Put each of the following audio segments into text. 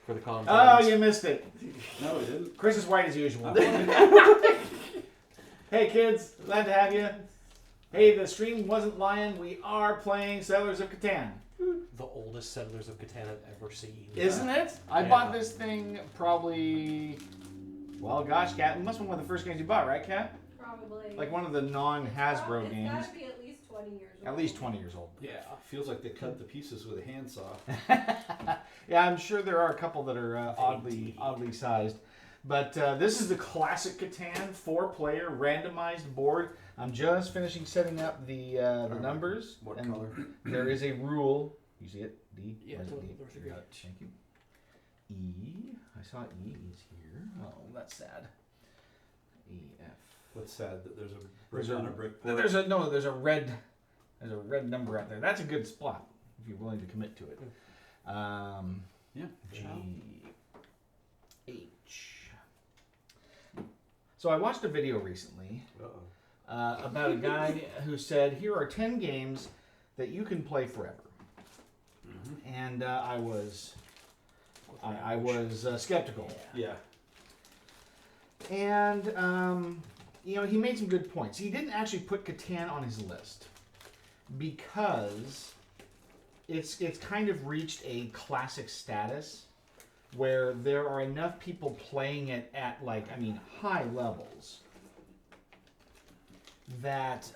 for the comments. Oh, you missed it. No, we didn't. Chris is white as usual. Hey kids, glad to have you. Hey, the stream wasn't lying. We are playing Settlers of Catan. The oldest Settlers of Catan I've ever seen. Isn't it? I Yeah. bought this thing probably, well, gosh, Kat, it must have been one of the first games you bought, right, Kat? Probably. Like one of the non-Hasbro It's games. gotta be at least 20 years old. At least 20 years old. Yeah, feels like they cut the pieces with a handsaw. Yeah, I'm sure there are a couple that are oddly sized. But this is the classic Catan 4-player randomized board. I'm just finishing setting up the numbers. What and color? There is a rule. You see it? D? Yeah, Where's it's D? over You got it. Thank you. E. I saw E is here. Oh, that's sad. E, F. What's sad that there's a brick on a brick board? There's a red number out there. That's a good spot if you're willing to commit to it. Yeah. G, H. So I watched a video recently about a guy who said, here are 10 games that you can play forever. Mm-hmm. And I was skeptical. Yeah. And, he made some good points. He didn't actually put Catan on his list because it's kind of reached a classic status where there are enough people playing it at high levels that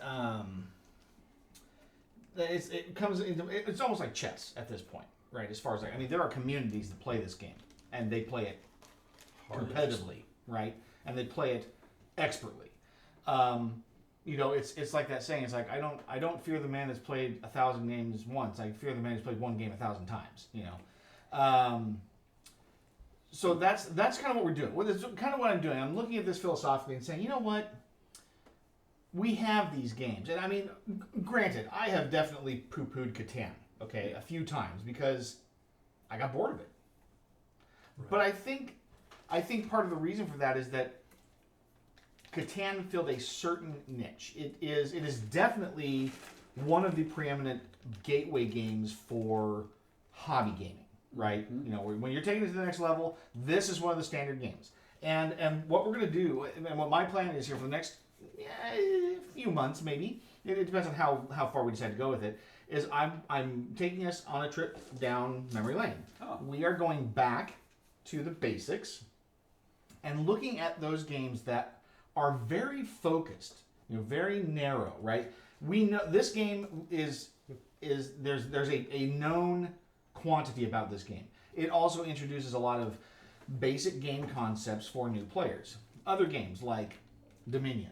it's almost like chess at this point, right? As far as there are communities that play this game and they play it competitively, right? And they play it expertly. It's like that saying. It's like I don't fear the man that's played 1,000 games once. I fear the man who's played one game 1,000 times. So that's kind of what we're doing. That's kind of what I'm doing. I'm looking at this philosophically and saying, you know what? We have these games, and granted, I have definitely poo-pooed Catan, a few times because I got bored of it. Right. But I think part of the reason for that is that Catan filled a certain niche. It is definitely one of the preeminent gateway games for hobby gaming, right? Mm-hmm. When you're taking it to the next level, this is one of the standard games. And what we're going to do, and what my plan is here for the next few months, maybe, it depends on how far we decide to go with it, is I'm taking us on a trip down memory lane. Oh. We are going back to the basics and looking at those games that are very focused, very narrow, right? We know this game is there's a known quantity about this game. It also introduces a lot of basic game concepts for new players. Other games like Dominion,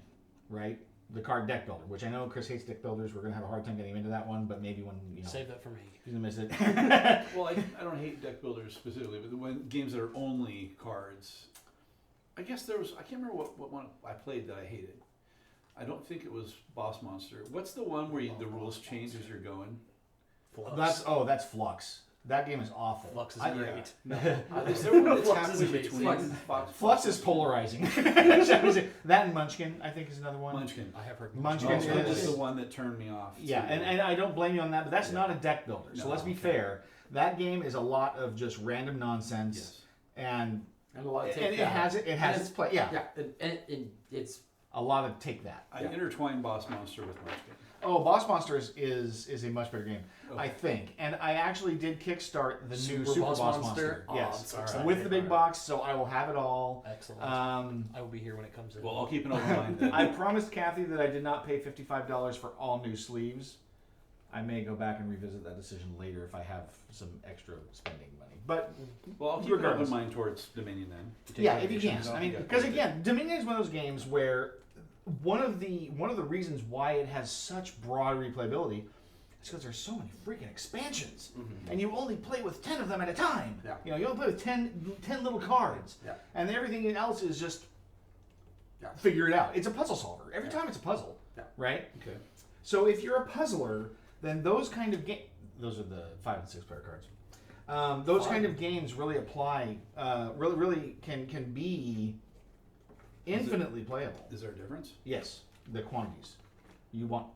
right? The card deck builder, which I know Chris hates deck builders. We're gonna have a hard time getting into that one, but maybe when save that for me. He's gonna miss it. Well, I don't hate deck builders specifically, but when games that are only cards. I guess there was, I can't remember what one I played that I hated. I don't think it was Boss Monster. What's the one where the rules change as you're going? Flux. That's Flux. That game is awful. Flux is great. No. Is there one that's Flux halfway is between? Flux is polarizing. That and Munchkin, I think, is another one. Munchkin. I have heard Munchkin is the one that turned me off. Yeah, and I don't blame you on that, but that's not a deck builder. So let's be fair. That game is a lot of just random nonsense. Yes. And a lot of take and that. it has its play. Yeah. And it's a lot of take that. I intertwined Boss Monster with Munchkin. Oh, Boss Monster is a much better game, okay. I think. And I actually did kickstart the new Super Boss Monster. Oh, Yes, right. with the big box, so I will have it all. Excellent. I will be here when it comes in. Well, I'll keep an open mind then. I promised Kathy that I did not pay $55 for all new sleeves. I may go back and revisit that decision later if I have some extra spending money. But well, I'll keep an open mind towards Dominion then. Yeah, if you can. I mean, because again, Dominion is one of those games where one of the reasons why it has such broad replayability is because there's so many freaking expansions, and you only play with 10 of them at a time. Yeah. You only play with 10 little cards, and everything else is just figure it out. It's a puzzle solver. Every time it's a puzzle, right? Okay. So if you're a puzzler, then those kind of those are the 5 and 6 player cards. Those kind of games really apply. Really can be infinitely playable. Is there a difference? Yes, the quantities. You want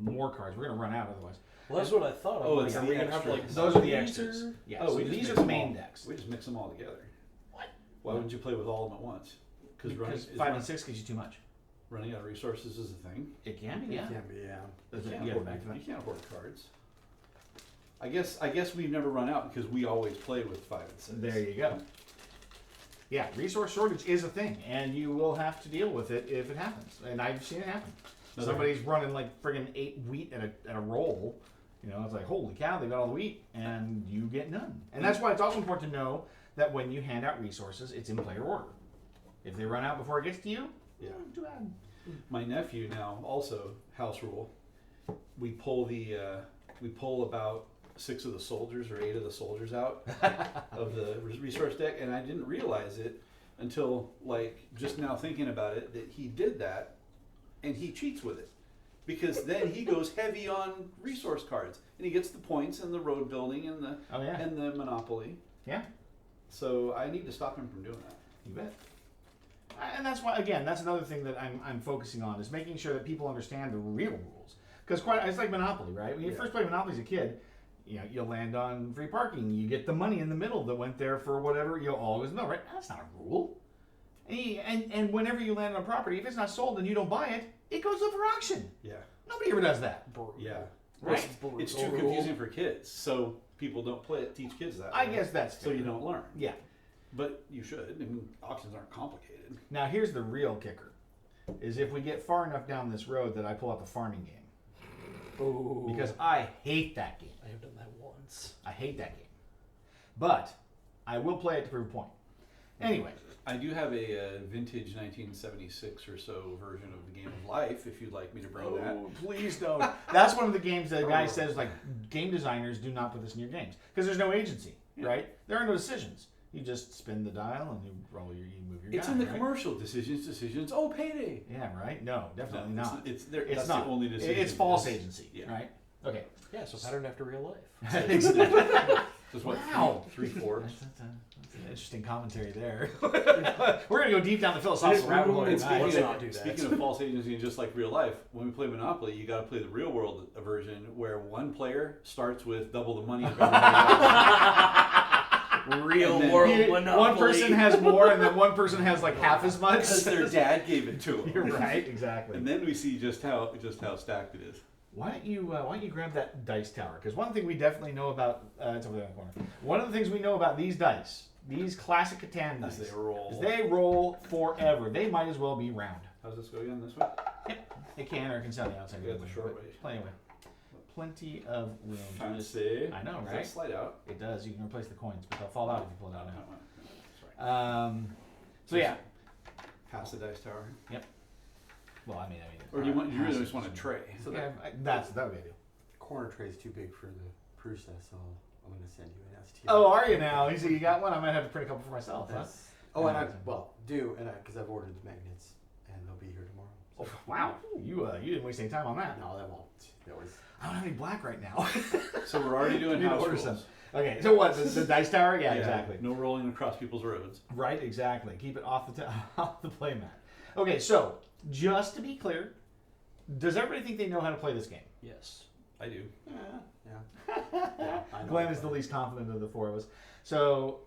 more cards. We're gonna run out otherwise. Well, that's what I thought. Oh, I'm it's like, the are we gonna have extras. like Those are the these extras. or- Yeah. Oh, so we just these mix are the them main all. decks. We just mix them all together. What? Why wouldn't you play with all of them at once? Because 5 and 6 gives you too much. Running out of resources is a thing. It can be, yeah. Can be, yeah. Does You it- can't, yeah, hoard, back to that. you can't hoard cards. I guess we've never run out because we always play with 5 and 6. There you go. Yeah, resource shortage is a thing, and you will have to deal with it if it happens. And I've seen it happen. Another- Somebody's running like friggin' 8 wheat at a roll. You know, it's like, holy cow, they got all the wheat, and you get none. And that's why it's also important to know that when you hand out resources, it's in player order. If they run out before it gets to you, Yeah. too bad. My nephew now also house rule. We pull about 6 of the soldiers or 8 of the soldiers out of the resource deck, and I didn't realize it until like just now thinking about it that he did that, and he cheats with it because then he goes heavy on resource cards and he gets the points and the road building and the Oh, yeah. and the monopoly. Yeah, So I need to stop him from doing that. you bet. And that's why, again, that's another thing that I'm focusing on is making sure that people understand the real rules. Because it's like Monopoly, right? When you Yeah. first play Monopoly as a kid, you know, you'll land on free parking. You get the money in the middle that went there for whatever. You'll always know, right? That's not a rule. And whenever you land on a property, if it's not sold and you don't buy it, it goes up for auction. Yeah. Nobody ever does that. Yeah. Right? It's too confusing for kids, so people don't play it. Teach kids that. I way, guess that's so fair. you don't learn. Yeah. But you should. I mean, auctions aren't complicated. Now here's the real kicker: is if we get far enough down this road that I pull out the farming game, Oh, because I hate that game. I have done that once. I hate that game. But I will play it to prove a point. Anyway, I do have a vintage 1976 or so version of the Game of Life. If you'd like me to bring that. please don't. That's one of the games that the guy says, like, game designers do not put this in your games. Because there's no agency, Yeah. right? There are no decisions. You just spin the dial and you move your It's die, in the right? commercial decisions. Oh, payday. Yeah, right? No, definitely No, not. It's there. It's That's not. the only decision. It's false Yes. agency, Yeah. right? Okay. Yeah, so pattern after real life. Exactly. Just what? Wow. 3/4. That's an interesting commentary there. We're going to go deep down the philosophical rabbit hole And tonight. Let's not do that. speaking of false agency, and just like real life, when we play Monopoly, you got to play the real world version where one player starts with double the money of everybody else. Real And then world You- monopoly. one person has more, and then one person has like half as much. Because their dad gave it to them. You're right, exactly. And then we see just how stacked it is. Why don't you grab that dice tower? Because one thing we definitely know about it's over there in the corner. One of the things we know about these dice, these classic Catan dice, As they roll. is they roll forever. They might as well be round. How's this go again? This way? It can or it can sit on the outside. We got of the way, short but way. Plenty of way. Plenty of room. to just- Fancy. I know, Does that right? slide out? It does. You can replace the coins, but they'll fall out if you pull it out now. Sorry. So yeah. Pass the dice tower. Well, I mean. Or do you really just want a tray? So Yeah, that that would be ideal. corner tray is too big for the process, so I'm going to send you an ST. Oh, are you now? You see, you got one. I might have to print a couple for myself. Huh? That's, oh, and I, Amazing. because I've ordered the magnets, and they'll be here tomorrow. So. Oh, wow, you didn't waste any time on that. No, that won't. That was. I don't have any black right now. So we're already doing Need to house order rules. some. Okay, so what? The dice tower? Yeah, exactly. No rolling across people's roads. Right, exactly. Keep it off the off the play mat. Okay, so just to be clear, does everybody think they know how to play this game? Yes. I do. Yeah. Yeah, I know. Glenn is the least confident of the four of us. So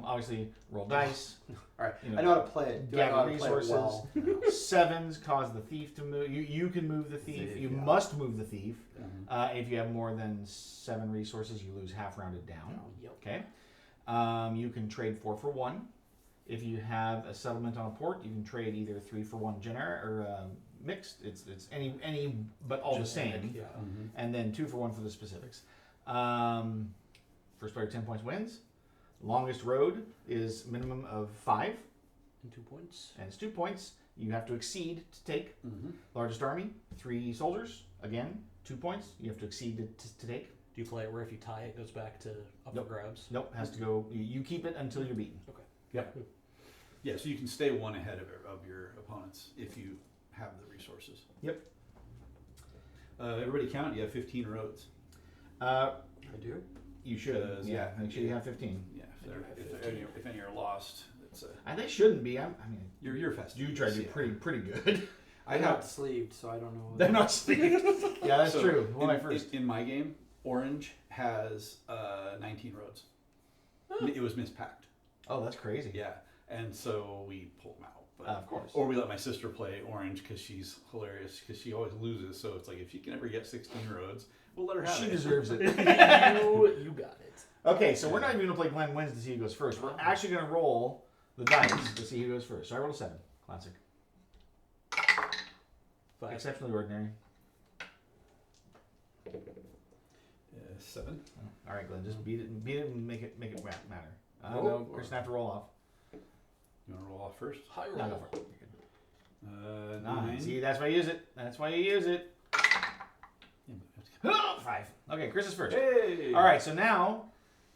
obviously, roll dice. All right. You know, I know how to play it. Do I know how gather to play it resources. well? Sevens cause the thief to move. You can move the thief. Thief, You yeah. must move the thief. Mhm. If you have more than 7 resources, you lose half rounded down. Yep. Okay. You can trade 4 for 1. If you have a settlement on a port, you can trade either 3 for 1 generic or mixed. It's any but all the Generic, same. Yeah. Mhm. And then 2 for 1 for the specifics. First player 10 points wins. Longest road is minimum of 5, And 2 points. and it's 2 points. You have to exceed to take. Mhm. Largest army, 3 soldiers. Again, 2 points. You have to exceed to take. Do you play it where if you tie it goes back to up Nope. for grabs? Nope, has to go. You keep it until you're beaten. Okay. Yep. Yeah, so you can stay one ahead of your opponents if you have the resources. Yep. Everybody count. You have 15 roads. Uh, I do. you should. Because, Yeah, yeah, make sure you have 15. Yeah, I do have if any are lost, it's And they shouldn't be. I mean, you're fast. you try to do pretty good. I'm not sleeved, so I don't know. They're not sleeved. Yeah, that's So, true. One of my in, first. in my game, orange has 19 roads. It was mispacked. Oh, that's crazy. Yeah, and so we pulled them out. But, Of course. Or we let my sister play orange because she's hilarious because she always loses. So it's like if she can ever get 16 roads, we'll let her have She it. deserves it. you got it. Okay, so we're not even going to play Glenn wins to see who goes first. We're actually going to roll the dice to see who goes first. So I rolled a 7. Classic. 5. Exceptionally ordinary. 7. All right, Glenn, just beat it and make it matter. Roll No, or- Chris, have to roll off. You want to roll off first? High roll. No, go for it. You're good. 9. See, that's why you use it. That's why you use it. Yeah, but- 5. Okay, Chris is first. Hey! All right, so now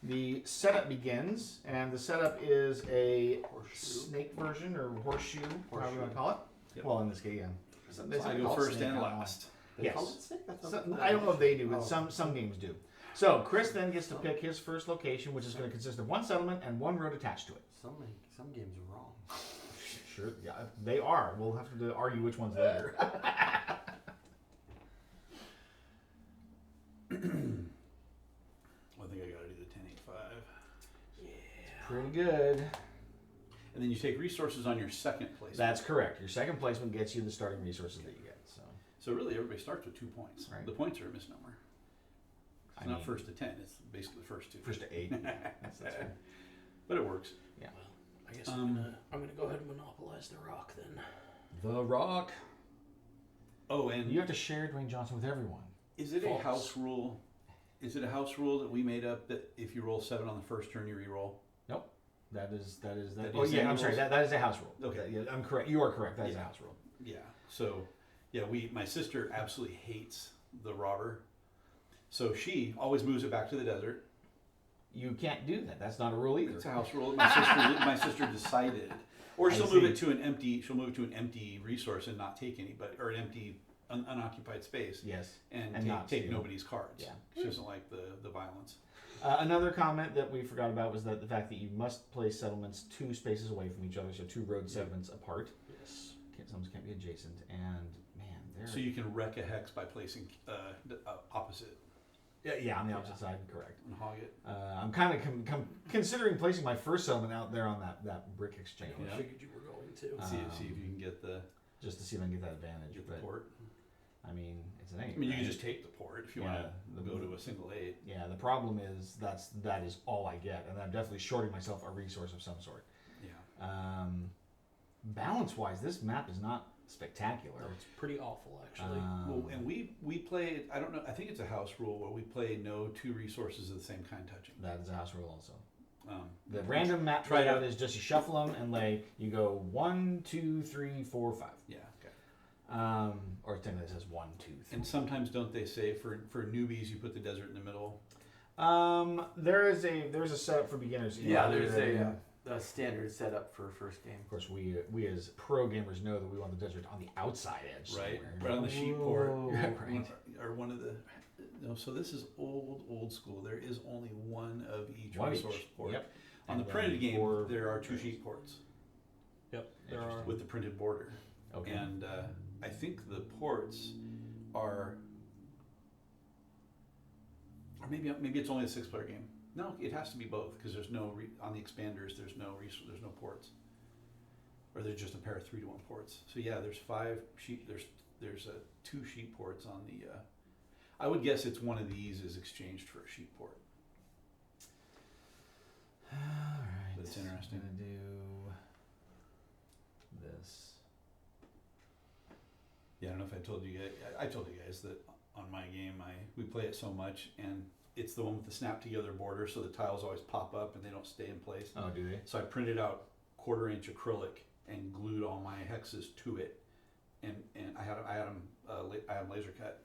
the setup begins, and the setup is a Horseshoe. snake version or horseshoe, however you want to call it. Yep. Well, in this case, yeah. So They I call go it first snake, and I don't know. last. They Yes. call it snake? I thought So, it I don't know if they do, but Oh. some games do. So Chris then gets to pick his first location, which is going to consist of one settlement and one road attached to it. Some games are wrong. Sure, yeah, they are. We'll have to argue which one's later. Well, I think I got to do the 10-8-5. Pretty good. And then you take resources on your second place. That's correct. Your second placement gets you the starting resources that you get. So So really, everybody starts with 2 points. Right. The points are a misnomer. It's I not mean- first to 10. It's basically the first 2. first to 8. That's right. But it works. I guess I'm gonna go ahead and monopolize the rock then. The Rock. Oh, and You have to share Dwayne Johnson with everyone. is it False. a house rule? Is it a house rule that we made up that if you roll 7 on the first turn, you re-roll? That is. That Oh is yeah, in I'm the sorry. rules? That is a house rule. Okay. Yeah, I'm correct. You are correct. That is a Yeah. house rule. Yeah. So, yeah, my sister absolutely hates the robber. So she always moves it back to the desert. You can't do that. That's not a rule either. It's a house rule. My sister decided, or I she'll move see. it to an empty. She'll move it to an empty resource and not take anybody, or an empty unoccupied space, Yes. and, And not take steal. nobody's cards. Yeah. She doesn't like the violence. Another comment that we forgot about was that the fact that you must place settlements 2 spaces away from each other, so 2 road segments apart. Yes. Settlements can't be adjacent, and man, they're So you can wreck a hex by placing opposite yeah, on the opposite side, correct. and hog it. I'm kind of considering placing my first settlement out there on that brick exchange, I figured you were going to. See if you can get the just to see if I can get that advantage. But port. I mean, it's an 8. I mean, you can right? just take the port if you Yeah, want to go to a single 8. Yeah, the problem is that is all I get, and I'm definitely shorting myself a resource of some sort. Yeah. Balance-wise, this map is not spectacular. It's pretty awful, actually. Well, and we play. I don't know. I think it's a house rule where we play no 2 resources of the same kind touching. That is a house rule also. Um, The random map Try it layout out. is just you shuffle them and lay. You go 1, 2, 3, 4, 5. Yeah. Okay. Or technically it says 1, 2, 3. And sometimes don't they say for newbies you put the desert in the middle? There's a setup for beginners. Yeah, there's a standard setup for first game. Of course, we as pro gamers know that we want the desert on the outside edge. Right. somewhere. Right on the sheet port. Right. Or one of the. No, so this is old school. There is only one of each One resource each. port. Yep. On the And printed then game, 4 there are 2 rows. sheet ports Yep, there are. with the printed border. Okay. And I think the ports are, or maybe it's only a 6-player game. No, it has to be both because there's no on the expanders. There's no ports, or there's just a pair of 3-to-1 ports. So yeah, there's 5 sheet. There's 2 sheet ports on the. I would guess it's one of these is exchanged for a sheet port. All right. But it's interesting. I'm gonna do this. Yeah, I don't know if I told you guys. I told you guys that on my game, we play it so much, and it's the one with the snap together border, so the tiles always pop up and they don't stay in place. Oh, do they? So I printed out 1/4-inch acrylic and glued all my hexes to it, and I had them laser cut,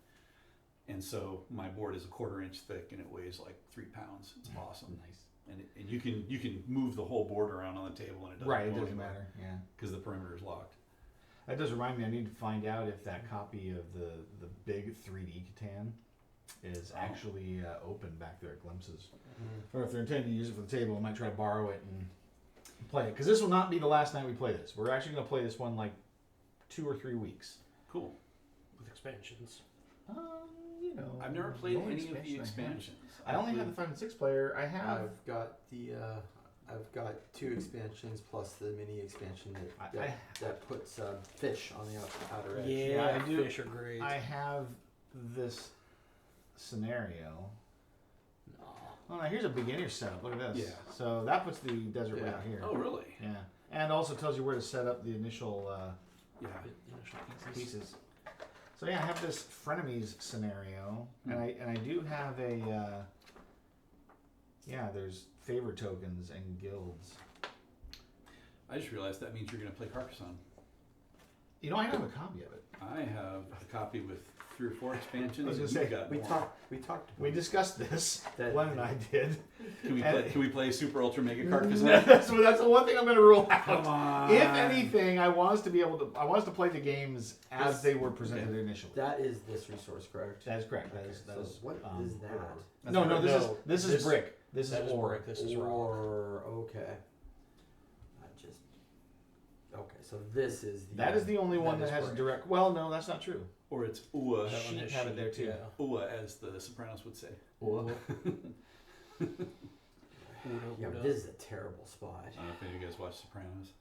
and so my board is 1/4-inch thick and it weighs like 3 pounds. It's awesome, Nice. and you can move the whole board around on the table and it doesn't Right. It doesn't matter. Yeah. because the perimeter is locked. That does remind me. I need to find out if that copy of the big 3D Catan is actually open back there at Glimpses, or if they're intending to use it for the table. I might try to borrow it and play it, because this will not be the last night we play this. We're actually going to play this one like 2 or 3 weeks. Cool. with expansions. You know, I've never played only any of the expansions. I only have the 5 and 6 player. I have. I've got the I've got 2 expansions plus the mini expansion that puts fish on the outer edge. Yeah, I do. Fish are great. I have this scenario. No. Oh, now here's a beginner setup. Look at this. Yeah. So that puts the desert Yeah. out here. Oh, really? Yeah, and also tells you where to set up the initial Yeah. Initial pieces. So yeah, I have this frenemies scenario, and I do have a there's favor tokens and guilds. I just realized that means you're going to play Carcassonne. You know, I have a copy of it. I have a copy with 3 or 4 expansions. I was gonna and say, you've got We more. talked. We discussed this. Glenn and I did. Can we play Super Ultra Mega Carcassonne? that's the one thing I'm going to rule out. Come on. If anything, I want us to be able to. I want us to play the games as they were presented initially. That is this resource, correct? That is correct. That Okay, is. so what is that? Ore. No, this is brick. This That is is ore. brick. This is rock. Or okay. Okay, so this is the. That is the only one that that is has a brick. direct. Well, no, that's not true. Or it's Ua. That one Sheep is have it there, too. Yeah. Ua, as the Sopranos would say. Yeah, but this is a terrible spot. I don't know if any of you guys watch Sopranos.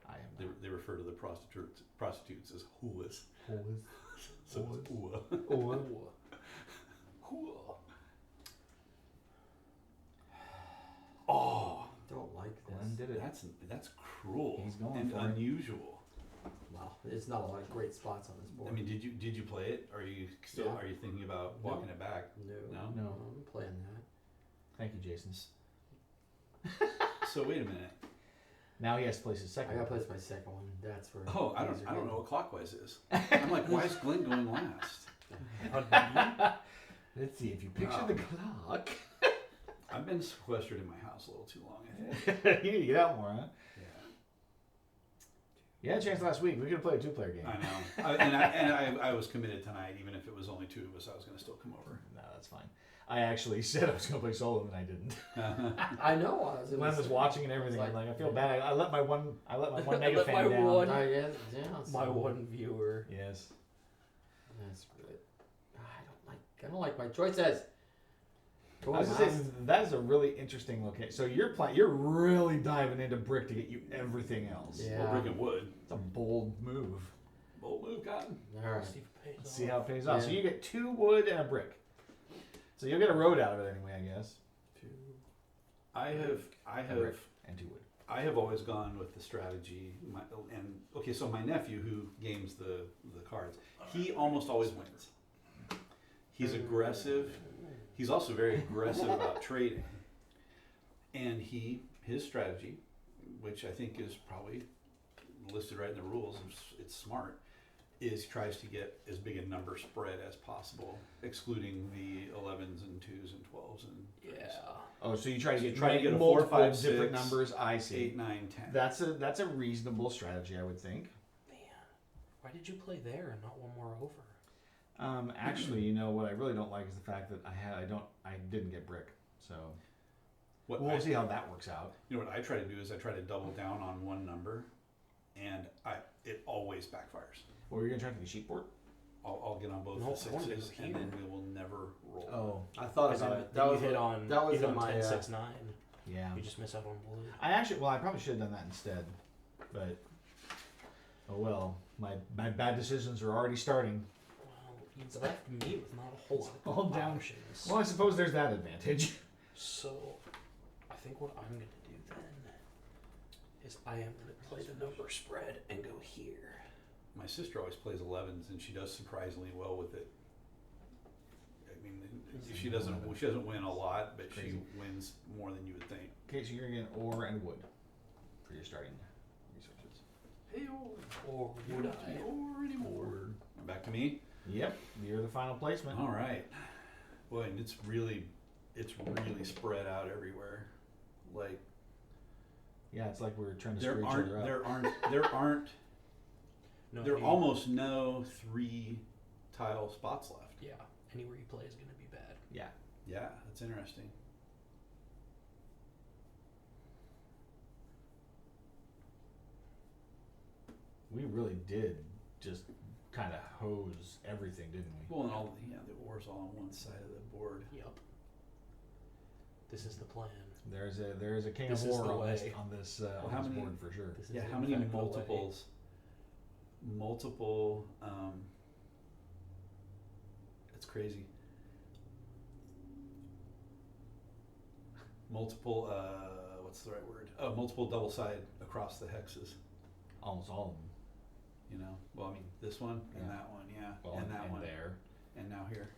I am. They refer to the prostitutes as huas. Always. So it's Ua. Ore. Hua. Oh, Don't like Glenn this. did it. That's cruel He's going and for it. unusual. Well, there's not a lot of great spots on this board. I mean, did you play it? Are you still Yeah. are you thinking about walking it back? no, No? I'm playing that. Thank you, Jason. So wait a minute. Now he has to place his I second. gotta one. place my second one. That's where. Oh, I these are don't good. know what clockwise is. I'm like, why is Glenn going last? Let's see if you picture the clock. I've been sequestered in my house a little too long, I think. You need to get out more, huh? Yeah. You had a chance last week. We could have played a 2-player game. I know. I was committed tonight, even if it was only 2 of us, I was gonna still come over. No, that's fine. I actually said I was going to play solo, and I didn't. I know. I was. Glenn was watching and everything. It's I'm like- like, I feel bad. I let my one mega Let fan my down. one- Yeah, My so- one viewer. Yes. That's good. I don't like my choices. Go I was on, gonna say Matt. that is a really interesting location. So you're really diving into brick to get you everything else. Yeah. Well, brick and wood. It's a bold move. Bold move, Cotton. All right. See if it pays Let's off. see how it pays off. So Yeah. you get 2 wood and a brick. So you'll get a road out of it anyway, I guess. I A have brick and 2 wood. I have always gone with the strategy. So my nephew who games the cards, he almost always wins. He's aggressive. He's also very aggressive about trading. And his strategy, which I think is probably listed right in the rules, it's smart, is tries to get as big a number spread as possible, excluding the 11s and 2s and 12s and Yeah. Oh, so you try to get, Try to get a 4, multiple 5, different 6, numbers. I see. 8, 9, 10. That's a reasonable strategy, I would think. Man, why did you play there and not one more over? Actually, you know what I really don't like is the fact that I didn't get brick. So we'll see how that works out. You know what I try to do is I try to double down on one number, and it always backfires. Or you're gonna try to do sheep port? I'll get on both No, the I wanna do 6s, it and then here. we will never roll. Oh, I thought As in, about it. then you hit on that was you hit in on my 10, 6, 9. yeah. You just miss out on blue. I probably should have done that instead, but oh well. My bad decisions are already starting. Well, you left me with not a whole lot All of down. options. Well, I suppose there's that advantage. So, I think what I'm going to do then is I am going to play the number spread and go here. My sister always plays 11s, and she does surprisingly well with it. I mean, she doesn't win a lot, but she Crazy. wins more than you would think. Okay, so you're gonna get ore and wood for your starting resources. Hey, Or would I? or anymore. Back to me. Yep, you're the final placement. All right. Boy, and it's really spread out everywhere. Like Yeah, it's like we're trying to there screw each aren't other up. there aren't No, there are almost no 3 tile spots left. Yeah, anywhere you play is going to be bad. Yeah. Yeah, that's interesting. We really did just kind of hose everything, didn't we? Well, and all the ore's all on one side of the board. Yep. This is the plan. There is a king This of is war the on this way. on this Well, how many- board for sure. This is Yeah, in how many fact the way. multiple it's crazy. Multiple what's the right word? Oh, multiple double side across the hexes. Almost all of them. You know? Well, I mean this one and Yeah. that one, yeah. Well, and that one. there. And now here.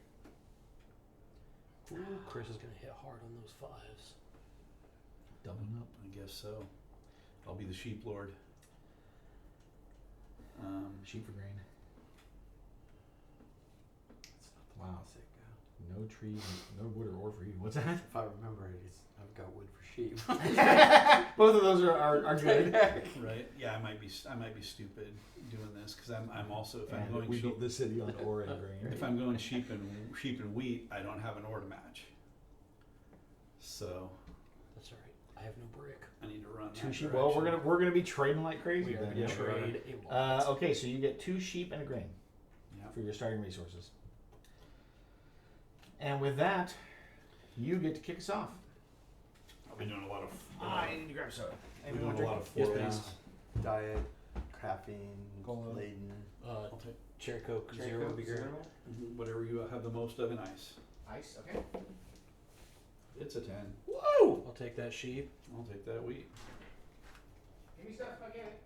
Ooh, Chris is gonna hit hard on those 5s. Doubling up. I guess so. I'll be the sheep lord. Sheep for grain. Wow. Sick. No trees, no wood or ore for you. What's that? If I remember it, I've got wood for sheep. Both of those are good. Right? Yeah, I might be stupid doing this because I'm also if I'm And going we sheep, built this city on ore and grain. if I'm going sheep and wheat, I don't have an ore to match. So That's alright. I have no brick. I need to run. Two that sheep. Well, direction. we're gonna be trading like crazy We are then. gonna yeah. trade a lot. Okay, so you get 2 sheep and a grain Yeah. for your starting resources. And with that, you get to kick us off. I've been doing a lot of. I need to grab soda. We're doing a lot of Yes, 4 please. rounds. Diet, caffeine, Cola. laden. I'll take Cherry Coke Cherry Zero Coke, would be great. zero? whatever you have the most of in ice. Ice, okay. It's a 10. Woo! I'll take that sheep. I'll take that wheat. Give me stuff if I get it.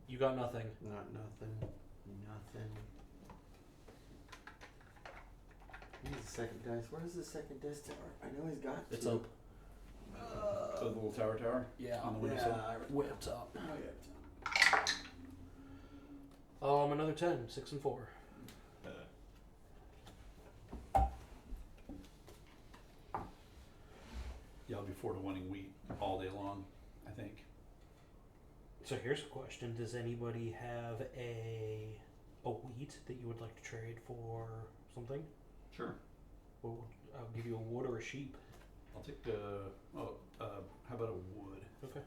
You got nothing. Not nothing. Nothing. He's the second dice. Where is the second dice tower? I know he's got It's two. up. So the little tower Yeah. on the windowsill. Way up top. Oh, yeah. Another 10. 6 and 4. Yeah, I'll be 4 to 1ing wheat all day long, I think. So here's a question: does anybody have a wheat that you would like to trade for something? Sure. Well, I'll give you a wood or a sheep. I'll take how about a wood? Okay.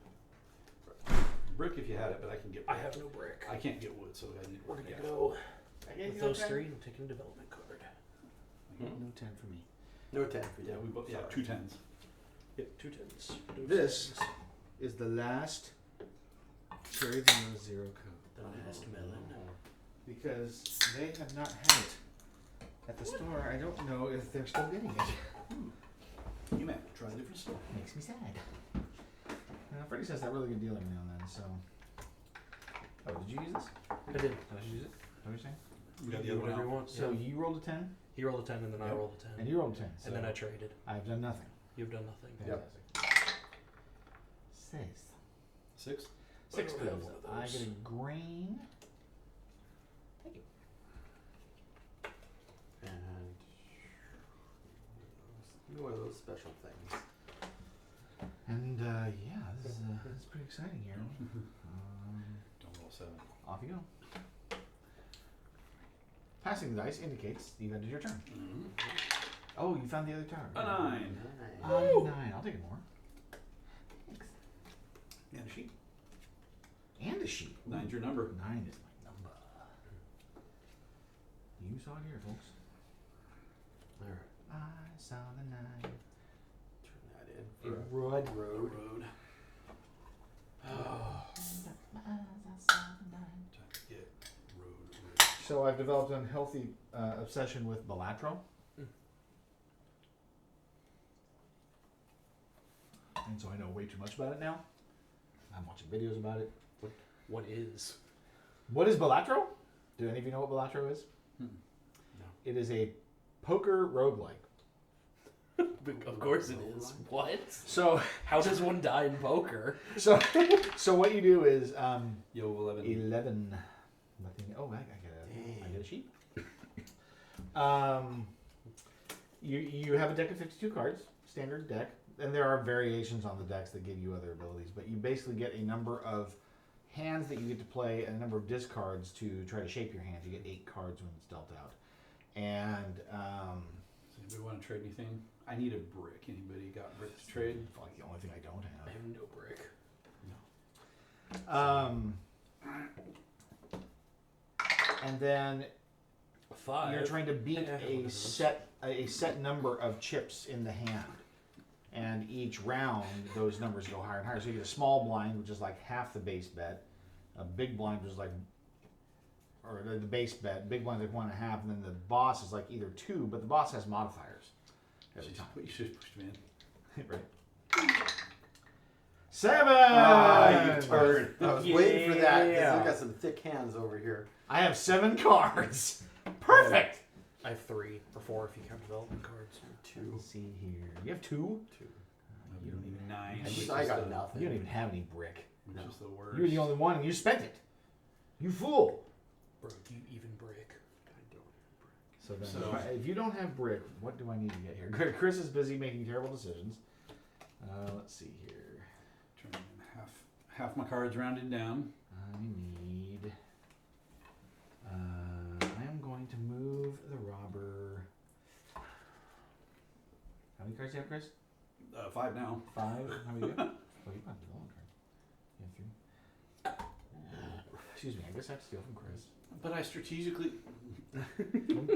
Brick if you had it, but I can get I brick. have no brick. I can't get wood, so I need We're wood. gonna Yeah. go Okay, with those 3. I'm taking a development card. No 10 for me. No 10 for you. Yeah, we both. Yeah, Sorry. 2 10s. Yep, 2 10s. Those This things. is the last Cherry Vanilla Zero Coke. The last melon. Because they have not had it at the store. I don't know if they're still getting it. You may have to try a different store. Makes me sad. Freddie says that really good deal every now and then, so. Oh, did you use this? I did. Did I use it? What are you saying? You got the Do other one whatever you out. want. So Yeah. you rolled a 10, He rolled a 10 and then I Yep. rolled a 10. and you rolled a 10. So And then I traded. I've done nothing. You've done nothing. Yep. Fantastic. 6. 6. 6, I don't have please. one of I those. get a grain. Thank you. And one of those special things. And yeah, this is pretty exciting here. Don't roll 7. Off you go. Passing the dice indicates you've ended your turn. Oh, you found the other tower. A 9. Nice. 9. I'll take it more. Thanks. And a sheep. And a sheep. 9's your number. 9 is my number. You saw it here, folks. There. I saw the 9. Turn that in A for road. a road. Road. Oh. Time to get road. So I've developed an unhealthy obsession with Balatro. And so I know way too much about it now. I'm watching videos about it. What is? What is Balatro? Do any of you know what Balatro is? Hmm. No. It is a poker roguelike. Of course it is. What? So How does one die in poker? so what you do is Yo, 11. 11. Nothing. Oh, I get a sheep. You have a deck of 52 cards, standard deck, and there are variations on the decks that give you other abilities. But you basically get a number of hands that you get to play and a number of discards to try to shape your hands. You get 8 cards when it's dealt out, and Does anybody want to trade anything? I need a brick. Anybody got brick to trade? like the only thing I don't I have. have no brick. and then 5. you're trying to beat Yeah, a whatever. set number of chips in the hand. And each round, those numbers go higher and higher. So you get a small blind, which is like half the base bet. A big blind, which is like, or the base bet. Big blind's like 1.5, and then the boss is like either 2, but the boss has modifiers every time. You should have pushed me in. Right. 7! Ah, you turd. I was waiting for that because Yeah. I got some thick hands over here. I have 7 cards. Perfect. I have 3 or 4 if you count development cards. 2. Let's see here. You have 2? 2. You don't even 9. I got nothing. You don't even have any brick. Which is the worst. You're the only one, and you spent it. You fool. Bro, you even brick. I don't. So then, So- if you don't have brick, what do I need to get here? Chris is busy making terrible decisions. Let's see here. Turn half my cards rounded down. I need. I am going to move the robber. How many cards do you have, Chris? 5 now. 5. How many do you have? Oh, you got the long card. You have 3. Excuse me. I guess I have to steal from Chris. But I strategically.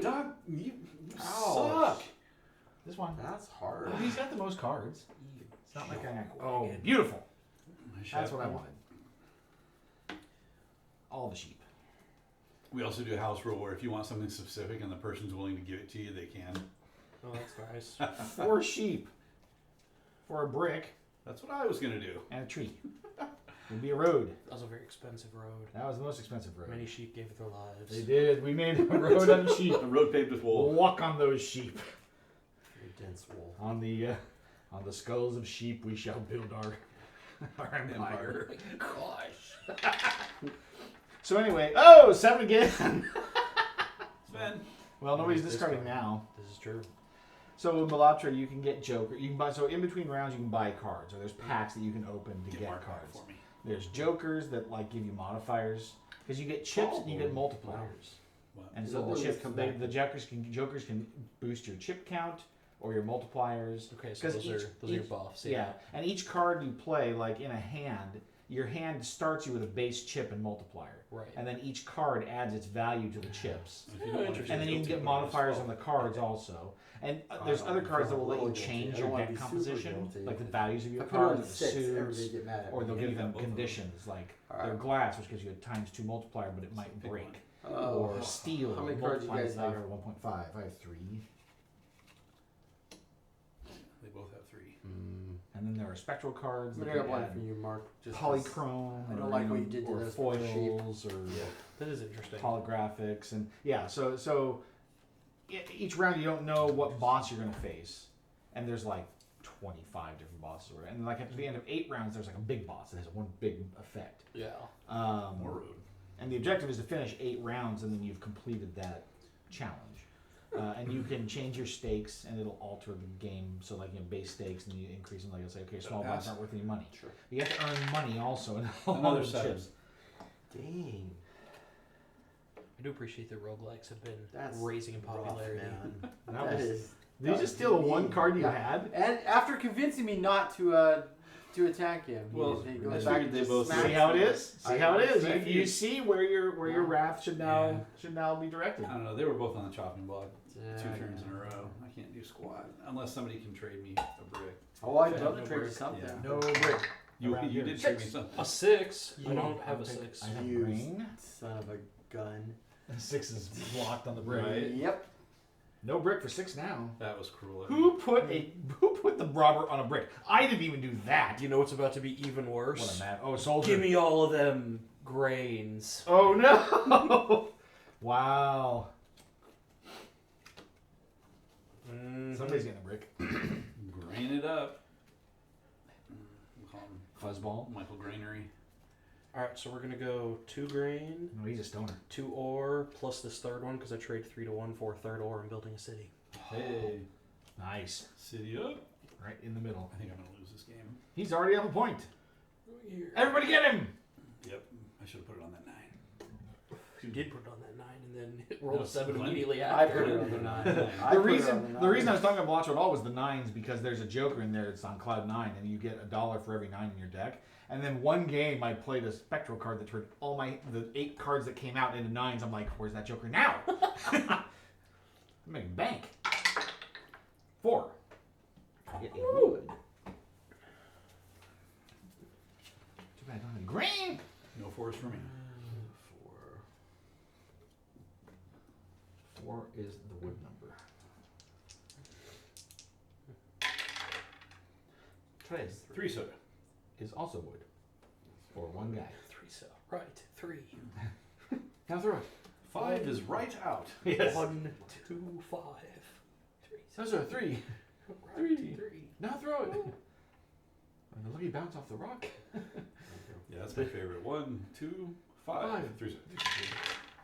Doug, you Ouch. suck. This one. That's hard. Well, he's got the most cards. It's not like I. Oh, Oh, beautiful. I That's should- what I wanted. All the sheep. We also do a house rule where if you want something specific and the person's willing to give it to you, they can. Oh, that's nice. 4 sheep. For a brick That's what I was gonna do. and a tree. Would be a road. That was a very expensive road. That was the most expensive road. Many sheep gave their lives. They did. We made a road on sheep. The road paved with We'll wool. walk on those sheep. Very dense wool. On the skulls of sheep we shall build our empire. Gosh. So anyway, 7 again. Sven. Well, nobody's This discarding card. now. This is true. So in Malatra, you can get Joker. You can buy. So in between rounds, you can buy cards, or there's packs that you can open to get Mark cards. for me. There's Jokers that like give you modifiers because you get chips and you get multipliers. What? And They so the always chips, come the, back. the Jokers can boost your chip count or your multipliers. Okay, so 'Cause those are your buffs. Yeah, and each card you play, like in a hand, your hand starts you with a base chip and multiplier, Right. and then each card adds its value to the chips. If you don't want to interesting. And then you can get modifiers on the cards also. And there's other cards that will let you change your deck composition, like the values of If your I put it on cards, the 6, everybody suits, get mad at or me. they'll Yeah, give you them have both of them. conditions, like Alright. their glass, which gives you a ×2 multiplier, but it might Pick break. one. Oh, Or steel, how many cards you multiplies guys have? value 1.5. I have 3. They both have 3. And then there are spectral cards. I'm that gonna get can one add for you, Mark. Just 'cause polychrome. I don't or, like what you did to or those poor sheep. foils or That is interesting. holographics, and yeah. So each round you don't know what boss you're gonna face, and there's like 25 different bosses, and like at the end of 8 rounds, there's like a big boss that has one big effect. Yeah. More road. And the objective is to finish 8 rounds, and then you've completed that challenge. And you can change your stakes, and it'll alter the game. So, like, base stakes, and you increase them. Like, you'll say, okay, small blinds aren't worth any money. Sure. You have to earn money also, and all Another those 7. chips. Dang. I do appreciate that roguelikes have been That's raising in popularity. Rough, man. That That was- is. Did you that just was steal the mean. one card you Yeah. had? And after convincing me not to attack him, Well, he I goes figured back and they just both- smacks See how it me. is. See how it is. Thank You see where your Yeah. wrath should Yeah. now be directed. I don't know. They were both on the chopping block. 2 Yeah, turns yeah. in a row. I can't do squat unless somebody can trade me a brick. Oh, I'd Yeah, love no to trade you brick. something. Yeah. No brick. You Around here. did trade me 6. something. A 6? I You don't have a take- 6. I have You green. son of a gun. 6 is blocked on the brick. Right. Yep. No brick for 6 now. That was cruel. of me. Who put the robber on a brick? I didn't even do that. You know what's about to be even What worse? a mad. Oh, soldier. Give me all of them grains. Oh no! Wow. Mhm. Somebody's getting a brick. Grain it up. We'll call him Fuzzball. Michael Grainery. Alright, so we're gonna go 2 grain, No, he's a stoner. 2 ore, plus this third one, because I trade 3 to 1 for a third ore and building a city. Hey, Nice. city up. Right in the middle. I think I'm gonna lose this game. He's already up a point. Here. Everybody get him! Yep, I should have put it on that 9. You did put it on that 9 and then it rolled No, a 7 Glenn. immediately I after. put it on the 9. The reason I was talking about Blanchard at all was the 9s because there's a Joker in there that's on cloud 9 and you get $1 for every 9 in your deck. And then one game I played a spectral card that turned the 8 cards that came out into 9s. I'm like, where's that Joker now? I'm making bank. 4. Get a wood. Too bad I don't have green. No 4s for me. 4 is the wood number. 3 soda. Is also wood. For one guy. 3 so. Right. 3. Now throw it. 5 is right out. Yes. 1, 2, 5. 3 so. Those are 3. Right. 3. 3. Now throw it. And the lucky bounce off the rock. Yeah, that's my favorite. 1, 2, 5. 5. 3 soda.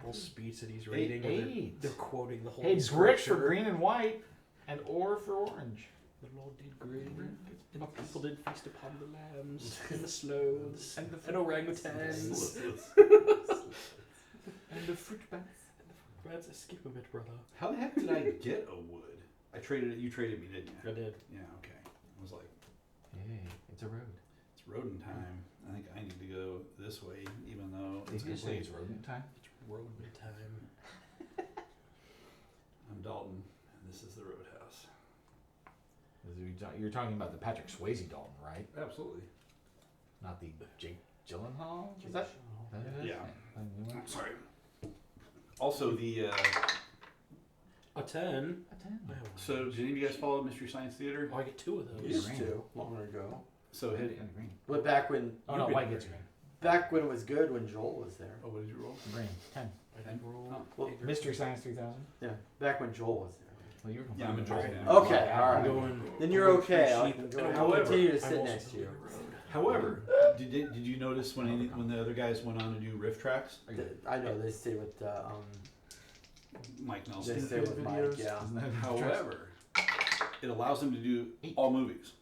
Whole speed cities rating. where 8. They're quoting the whole. Hey, brick scripture. for green and white, and ore for orange. The Lord did green, and the people did feast upon the lambs, and the sloths, and orangutans. And the fruit bats. That's a skip a bit, brother. How the heck did I get a wood? I traded it. You traded me, didn't you? I did. Yeah, okay. I was like, Hey, it's a road. it's rodent time. I think I need to go this way, even though Did you say it's rodent time? It's rodent time. I'm Dalton, and this is the Roadhouse. You're talking about the Patrick Swayze Dalton, right? Absolutely. Not the Jake Gyllenhaal? Is that? Yeah. Sorry. Also, the A 10. A 10. so did any of you guys follow Mystery Science Theater? Oh, I get 2 of those. Used green. to long ago. So Red had, and green. But back when Oh no, white gets green. it was good when Joel was there. oh, what did you roll? Green. 10. I did roll. Oh, well, bigger. Mystery Science 3000. Yeah, back when Joel was there. Well, you're Yeah, I'm enjoying it. Okay, all I'm right. going. Then you're I'm okay. going I'll, sheep, and I'll however, continue to I'm sit also next to you. going the road. However, did you notice when the other guys went on to do riff tracks? I know they stay with Mike they Nelson. stay with Mike. Yeah. Isn't that However, it allows them to do all movies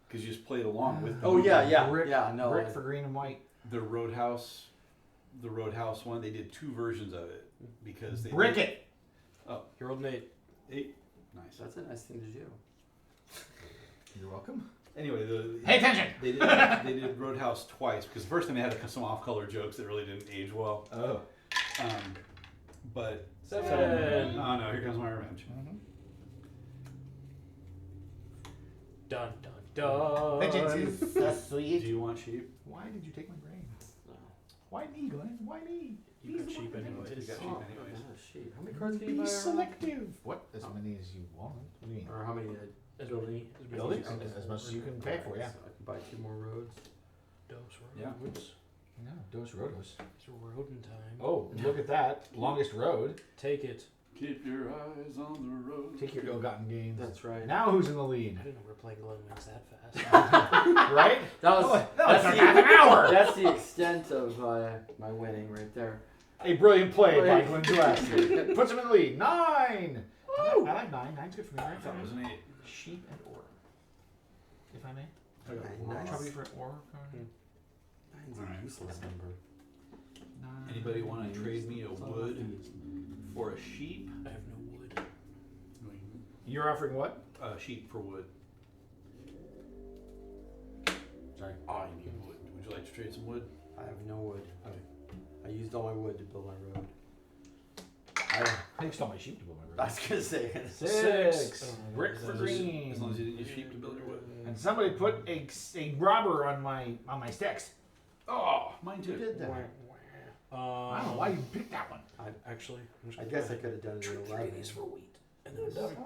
because you just played along with. the Oh movie. yeah. Brick, No. brick for green and white. The Roadhouse one. They did 2 versions of it because they Brick did, it. You're old Nate. Nice. That's a nice thing to do. You're welcome. Anyway, Pay attention. they did Roadhouse twice because the first time they had some off-color jokes that really didn't age well. Oh. But 7. Oh no, here comes my revenge. Dun dun dun. Vengeance is so Do sweet. you want sheep? Why did you take my grain? No, Why me, Glenn? Why me? you got He's the sheep one that anyways. You got sheep anyways. How many cards can you Be buy? selective. What? As many as you want. What do you mean? Or how many? As many Buildings? as As much as you can pay for, yeah. So I can buy 2 more roads. Dose Yeah. roads. No, Dos Rodos. It's rodent time. Oh, look at that. Longest road. Take it. Keep your eyes on the road. Take your ill-gotten gains. That's right. Now who's in the lead? I didn't know we were playing Glen Wings that fast. Right? That was That that's took the, half an hour. That's the extent of my winning right there. A brilliant play by Right. Glenn Dulaski. Puts him in the lead. 9. I like 9. 9's good for me, I right? thought it was an 8. Sheep and ore. If I may. I got Nice. four. Nice. Trouble for ore. Nine's Alright. a useless number. 9. Anybody want to trade me a wood for a sheep? I have no wood. You're offering what? Sheep for wood. Sorry. I need wood. Would you like to trade some wood? I have no wood. Okay. I used all my wood to build my road. I stole my sheep to build I my road. was gonna say 6. Oh, Brick for As green. long as you didn't use sheep to build your wood. And somebody put a robber on my sticks. Oh, mine who too. did that. I don't know why you picked that one. Actually, I'm just I gonna guess I could have done it trade in 3 of 11. these for wheat, and then I'm done.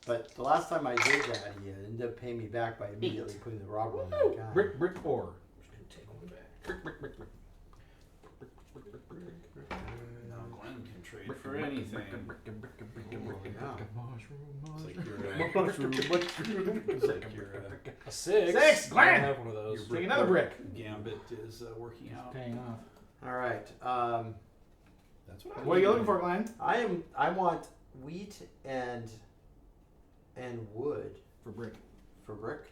But the last time I did that, he ended up paying me back by immediately putting the robber on my guy. Brick, brick, ore. I'm just gonna take one back. Brick, brick, brick, brick. Now Glenn can trade for anything. It's like your A 6. Six, I Glenn! don't have one of those. Take another brick. gambit is working out. Paying off. All right. That's what I What are you looking for, Glenn? I want wheat and wood For brick. for brick.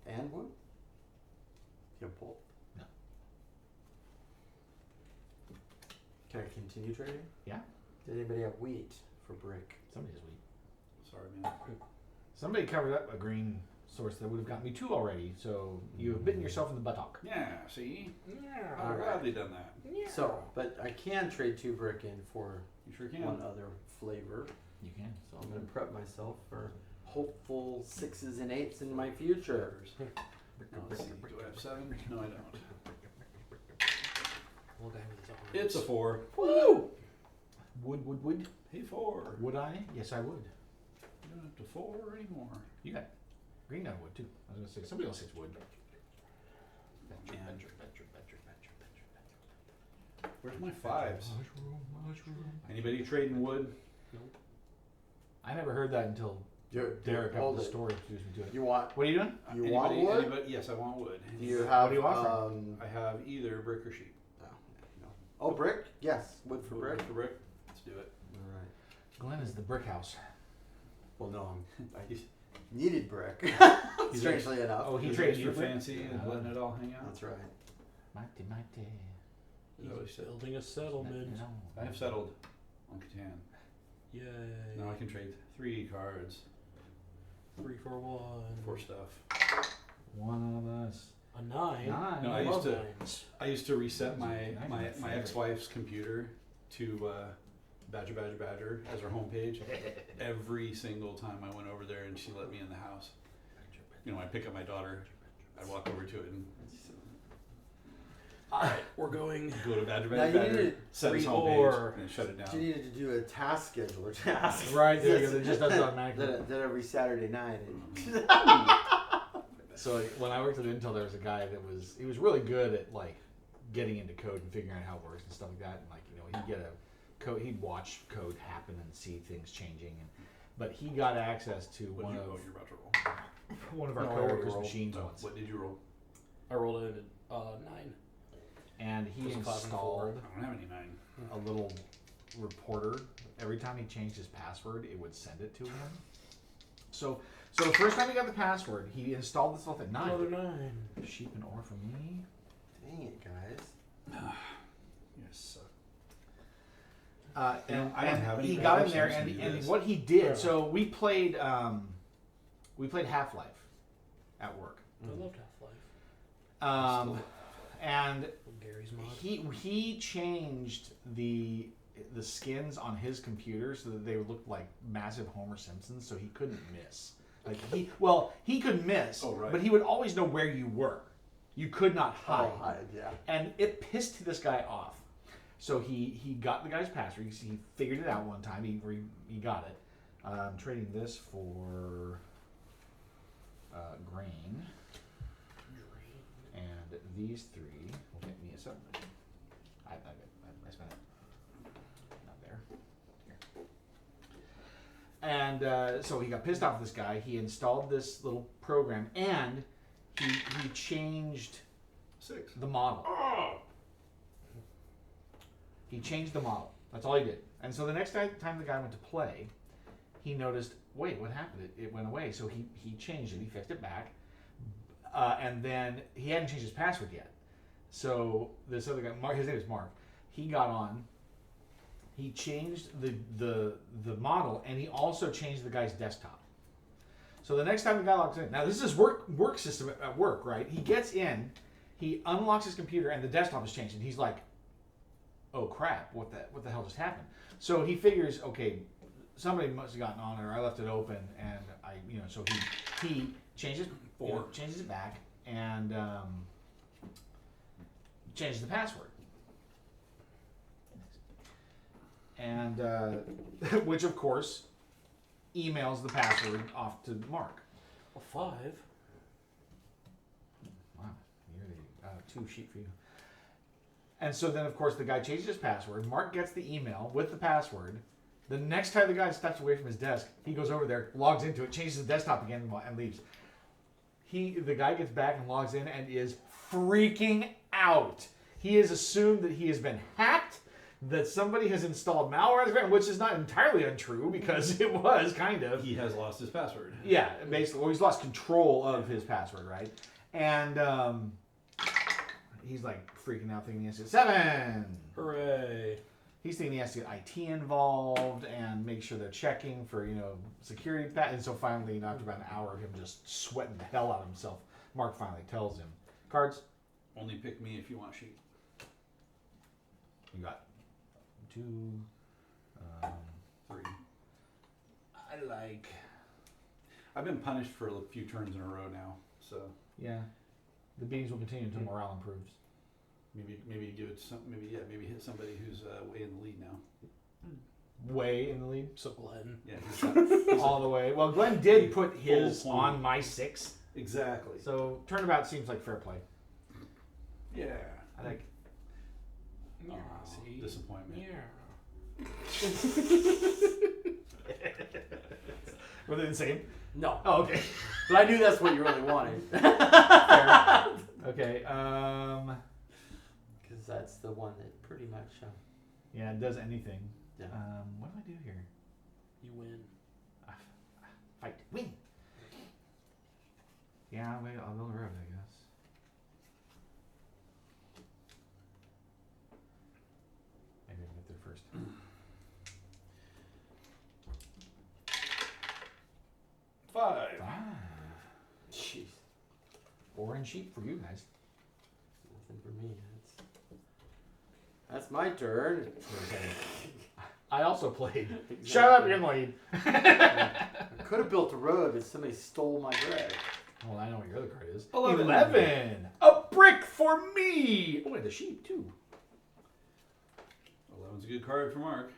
And wood. You have both. No. Can I continue trading? Yeah. Did anybody have wheat for brick? Somebody has wheat. Sorry, man. Somebody covered up a green source that would have gotten me 2 already. So you have bitten yourself in the buttock. Yeah, see? Yeah. I'm glad they done that. So, but I can trade 2 brick in for You sure can. one other flavor. You can. So I'm gonna prep myself for hopeful 6s and 8s in my future. Let's see. Do I have 7? No, I don't. Little guy with his arms. It's a 4. Woo! Would. Hey, 4. Would I? Yes, I would. You don't have to 4 anymore. You got green got wood too. I was gonna say somebody else says wood. Where's my 5s? Anybody trading wood? I never heard that until Derek up hold the it. store introduced me to it. You want? What are you doing? You want wood? Anybody? Yes, I want wood. Do you What have? do you offer? I have either brick or sheep. Oh, brick? Yes, wood for brick. Wood for brick. Let's do it. All right. Glenn is the brick house. Well, no, I needed brick. He's Strangely enough. Oh, he He's traded extra you for it? fancy and letting it all hang out. That's right. Mighty. Is that what he He's said? building a settlement. I have settled on Catan. Yay. Now I can trade 3 cards 3 for 1. for stuff. One of us. A 9. Nine. No, I I used love to- 9s. I used to reset my Nice. ex-wife's computer to Badger as her homepage every single time I went over there and she let me in the house. You know, I pick up my daughter, I walk over to it and Alright, we're going. go to Badger, Now you needed set his 3 homepage, or- and shut it You down. needed to do a task scheduler task. Right there, because it just does it automatically. Then every Saturday night. So when I worked at Intel, there was a guy that he was really good at like getting into code and figuring out how it works and stuff like that. And like, you know, he'd get a code, he'd watch code happen and see things changing. But he got access to What one did you, of you're about to roll. one of our No, I already coworkers' rolled. machines No, once, what did you roll? I rolled it at 9. and he Was it 5 and 4? installed I don't have any 9. a little reporter. Every time he changed his password, it would send it to him. So the first time he got the password, he installed this little thing. Another 9. Sheep and ore for me. Dang it, guys. Yes. And I don't have any he bad got in options there, to and, do and this. what he did. Yeah. So we played Half-Life at work, I loved Half-Life. and Gary's mod. he changed the skins on his computer so that they looked like massive Homer Simpsons, so he couldn't miss. Like he could miss, Oh, right. but he would always know where you were. You could not hide. Oh, yeah. And it pissed this guy off. So he got the guy's password. He figured it out one time. He got it. I'm trading this for grain. And these 3 will get me a settlement. I spent it. Not there. Here. And so he got pissed off at this guy. He installed this little program, and he changed 6. the model. He changed the model. That's all he did. And so the next time the guy went to play, he noticed, wait, what happened? It went away. So he changed it. He fixed it back. And then he hadn't changed his password yet. So this other guy, Mark, his name is Mark, he got on. He changed the model, and he also changed the guy's desktop. So the next time the guy logs in, now this is his work system at work, right? He gets in, he unlocks his computer, and the desktop has changed, and he's like, "Oh crap! What the hell just happened?" So he figures, okay, somebody must have gotten on it, or I left it open, and so he changes changes it back and changes the password, and which of course emails the password off to Mark. A 5. Wow, you're the 2 sheet for you. And so then, of course, the guy changes his password. Mark gets the email with the password. The next time the guy steps away from his desk, he goes over there, logs into it, changes the desktop again, and leaves. The guy gets back and logs in and is freaking out. He has assumed that he has been hacked, that somebody has installed malware, which is not entirely untrue because it was kind of. He has lost his password. Yeah, basically. Well, he's lost control of his password, right? And he's like freaking out, thinking it's 7. Hooray. He's thinking he has to get IT involved and make sure they're checking for, security. And so finally, after about an hour of him just sweating the hell out of himself, Mark finally tells him, cards. Only pick me if you want sheep. You got 2. 3. I like. I've been punished for a few turns in a row now, so Yeah. The beatings will continue until morale improves. maybe give it some. Maybe hit somebody who's way in the lead now. Way in the lead. So Glenn. Yeah, he's All the way. Well, Glenn did put his Full on point. my 6. exactly. So turnabout seems like fair play. Yeah. I like. Yeah, Aw, see? disappointment. Yeah. Were they the same? No. Oh, okay. But I knew that's what you really wanted. Okay. Because that's the one that pretty much. Yeah, it does anything. Yeah. What do I do here? You win. Fight. Win. Yeah, I'll build a road, I guess. Maybe I can get there first. 5. 5. Jeez. Orange sheep for you guys. Nothing for me. That's my turn. I also played. Exactly. Shut up, you're in the lead. I could have built a road, but somebody stole my bread. Well, I know what your other card is. 11. 11. A brick for me. Oh, and the sheep too. 11's a good card for Mark.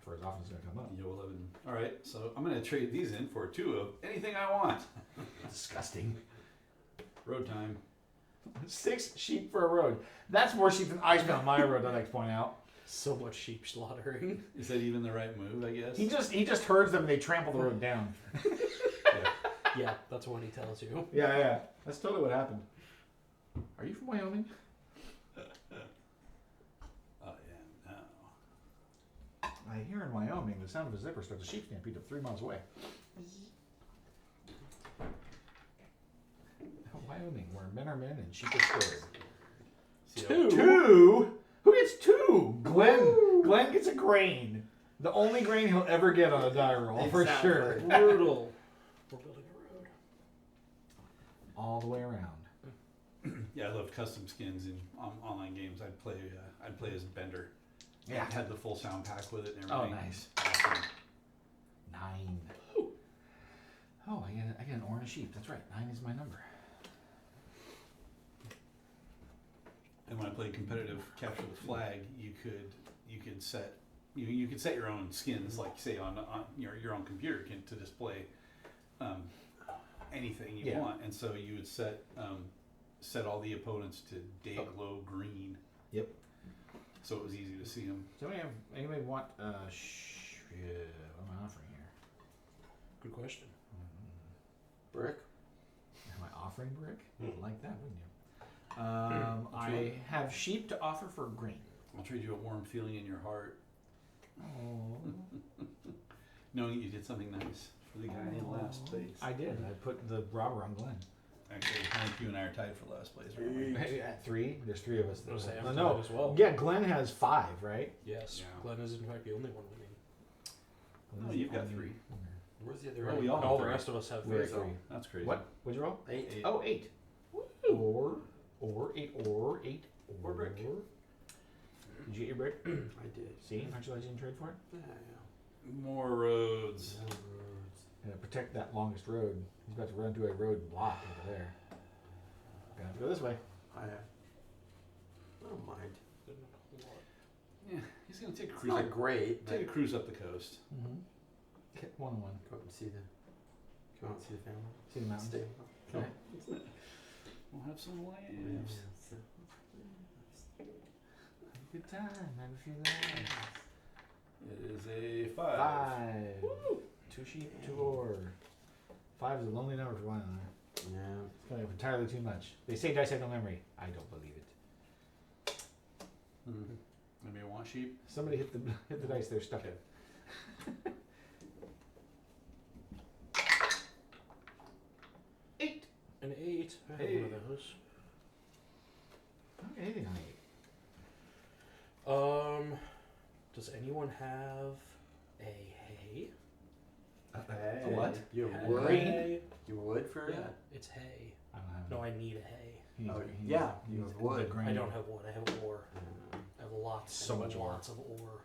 For as often as it's gonna come up. Yo, 11. All right, so I'm gonna trade these in for 2 of anything I want. Disgusting. Road time. 6 sheep for a road. That's more sheep than I spent on my road. I'd like to point out. So much sheep slaughtering. Is that even the right move? I guess. He just herds them and they trample the road down. Yeah, that's what he tells you. Yeah. That's totally what happened. Are you from Wyoming? I am now. I hear in Wyoming the sound of a zipper starts a sheep stampede up 3 miles away. Wyoming, where men are men and sheep are scared. See how- 2? Who gets 2? Glenn. Glenn gets a grain. The only grain he'll ever get on a die roll, for Exactly. sure. Brutal. We're building a road. All the way around. Yeah, I love custom skins in online games. I'd play as Bender. Yeah. Had the full sound pack with it and Oh, everything. nice. Awesome. 9. Oh, I get an orange sheep. That's right. 9 is my number. And when I played competitive capture the flag, you could set you could set your own skins, like say on your own computer to display anything you Yeah. want, and so you would set all the opponents to day glow green. Yep. So it was easy to see them. So anybody want what am I offering here? Good question. Brick. Am I offering brick? You'd like that, wouldn't you? That's I right. have sheep to offer for grain. I'll trade you a warm feeling in your heart, Oh. knowing that you did something nice for the guy in last place. I did. I put the robber on Glenn. Actually, I think you and I are tied for last place, aren't we? Hey, at 3, there's 3 of us. I was saying, Oh, I'm no, tied as well. yeah, Glenn has 5, right? Yes. Yeah. Glenn is in fact the only one winning. Oh, you've got 3. Where's the other Oh, one? we all And have all the 3. rest of us have We have 3. 3. That's crazy. What? What'd you roll? 8. 8. Oh, 8. Or 8. Or brick. Did you get your brick? I did. See? Aren't you letting trade for it? Yeah. More roads. And protect that longest road. He's about to run to a road block over there. Gonna have to go this way. I don't mind. Yeah, he's gonna take a It's cruise. not great, but Take a cruise up the coast. Mm-hmm. 1-on-1. go up and see the family. See the mountains. Stay. Okay. We'll have some laughs. Good time. Have a few laughs. It is a 5. 5. 2 sheep, 2 ore. 5 is a lonely number for one and I. Yeah. It's going to be entirely too much. They say dice have no memory. I don't believe it. Mm-hmm. Maybe I want sheep. Somebody hit the dice. They're stuck in. 8. An 8. I have Hey. one of those. Okay, anything on 8. Does anyone have a hay? Hey, A what? You Hay. would? You would for Yeah, that? it's hay. I don't have. No, I need a hay. He's- Oh, he's- yeah, he's you have the wood. grain. I don't have one. I have ore. I have lots. So and much ore. lots of ore.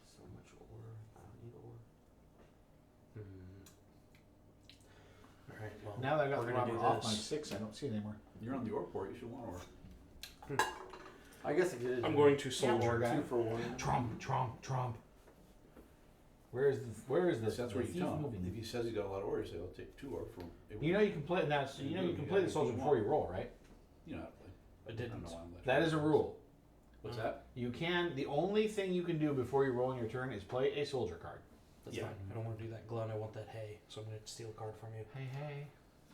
So much ore. I don't need ore. All right. Well, Now that I got we're the gonna rubber do off my this. 6, I don't see it anymore. You're on the ore port. You should want ore. I guess I could. I'm going to Ore soldier. guy. 2 for 1. Trump. Where is the So that's where you thief tell him. moving? If he says he's got a lot of ore, you say, "I'll take 2 ore from." You know you can play that. So you know you can play the soldier before you roll, right? You know how to play. I I didn't. don't know why I'm letting That you is a play. rule. What's that? You can. The only thing you can do before you roll in your turn is play a soldier card. That's Yeah. fine. I don't want to do that, Glenn. I want that hay, so I'm going to steal a card from you. Hey.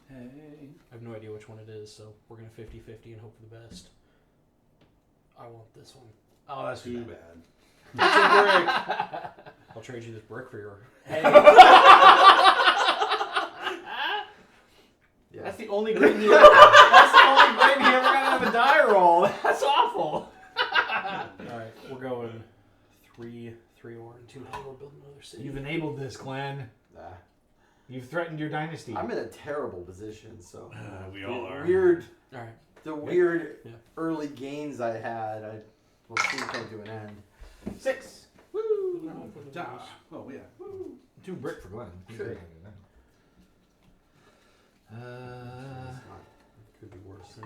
Hey. I have no idea which one it is, so we're going to 50-50 and hope for the best. I want this one. Oh, that's Too too bad. It's a brick. I'll trade you this brick for your hay. Yeah. That's the only green here. That's the only green here. We're gonna have a die roll. That's awful. Alright, we're going 3 ore and 2 hay. We're building another city. You've enabled this, Glenn. Nah. You've threatened your dynasty. I'm in a terrible position, so. We the all are. Weird, Alright. the weird Yeah. early gains I had, I will soon come to an end. 6. Woo. Oh yeah. 2 brick for Glenn. He's Good. very good at that. It's not, it could be worse.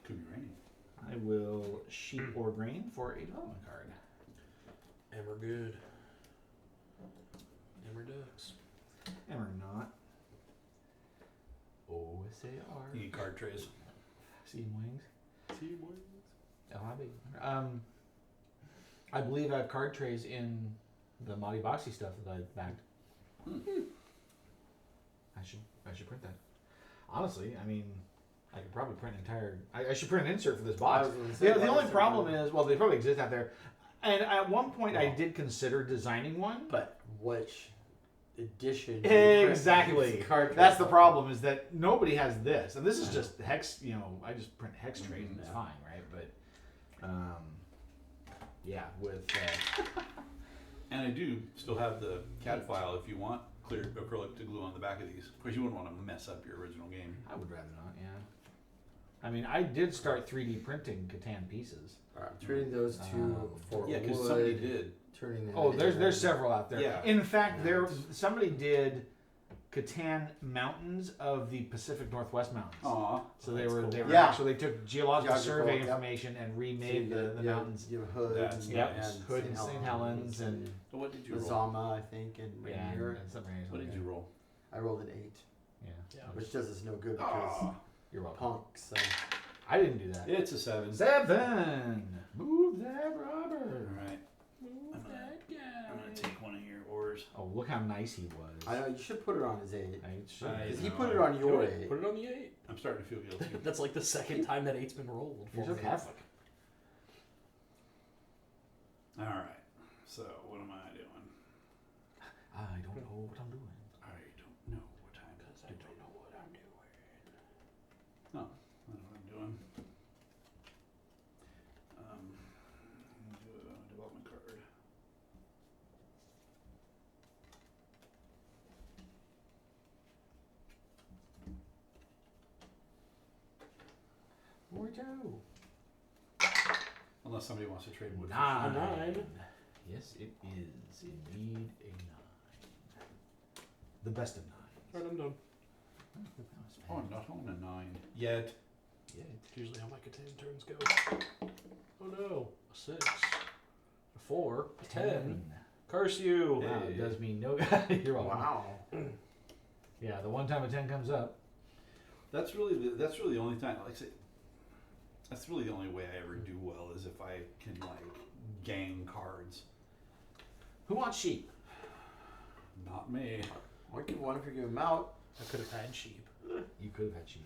Could be raining. I will sheep or grain for a development card. And we're good. And we're ducks. And we're not. OSAR. You need card trays. Seam wings. LIB. I believe I have card trays in the Monty Boxy stuff that I bagged. I should print that. Honestly, I mean, I could probably print an entire. I should print an insert for this box. The only problem is, well, they probably exist out there. And at one point, I did consider designing one. But which edition? Exactly. Card That's the tray? problem, is that nobody has this, and this is just hex. You know, I just print hex trays and it's Yeah. fine, right? But, yeah, with. And I do still have the CAD file if you want clear acrylic to glue on the back of these. Of course, you wouldn't want to mess up your original game. I would rather not. Yeah. I mean, I did start 3D printing Catan pieces. Alright, I'm trading those 2 for Yeah, because wood. somebody did. Turning them Oh, into there's several out there. Yeah. In fact, Yeah. somebody did Catan mountains of the Pacific Northwest Mountains. Aw. So they that's were cool. Yeah. actually they took geological Geographical, survey yep. information and remade the yeah, mountains. You have Hood, That's and, Yep. nice. Hood and St. Helens and So what did you roll? Mazama, I think, and yeah, Rainier. and something else What like did you that. roll? I rolled an 8, Yeah. Yeah. which does us no good because Aw. You're welcome. punks. So. I didn't do that. It's a 7. 7. Move that rubber. Alright. I'm gonna take one of your ores. Oh, look how nice he was. I know you should put it on his 8. I should. I Because he know. put it on your Put 8. it on the 8. I'm starting to feel guilty. That's like the second time that 8's been rolled. You're so for me. Catholic. Alright. So what am I doing? I don't know what I'm doing. I don't know what time it is. I don't know what I'm doing. I know what I'm doing. Do a development card. Where'd you? Unless somebody wants to trade wood. for 9. A 9. Yes, it is indeed a 9. The best of 9s. Alright, I'm done. Oh, I'm not on a 9 yet. Yeah. It's usually how my Catan turns go. Oh no. A 6. A 4. A 10. Curse you. Wow, it does mean no. You're welcome. Wow. Yeah, the one time a 10 comes up. That's really the only time. Like I say, that's really the only way I ever do well is if I can like gang cards. Who wants sheep? Not me. Why give one if you give them out? I could have had sheep. You could have had sheep.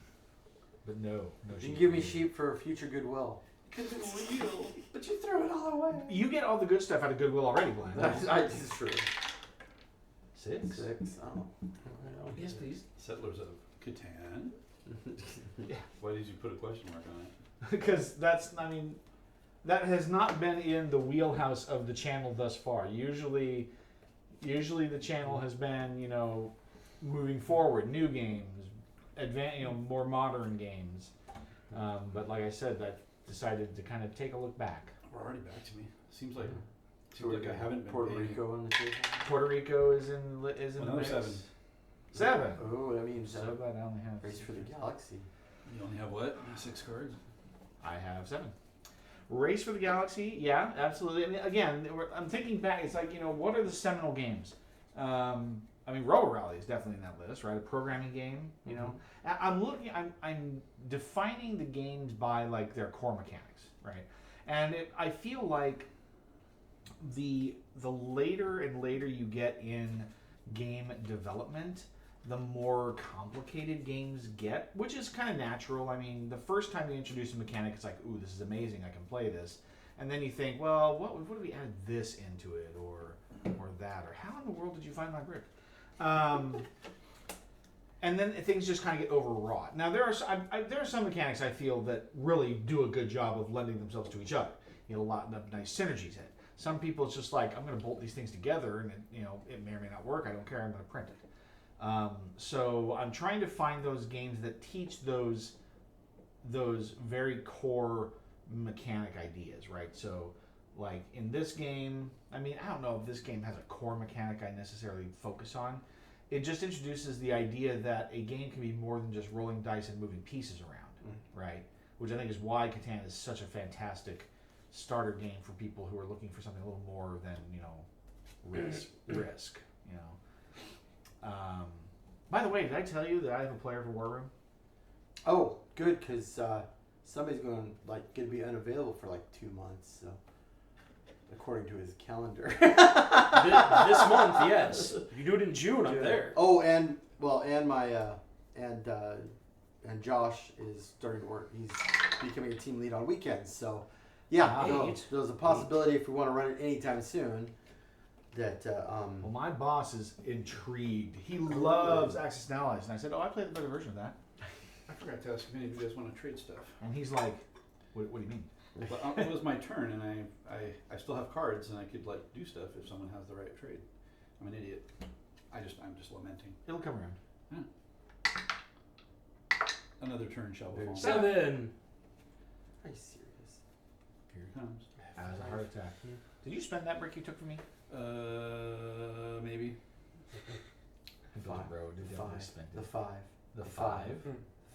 But no You sheep. can give me sheep for future goodwill. Because it's real. But you threw it all away. You get all the good stuff out of Goodwill already, Glenn. That's true. 6? 6. Oh. Yes, please. Settlers of Catan. Yeah. Why did you put a question mark on it? Because that's, I mean, that has not been in the wheelhouse of the channel thus far. Usually the channel has been, you know, moving forward, new games, more modern games. But like I said, I decided to kind of take a look back. We're already back to me. Seems like I haven't been Puerto paying. Rico on the table. Puerto Rico is in the Another mix. 7. 7. Oh, that means So glad I only have Race for the Galaxy. You only have what? 6 cards? I have 7. Race for the Galaxy, yeah, absolutely. And again, I'm thinking back. It's like, you know, what are the seminal games? I mean, Robo Rally is definitely in that list, right? A programming game, you know. I'm defining the games by like their core mechanics, right? And I feel like the later and later you get in game development, the more complicated games get, which is kind of natural. I mean, the first time you introduce a mechanic, it's like, ooh, this is amazing, I can play this. And then you think, well, what if we added this into it, or that, or how in the world did you find my brick? And then things just kind of get overwrought. Now, there are some mechanics I feel that really do a good job of lending themselves to each other. You know, a lot of nice synergies in it. Some people, it's just like, I'm going to bolt these things together, and it may or may not work. I don't care. I'm going to print it. So I'm trying to find those games that teach those very core mechanic ideas, right? So, like in this game, I mean, I don't know if this game has a core mechanic I necessarily focus on. It just introduces the idea that a game can be more than just rolling dice and moving pieces around, right? Which I think is why Catan is such a fantastic starter game for people who are looking for something a little more than, risk, you know. By the way, did I tell you that I have a player for War Room? Oh, good, because somebody's going to be unavailable for like 2 months, so according to his calendar. This month, yes. If you do it in June, I'm there. Oh, and my and Josh is starting to work. He's becoming a team lead on weekends, so yeah. So there's a possibility if we want to run it anytime soon. That Well, my boss is intrigued. He loves Axis and Allies, and I said, "Oh, I played the better version of that." I forgot to ask if any of you guys want to trade stuff. And he's like, "What do you mean?" Well, it was my turn, and I still have cards, and I could do stuff if someone has the right trade. I'm an idiot. I'm just lamenting. It'll come around. Another turn shall befall. 7. Are you serious? Here it comes. As a heart attack. Did you spend that brick you took from me? Maybe. The 5. The 5.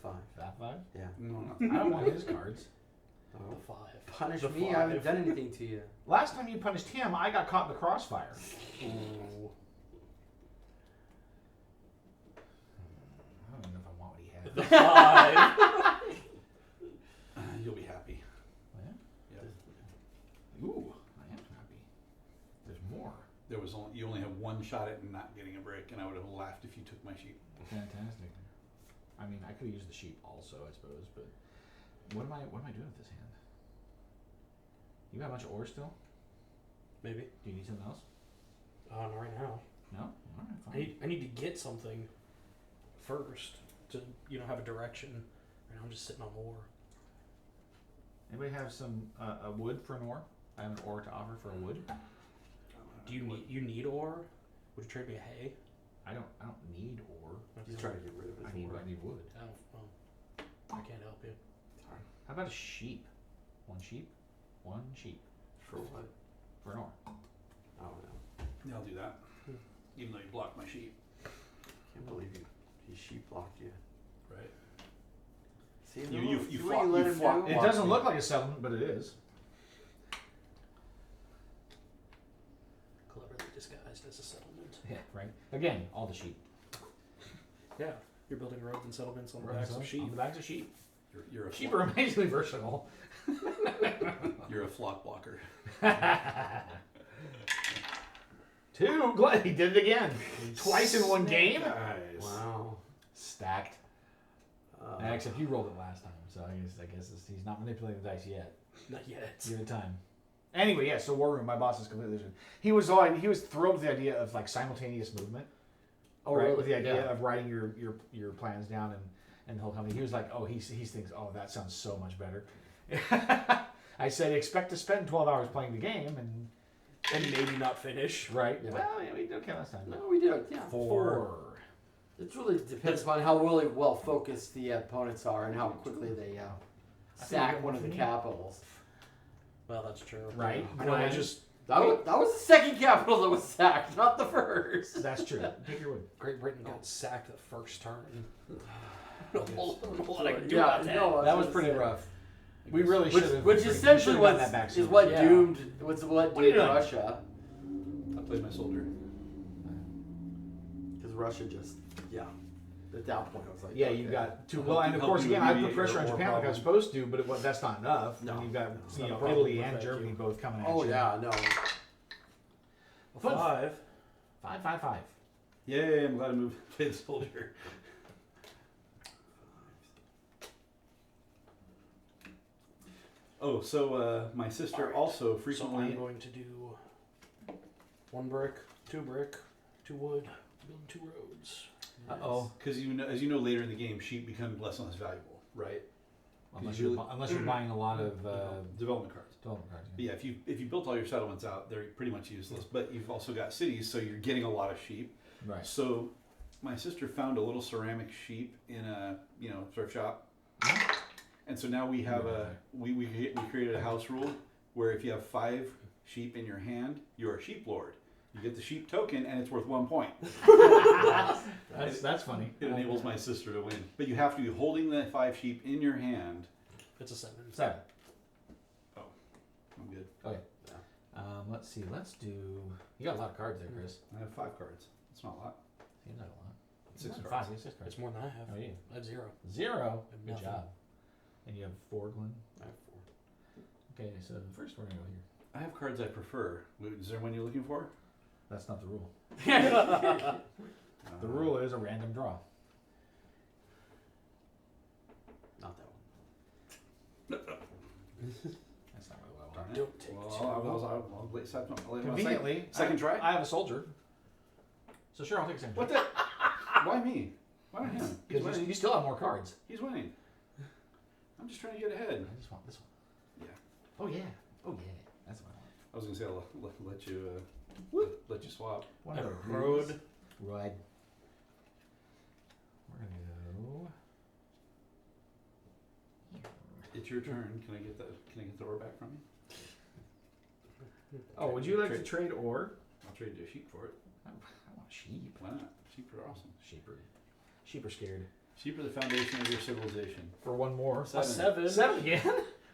5. That 5? Yeah. No, I don't want his cards. Oh. The 5. Punish The me. 5. I haven't done anything to you. Last time you punished him, I got caught in the crossfire. Ooh. I don't even know if I want what he had. The 5. You'll be happy. Yeah? Yeah. Ooh, I am happy. There's more. You only have one shot at not getting a break, and I would have laughed if you took my sheep. Fantastic. I mean, I could have used the sheep also, I suppose, but what am I doing with this hand? You got a bunch of ore still? Maybe. Do you need something else? Not right now. No? Alright, fine. I need to get something first to have a direction. Right now I'm just sitting on ore. Anybody have some a wood for an ore? I have an ore to offer for a wood. Do you need ore? Would you trade me a hay? I don't need ore. He's trying to get rid of his I need work. wood. Oh, well, I can't help you. How about a sheep? One sheep? One sheep. For what? For an ore. Oh no. Yeah, I'll do that. Even though you blocked my sheep. Can't believe he sheep blocked you. Right. See, You see what fought- you let you him fought- do? It doesn't look like a settlement, but it is. Cleverly disguised as a settlement. Yeah, right. Again, all the sheep. Yeah, you're building roads and settlements on the backs of sheep. On the backs of sheep. You're a Sheep flock, are amazingly versatile. you're a flock blocker. 2. He did it again. Twice in one game. Guys. Wow. Stacked. Except you rolled it last time, so I guess he's not manipulating the dice yet. Not yet. Give it time. Anyway, yeah. So War Room, my boss is completely different. He was thrilled with the idea of simultaneous movement. Oh, right? really? With the idea Yeah. of writing your plans down and the whole company. He was like, oh, he thinks, oh, that sounds so much better. I I said expect to spend 12 hours playing the game, And maybe not finish. right. Yeah. Well, yeah, we did okay last time. No, we did. Yeah. 4. It really depends upon how really well focused the opponents are and how quickly they sack one of the capitals. Well, that's true. Right. I know. I Glenn. just That was the second capital that was sacked, not the first. That's true. Pick your wood. Great Britain got sacked the first turn. I don't know what I can do Yeah, about that. no, That was pretty rough. We really should have. Which essentially gotten that back is sooner. what Yeah. doomed are you doomed doing? Russia. I played my soldier. Because Russia just at that point I was like, Yeah, okay. you got two. Help Well, you- and of help course, you again, I put alleviate pressure your on war Japan like I was problem. supposed to, but that's not enough. No. And you've got It's not a problem, Italy but and thank Germany you. both coming at Oh you. yeah, no. 5. 5. Yay, I'm glad I moved to play the soldier. Oh, so my sister Alright. also So frequently. I'm going to do 1 brick, 2 brick, 2 wood, build 2 roads. Oh. Because as you know, later in the game, sheep become less and less valuable, right? Unless Usually- you're buying a lot of Development cards. development cards. But yeah, if you built all your settlements out, they're pretty much useless. But you've also got cities, so you're getting a lot of sheep. Right. So my sister found a little ceramic sheep in a thrift shop, and so now we have we created a house rule where if you have 5 sheep in your hand, you're a sheep lord. You get the sheep token, and it's worth 1 point. That's funny. It enables my sister to win, but you have to be holding the 5 sheep in your hand. It's a 7. 7. I'm good. Okay. Let's see. Let's do. You got a lot of cards there, Chris. I have 5 cards. It's not a lot. Seems like a lot. 6 You got cards. 5. You have 6 cards. It's more than I have. How are you? I have 0. 0. Good Nothing. job. And you have 4, Glenn. I have 4. Okay, so first we're gonna go here. I have cards I prefer. Is there one you're looking for? That's not the rule. Uh, The rule is a random draw. Not that one. That's not really what I Darn want. it. Don't take Well, 2. I'll wait Conveniently, second try. I have a soldier. So sure, I'll take a second. What the? Why me? Why not him? He's Because winning. you still have more cards. He's winning. I'm just trying to get ahead. I just want this one. Yeah. Oh yeah. Oh yeah. That's what I want. I was gonna say I'll let you swap. One I of have those. road. Road. We're gonna go. It's your turn. Can I get the ore back from you? Oh, would you like to trade ore? I'll trade you a sheep for it. I want sheep. Why not? Sheep are awesome. Sheep are scared. Sheep are the foundation of your civilization. For one more. A 7. 7 again?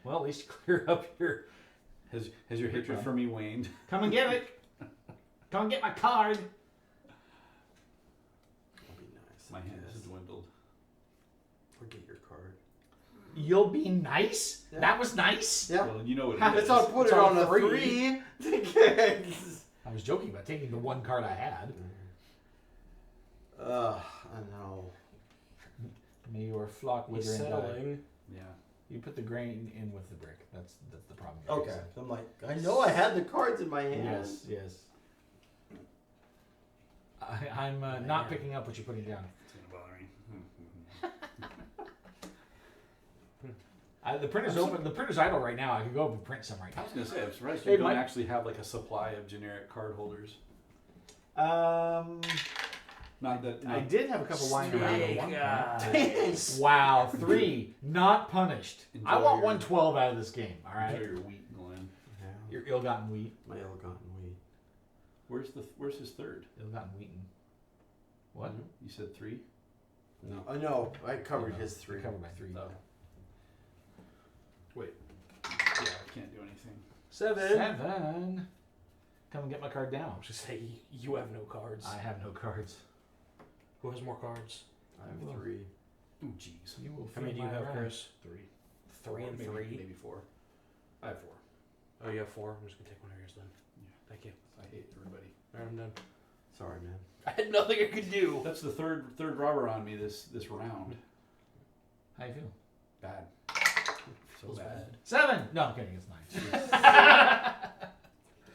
Well, at least you clear up your. Has your hatred for me waned? Come and get it. Come and get my card. That'll be nice. My hand Yes. has dwindled. Or get your card. You'll be nice. Yeah. That was nice. Yeah. Well, you know what it Ha, is. That's how I put It's it on on a 3. 3. I was joking about taking the one card I had. I know. May your flock He's wither and die. settling. Yeah. You put the grain in with the brick. That's the problem. Okay. I'm like, I know I had the cards in my hand. Yes. I'm not picking up what you're putting down. It's gonna bother me. The printer's open. The printer's idle right now. I could go up and print some right I was gonna say, I'm surprised Hey, you don't Mike. actually have like a supply of generic card holders. now. Not that. I Not, did have a couple lying around at one point. Thanks. Wow, 3 not punished. I Enjoy want your- 112 out of this game. All Enjoy right, your wheat, Glenn. Yeah. your ill-gotten wheat. My ill-gotten wheat. Where's his third? Ill-gotten wheaten. What? You said 3. No, I know. I covered No, his 3. Covered by 3. Oh. Wait. Yeah, I can't do anything. 7. 7. Come and get my card down. Just say you have no cards. I have no cards. Who has more cards? I have 3. Oh, jeez. You will How many do you feel my have, wrath. Chris? 3. 3 and maybe, 3. Maybe 4. I have 4. Oh, you have 4. I'm just gonna take one of yours then. Yeah. Thank you. I hate everybody. Alright, I'm done. Sorry, man. I had nothing I could do. That's the third robber on me this round. How you feel? Bad. So Feels bad. bad. 7. No, I'm kidding. It's 9.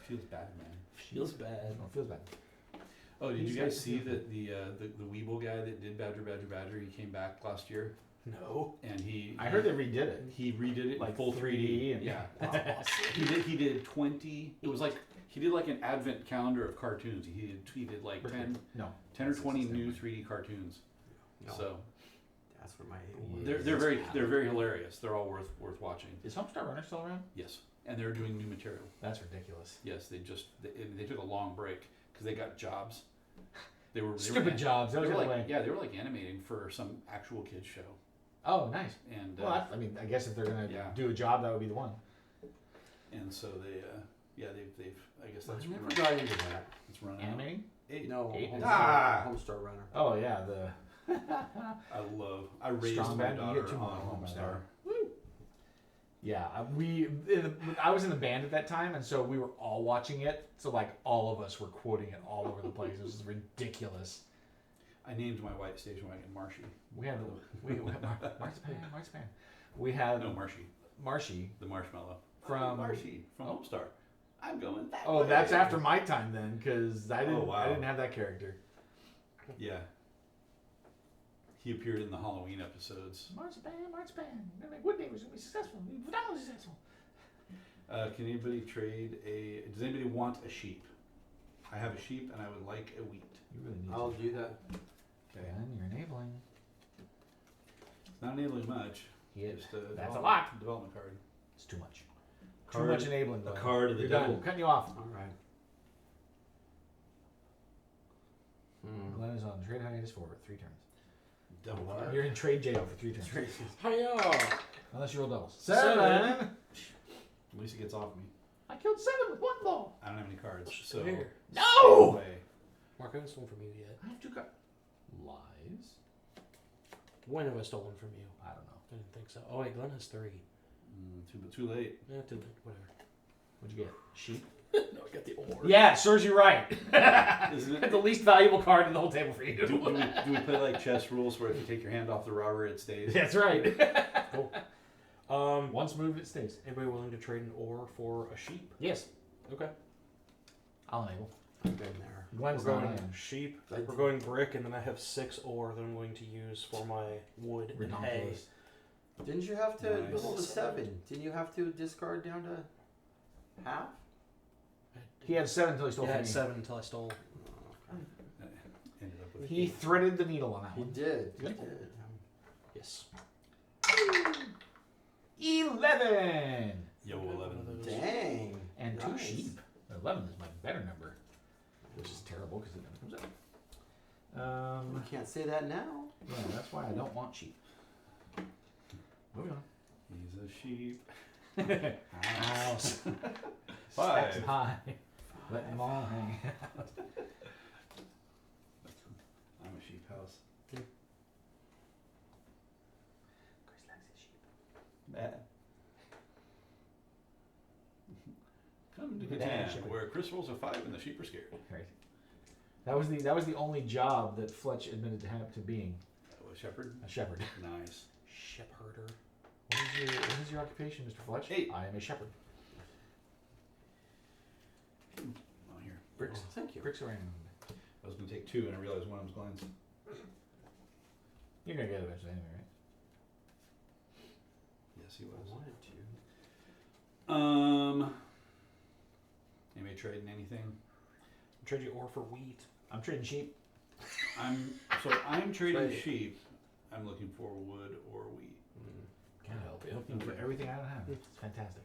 Feels bad, man. Feels bad. No, it feels bad. Oh, did He's you guys got- see that the Weeble guy that did Badger, he came back last year? No. and I heard they redid it. he redid it Like in full 3D and- yeah. That's awesome. He did 20. It was like he did like an advent calendar of cartoons. He did like 10 or 20 new 3D cartoons. No. So That's where my they're very hilarious. They're all worth watching. Is Homestar Runner still around? Yes, and they're doing new material. That's ridiculous. Yes, they took a long break because they got jobs. They were Stupid jobs. That They was were the like way. yeah, they were like animating for some actual kids show. Oh, nice. And Well, I mean, I guess if they're gonna yeah. do a job, that would be the one. and so they've I guess that's I never got into that. it's running out. Animating? No, Eight? Homestar Runner. Oh yeah, the I raised Strong my band, you daughter get two more on home Homestar. there. yeah. I was in the band at that time, and so we were all watching it. So like all of us were quoting it all over the place. It was ridiculous. I named my white station wagon Marshy. We had Marzipan. We had No, Marshy. Marshy. The marshmallow. From- Marshy from Homestar. I'm going that Oh, way. that's after my time then, because I didn't. Oh, wow. I didn't have that character. Yeah. He appeared in the Halloween episodes. Marzipan. Gonna make wood neighbors. Gonna be successful. Phenomenally successful. Can anybody trade a? Does anybody want a sheep? I have a sheep and I would like a wheat. You really need I'll to. do that. Okay. And you're enabling. It's not enabling much. Yeah, Just that's a lot. Development card. It's too much. Card- Too much enabling. a Glenn. card of the You're done. devil. I'm cutting you off. All right. Glenn is on trade hiatus for 3 turns. Devil What? card. You're in trade jail for 3 turns. Hiya! Unless you roll doubles. 7. At least it gets off me. I killed 7 with 1 ball. I don't have any cards. So Here. No! Away. Mark, I haven't stolen from you yet. I have 2 cards. Lies. When have I stolen from you? I don't know. I didn't think so. Oh wait, Glenn has 3. Too late. Yeah, too late. Whatever. What'd you get? Sheep? No, I got the ore. Yeah, it serves you right. Isn't the least valuable card in the whole table for you. Do we play like chess rules where if you take your hand off the robber, it stays? That's right. Cool. Once moved, it stays. Anybody willing to trade an ore for a sheep? Yes. Okay. I'll enable. I've been there. Gwen's We're not going in. sheep. I We're going brick, and then I have 6 ore that I'm going to use for my wood and hay. Ridiculous. Didn't you have to Nice. go to 7? Didn't you have to discard down to half? He had 7 until he stole Yeah, I from had me. 7 until I stole. Ended up with He threaded the needle on that He one. did. He Yep. did. Yes. 11! Yo, 11. Dang. And 2 Nice. sheep. 11 is my better number. Which is terrible because it never comes up. You can't say that now. Yeah, that's why I don't want sheep. Moving on. He's a sheep. House. 5. Stacks high. Let them all hang. I'm a sheep house. Chris likes his sheep. Bad. Come to Look at that, Catan, shepherd. where Chris rolls a 5 and the sheep are scared. Right. That was the only job that Fletch admitted to being Oh, a shepherd? a shepherd. Nice. Shephherder. What is your occupation, Mr. Fletch? 8. I am a shepherd. Oh, here. Bricks. Thank you. Bricks around. I was going to take 2 and I realized one of them's Glenn's. You're gonna get it eventually anyway, right? Yes, he I was. wanted to. Anybody trading anything? Trade you ore for wheat. I'm trading sheep. I'm trading Trade. sheep. I'm looking for wood or wheat. Can't help you. Okay. Looking for everything I don't have. It's fantastic.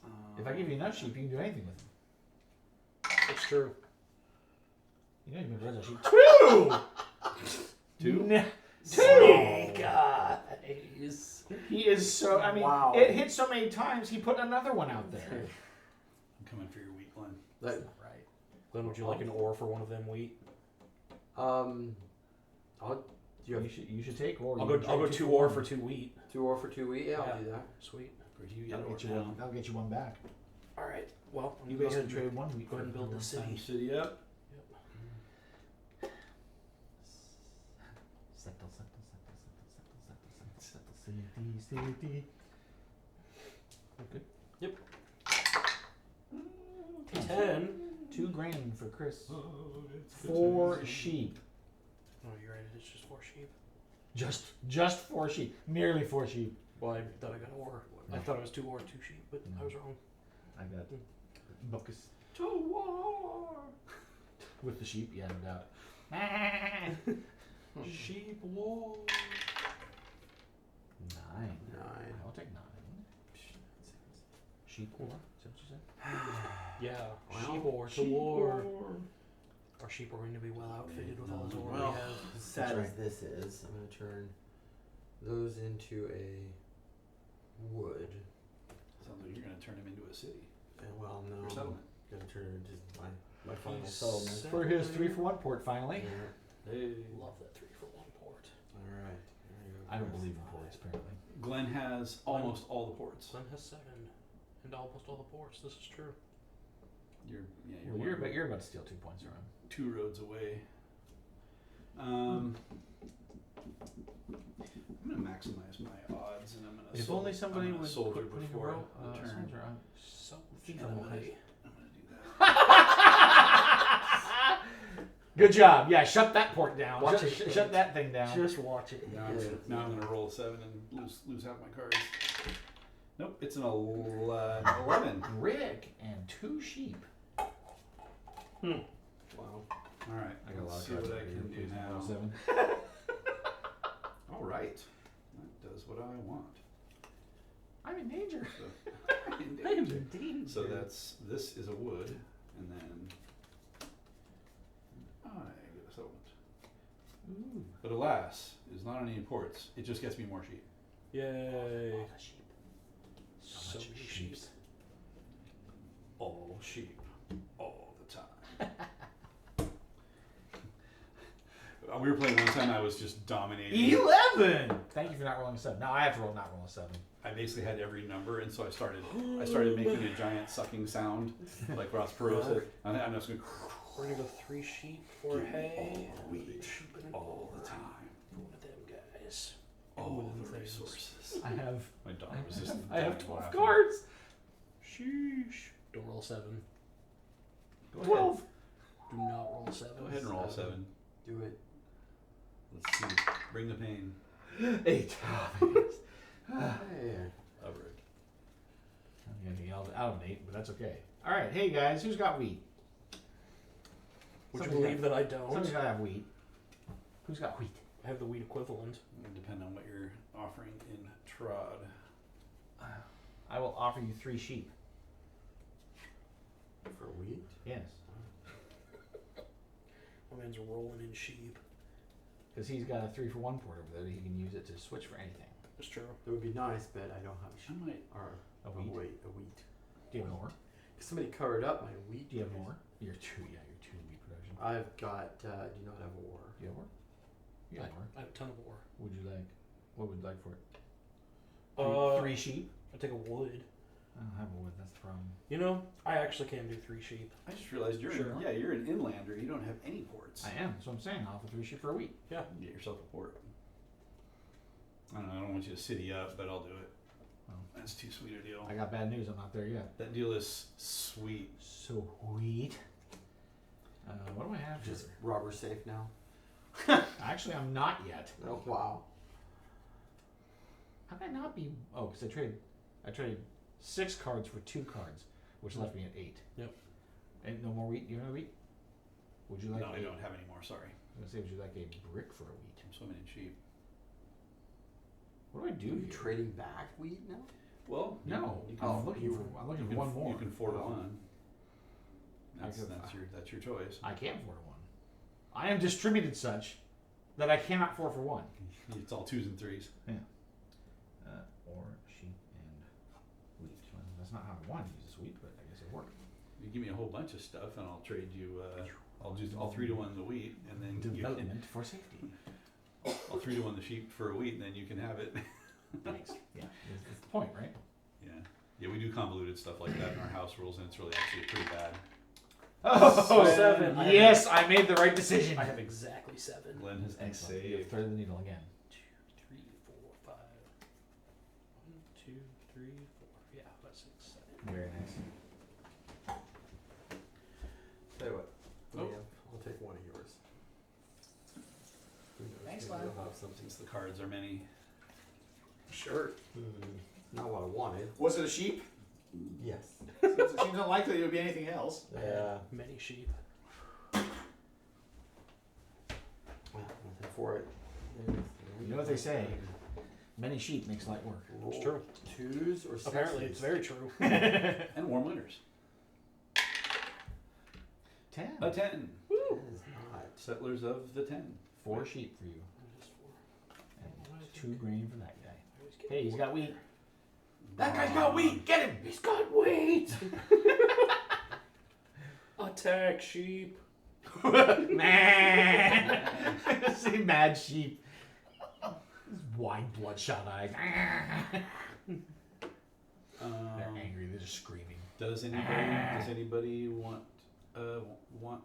Um, If I give you enough sheep, you can do anything with them. It's true. You know you can raise a sheep. 2? 2? Snake eyes. He is so. I mean, Wow. it hit so many times. He put another one out there. I'm coming for your wheat, Glenn. That, Right. Glenn, would you like an ore for one of them wheat? I'll. You have You should take or I'll you go. can I'll go trade 2 for ore one. for 2 wheat. 2 ore for 2 wheat. Yeah, Yeah. I'll do that. Sweet. For you, That'll yellow get you now. one. That'll get you one back. All right. Well, You go basically ahead. traded one wheat. Go ahead and build the Time city. city up. Settle, city. Yep. 10. 2 grain for Chris. Oh, it's 4 sheep. Oh, you're right. It's just 4 sheep. Just 4 sheep. Nearly 4 sheep. Well, I thought I got ore. I thought it was 2 ore, 2 sheep, but I was wrong. I got buckus. To war. With the sheep, yeah, no doubt. Sheep war. 9. 9. I'll take 9. Sheep war. Is that what you said? Yeah, Well, sheep ore to war. Our sheep are going to be well outfitted with all the ore Well, we have. as sad That's as this is, I'm going to turn those into a wood. Sounds like you're going to turn him into a city And well, no, or I'm settlement. going to turn it into my final He's settlement. set. For his 3 for 1 port, finally. Hey. Love that 3 for 1 port. Alright. I don't believe in ports, apparently. Glenn has almost all the ports. Glenn has 7 and almost all the ports. This is true. You're Well, you're about to steal 2 points from him. 2 roads away. I'm gonna maximize my odds, and I'm gonna. If only somebody I'm gonna would soldier quit putting a before row, the turn. soldier on. So Think I'm jelly. I'm gonna do that. Good job. Yeah, shut that port down. Watch Shut- it. shut that thing down. Just watch it. Now I'm gonna roll a 7 and lose half my cards. Nope, it's an 11. Rick and 2 sheep. Wow. All right, I got a lot let's of see cards what I over can here. do Please, now. 7. All right, that does what I want. I'm in danger. So, So this is a wood, and then I get a settlement. Ooh. But alas, it's not on any ports. It just gets me more sheep. Yay. All the sheep. So much many sheep. sheep. All sheep, all the time. We were playing one time. I was just dominating. 11! Thank you for not rolling a 7. Now I have to not roll a 7. I basically had every number, and so I started making a giant sucking sound, like Ross Perot said. And I was going, We're gonna go 3 sheep, 4 hay. all the wheat, sheep and an all ore. the time, One of them guys. all the things. resources. I have My dog was just. I have dying 12 laughing. cards. Sheesh. Don't roll 7. Go ahead. 12. Do not roll 7. Go ahead and roll 7. Do it. Let's see. Bring the pain. 8. Hey. Over it. I'm getting yelled out of an 8, but that's okay. All right, hey guys, who's got wheat? Would you Somebody's believe that I don't? Somebody's gotta have wheat. Who's got wheat? I have the wheat equivalent. It would depend on what you're offering in trod. I will offer you 3 sheep. For wheat? Yes, My man's rolling in sheep. because he's got a 3 for 1 port over there that he can use it to switch for anything. That's true. It would be nice, but I don't have I sheep. might. Or A wheat? a wheat. Do you have more? Somebody covered up my wheat. Do you have more? You're 2, yeah, you're 2 wheat production. I've got, do not have ore. Do you have more? You have more. I have a ton of ore. Would you like, what would you like for it? 3 sheep? I take a wood. I don't have a wood, that's the problem. You know, I actually can do 3 sheep. I just realized you're Sure. you're an inlander. You don't have any ports. I am, that's what I'm saying. I'll offer 3 sheep for a wheat. Yeah. Get yourself a port. I don't know. I don't want you to city up, but I'll do it. Well. That's too sweet a deal. I got bad news, I'm not there yet. That deal is sweet. So wheat. What do I have Just here? robber safe now. Actually, I'm not yet. Oh, wow. How can I not be? Oh, because I traded 6 cards for 2 cards, which left me at 8. Yep. And no more wheat. You have any wheat? Would you like? No, I a- don't have any more. Sorry. I was gonna say, would you like a brick for a wheat? I'm swimming in sheep. What do I do Are you here? trading back wheat now? Well, No, You I'm can, looking you, for. I'm looking you for can, one more. You can afford Oh. one. I That's, could- that's your choice. I can't afford one. I am distributed such that I cannot afford for one. It's all 2s and 3s. Or sheep and wheat. Well, that's not how I wanted to use this wheat, but I guess it worked. You give me a whole bunch of stuff, and I'll trade you. I'll do all 3-to-1 the wheat, and then you can, Development for safety. I'll 3-to-1 the sheep for a wheat, and then you can have it. Thanks. Yeah, that's the point, right? Yeah, we do convoluted stuff like that in our house rules, and it's really actually pretty bad. Oh, 7. Yes, I made the right decision. I have exactly 7. Glenn has been Excellent. You have saved. threaded the needle again. 2, 3, 4, 5. 1, 2, 3, 4. Yeah, that's 6, 7. Very nice. Tell you what. Oh. I'll take one of yours. Who knows, Thanks, maybe Lyle. you'll have since the cards are many. Sure. Not what I wanted. Was it a sheep? Yes. Seems unlikely it would be anything else. Yeah. Many sheep. Well, nothing for it. You know what they say? Many sheep makes light work. Roll It's true. 2s or 6s? Apparently, it's very true. And warm winters. 10. A 10. That is not. Settlers of the 10. 4 sheep for you. And 2 grain for that guy. Hey, he's got wheat. That guy's got wheat. Get him. He's got wheat. Attack sheep. Man. See, mad sheep. Wide, bloodshot eyes. They're angry. They're just screaming. Does anybody want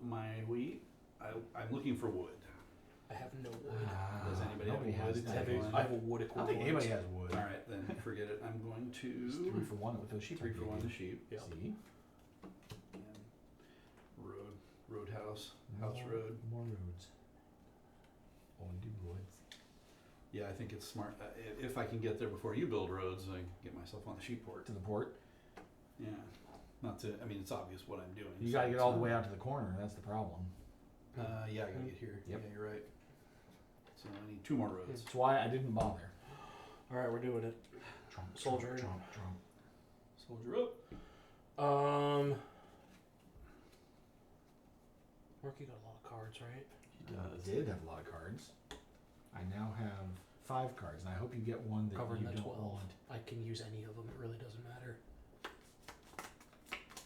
my wheat? I'm looking for wood. I have no wood. Does anybody nobody have wood? has I that. have a wood I don't equivalent. think anybody has wood. All right, then forget it. I'm going It's to 3 for 1 with those sheep. 3 for 1 the sheep. Yep. See? And roadhouse, house More- road. More roads. Only woods. Yeah, I think it's smart. If I can get there before you build roads, I can get myself on the sheep port. To the port. Yeah, not to. I mean, it's obvious what I'm doing. You so gotta get it's all the not- way out to the corner. That's the problem. Yeah, I gotta get here. Yep. Yeah, you're right. So I need 2 more roads. That's why I didn't bother. All right, we're doing it. Trump, Soldier. Trump, Trump. Soldier up. Mark, you got a lot of cards, right? I did have a lot of cards. I now have 5 cards, and I hope you get one that Covering you the don't 12. want. I can use any of them. It really doesn't matter.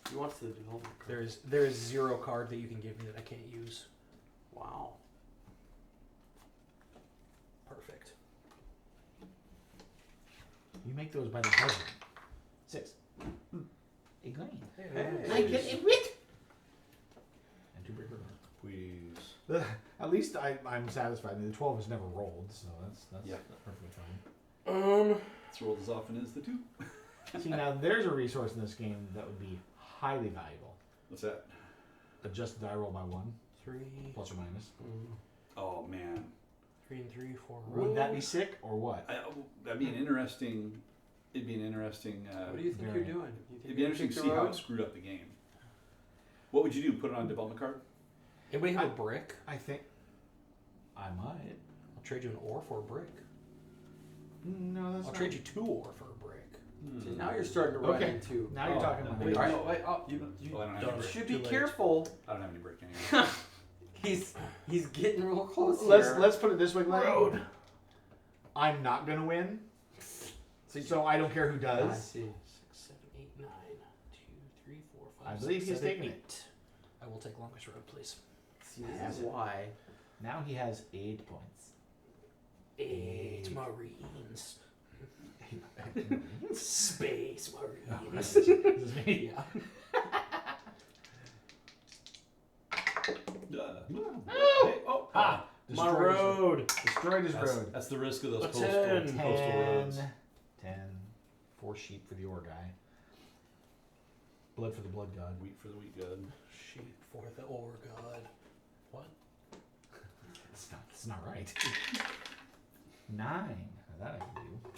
He wants the development card. There is 0 card that you can give me that I can't use. Wow. Perfect. You make those by the dozen. 6. A grain. Hey. I get a wit. And 2 breaker. Please. At least I'm satisfied. I mean, the 12 has never rolled, so that's Yeah. perfectly fine. It's rolled as often as the 2. See, now there's a resource in this game that would be highly valuable. What's that? Adjust the die roll by 1, 3, plus or minus. Oh man, 3 and 3, 4. Would that be sick or what? that'd be an interesting. It'd be an interesting. What do you think very- you're doing? You think It'd be you interesting to pick see the how road? it screwed up the game. What would you do? Put it on a development card? Anybody have a brick? I think I might. I'll trade you an ore for a brick. No, that's I'll not. trade you 2 ore for a brick. See, now you're starting to run Okay. into. Now you're talking no, about wait, All right. no, wait, oh, You oh, I don't have done. any brick. should be Too late. careful. I don't have any brick anymore. He's getting real close Let's here. let's put it this way, Glenn. Road. I'm not gonna win, so I don't care who I does. see. 6, 7, 8, 9. 2, 3, 4, 5. I believe 6, he's 7, taking it. 8. I will take longest road, please. See, this is why. Now he has 8 points. 8 Marines. Space Marines. This is me. Yeah. Hey, oh, Ah, My destroyed his road. Destroyed his that's, road. that's the risk of those A coastal 10. roads. 10. 4 sheep for the ore guy. Blood for the blood god. Wheat for the wheat god. Sheep for the ore god. What? That's not right. 9. Now that I can do.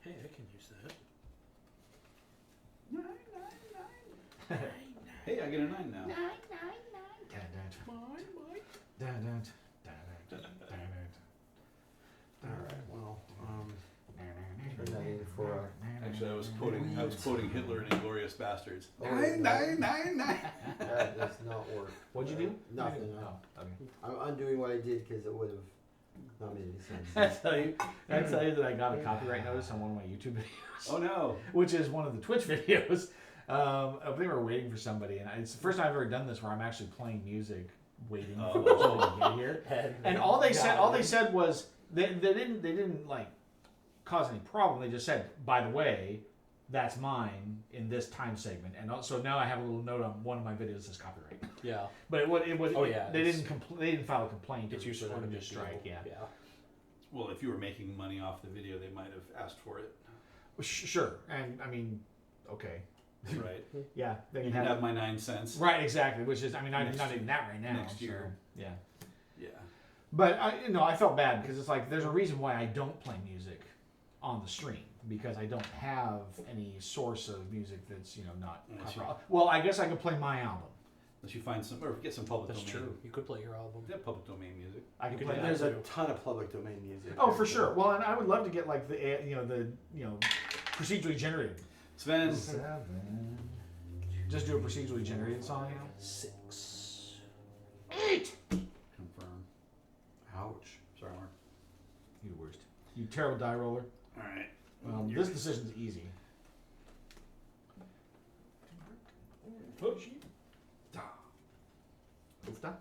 Hey, I can use that. Hey, I get a 9 now. All right. Well, turn that in for. Actually, I was quoting Hitler in *Inglourious Bastards*. Nine, nine, nine. That does not work. What'd you do? Nothing. Oh, okay. I'm undoing what I did because it would have not made any sense. I tell you that I got a copyright notice on one of my YouTube videos, Oh no! which is one of the Twitch videos. They were waiting for somebody, and it's the first time I've ever done this where I'm actually playing music, waiting for somebody to get here. And all they said was they didn't like cause any problem. They just said, by the way, that's mine in this time segment, and also now I have a little note on one of my videos that says copyright. Yeah. But it would. Oh, yeah, They it's- didn't file a complaint. It's usually for like them a to strike. Yeah. Yeah. Well, if you were making money off the video, they might have asked for it, Sure, and I mean, okay, right? yeah, they You can can have my 9 cents. right, exactly. Which is, I mean, I'm Next not year. in that right now. Next year. So, yeah. Yeah. But I felt bad because it's like there's a reason why I don't play music on the stream because I don't have any source of music that's not. Well, I guess I could play my album. Unless you find some or get some public That's domain. true. You could play your album. They have public domain music. I can could play do that. There's a too. ton of public domain music. Oh, for sure. Well, and I would love to get like the procedurally generated. Sven. 7. Just do a procedurally generated song. 6. 8. Confirm. Ouch. Sorry, Mark. You the worst. You terrible die roller. All right. This decision's easy. Oofta.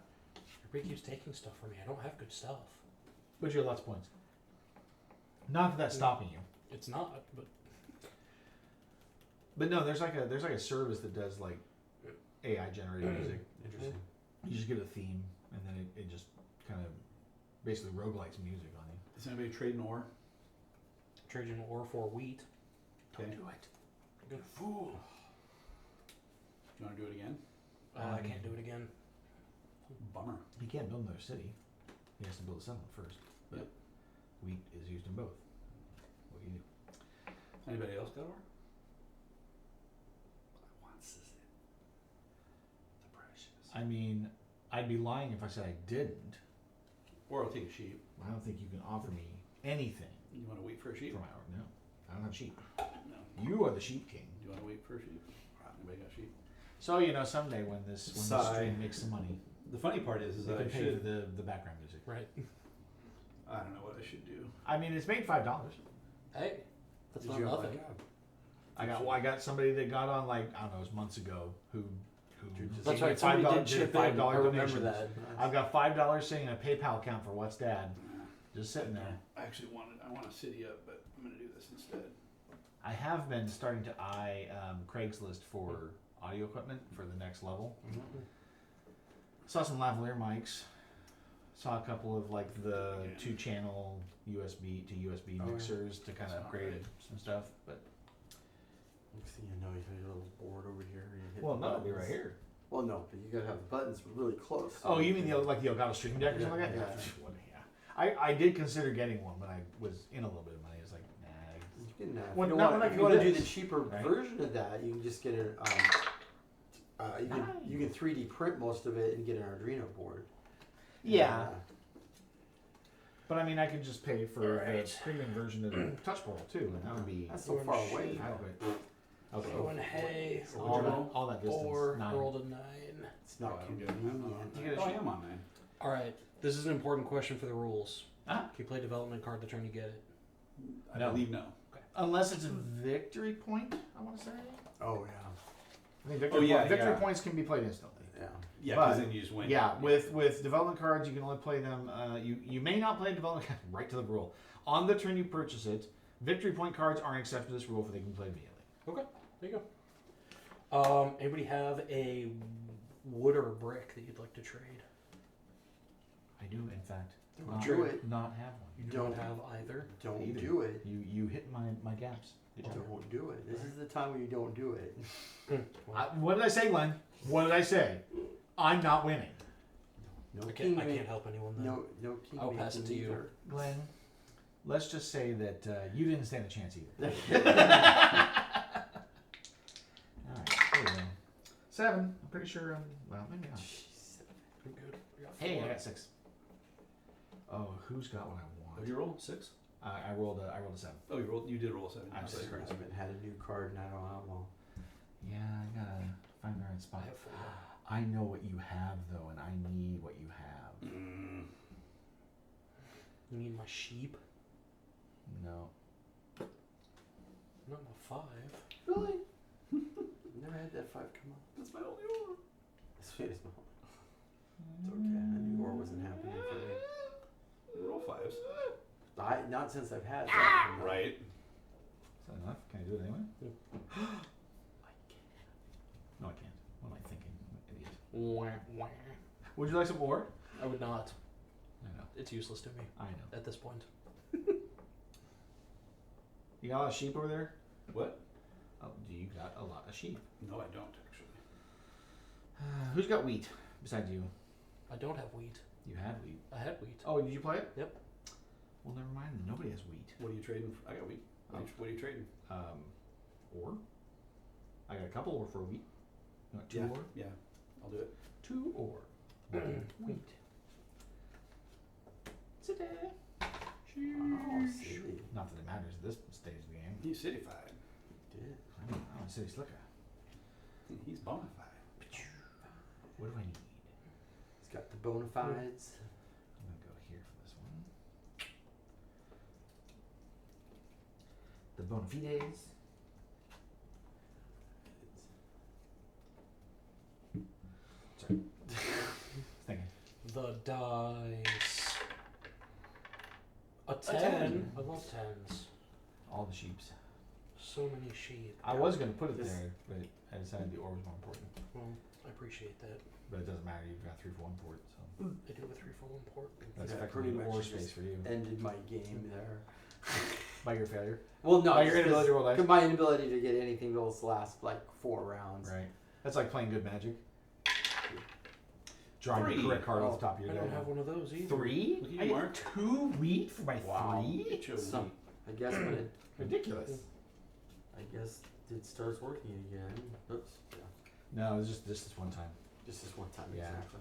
Everybody keeps taking stuff from me. I don't have good stuff. But you have lots of points. Not that that's stopping you. It's not, but But no, there's like a service that does like AI generated music. Interesting. You just get a theme, and then it just kind of basically roguelikes music on you. Does anybody trade an ore? Trojan ore for wheat. Don't Okay. do it. You're a fool. Do you want to do it again? I can't do it again. Bummer. He can't build another city. He has to build a settlement first. But Yep. wheat is used in both. What do you do? Anybody else got ore? Wants is it? The precious. I mean, I'd be lying if I said I didn't. Or I'll take a sheep. I don't think you can offer me anything You want to wait for a sheep? for my art. No, I don't have sheep. No. You are the sheep king. Do you want to wait for a sheep? Anybody got sheep? So someday when this stream makes some money, The funny part is you that can I pay for should. the background music. Right. I don't know what I should do. I mean, it's made $5. Hey, that's Did not you have nothing. I got somebody that got on like I don't know, it was months ago who That's gave me right. Somebody $5 did chip in. I $5 remember donations. that. I've got $5 sitting in a PayPal account for What's Dad, just sitting there. I actually want a city up, but I'm going to do this instead. I have been starting to eye Craigslist for audio equipment for the next level. Saw some lavalier mics. Saw a couple of like the 2-channel USB to USB mixers to kind of That's not upgrade right. some stuff. But Next thing you know, you have your little board over here. And you hit well, the no, it'll be buttons. right here. Well, no, but you gotta have the buttons really close. Oh, you mean the Elgato Stream Deck or something like that? Yeah. I did consider getting one when I was in a little bit of money. I was like, nah. You can, if Well, you not want, when I if can you want do to do this, the cheaper right? version of that, you can just get a. You can 3D print most of it and get an Arduino board. Yeah. But I mean, I could just pay for Alright. the premium version of the Touch Portal too, and that would be That's so far away. adequate. Okay. Throwing hay. All that distance. 4. 9. Rolled a 9. It's not Oh, I don't get it. convenient. You get a Oh, I sheep? am on 9. All right. This is an important question for the rules. Huh? Can you play development card the turn you get it? I No. believe no. Unless it's a victory point, I want to say. Oh I think victory, yeah, victory yeah. points can be played instantly. yeah. Yeah, But- because then you just win. Yeah, with development cards, you can only play them. You may not play a development card right to the rule on the turn you purchase it. Victory point cards aren't accepted to this rule, for they can be played immediately. Okay. There you go. Anybody have a wood or a brick that you'd like to trade? I do, in fact, Don't not, do it. not have one. You Don't. don't have either. Don't Either. do it. You hit my gaps. Did you? Don't do it. This is the time when you don't do it. What did I say, Glenn? What did I say? I'm not winning. No I king. can't help anyone then. No king. I'll pass it to you. either. Glenn, let's just say that you didn't stand a chance either. All right, there we go. 7. I'm pretty sure. Well, maybe not. I'm good. I got Hey, 4. I got 6. Oh, who's got what I Oh, want? you roll 6? I rolled a 7. Oh, you did roll 7. I Okay, see. great. I haven't had a new card in I don't know how long. Yeah, I gotta find the right I spot. have 4. I know what you have though, and I need what you have. You need my sheep? No. Not my 5. Really? Never had that 5 come up. That's my only ore. It's okay. It's okay. I knew war wasn't happening for me. Roll 5s. Not since I've had that. Right. Is that enough? Can I do it anyway? No, I can't. What am I thinking? I'm an idiot. Wah, wah. Would you like some ore? I would not. I know. It's useless to me I know. at this point. You got a lot of sheep over there? What? Oh, you got a lot of sheep. No, I don't, actually. Who's got wheat besides you? I don't have wheat. You had wheat. I had wheat. Oh, did you play it? Yep. Well, never mind. Nobody has wheat. What are you trading? I got wheat. What are you trading? Ore. I got a couple ore for wheat. You want 2 Yeah. ore? Yeah, I'll do it. 2 ore. Wheat. Sit there. Oh, silly. Not that it matters at this stage of the game. He's cityfied. Did. I'm a city slicker. He's bona fide. What do I need? He's got the bona fides. I'm gonna go here for this one. The bona fides. Sorry. Thinking. The dice. A 10. 10. I love 10s. All the sheeps. So many sheep. I was gonna put it This- there, but I decided the ore was more important. Well, I appreciate that. But it doesn't matter. You've got 3 for 1 port, so I do have a 3 for 1 port. that's Yeah, effectively pretty much ore just- space for you. Ended my game there. By your failure. Well, no, By your just inability to roll dice. my inability to get anything else last like 4 rounds. Right. That's like playing good magic. Drawing the 3. correct card off Oh, the top of I your don't deck. have one of those either. 3? Look at you, I Mark. get 2 wheat for my Wow. 3? Get you a Some- wheat. I guess when it, Ridiculous. I guess it starts working again. Oops. Yeah. No, it was just this one time. Just this one time. Yeah. Exactly.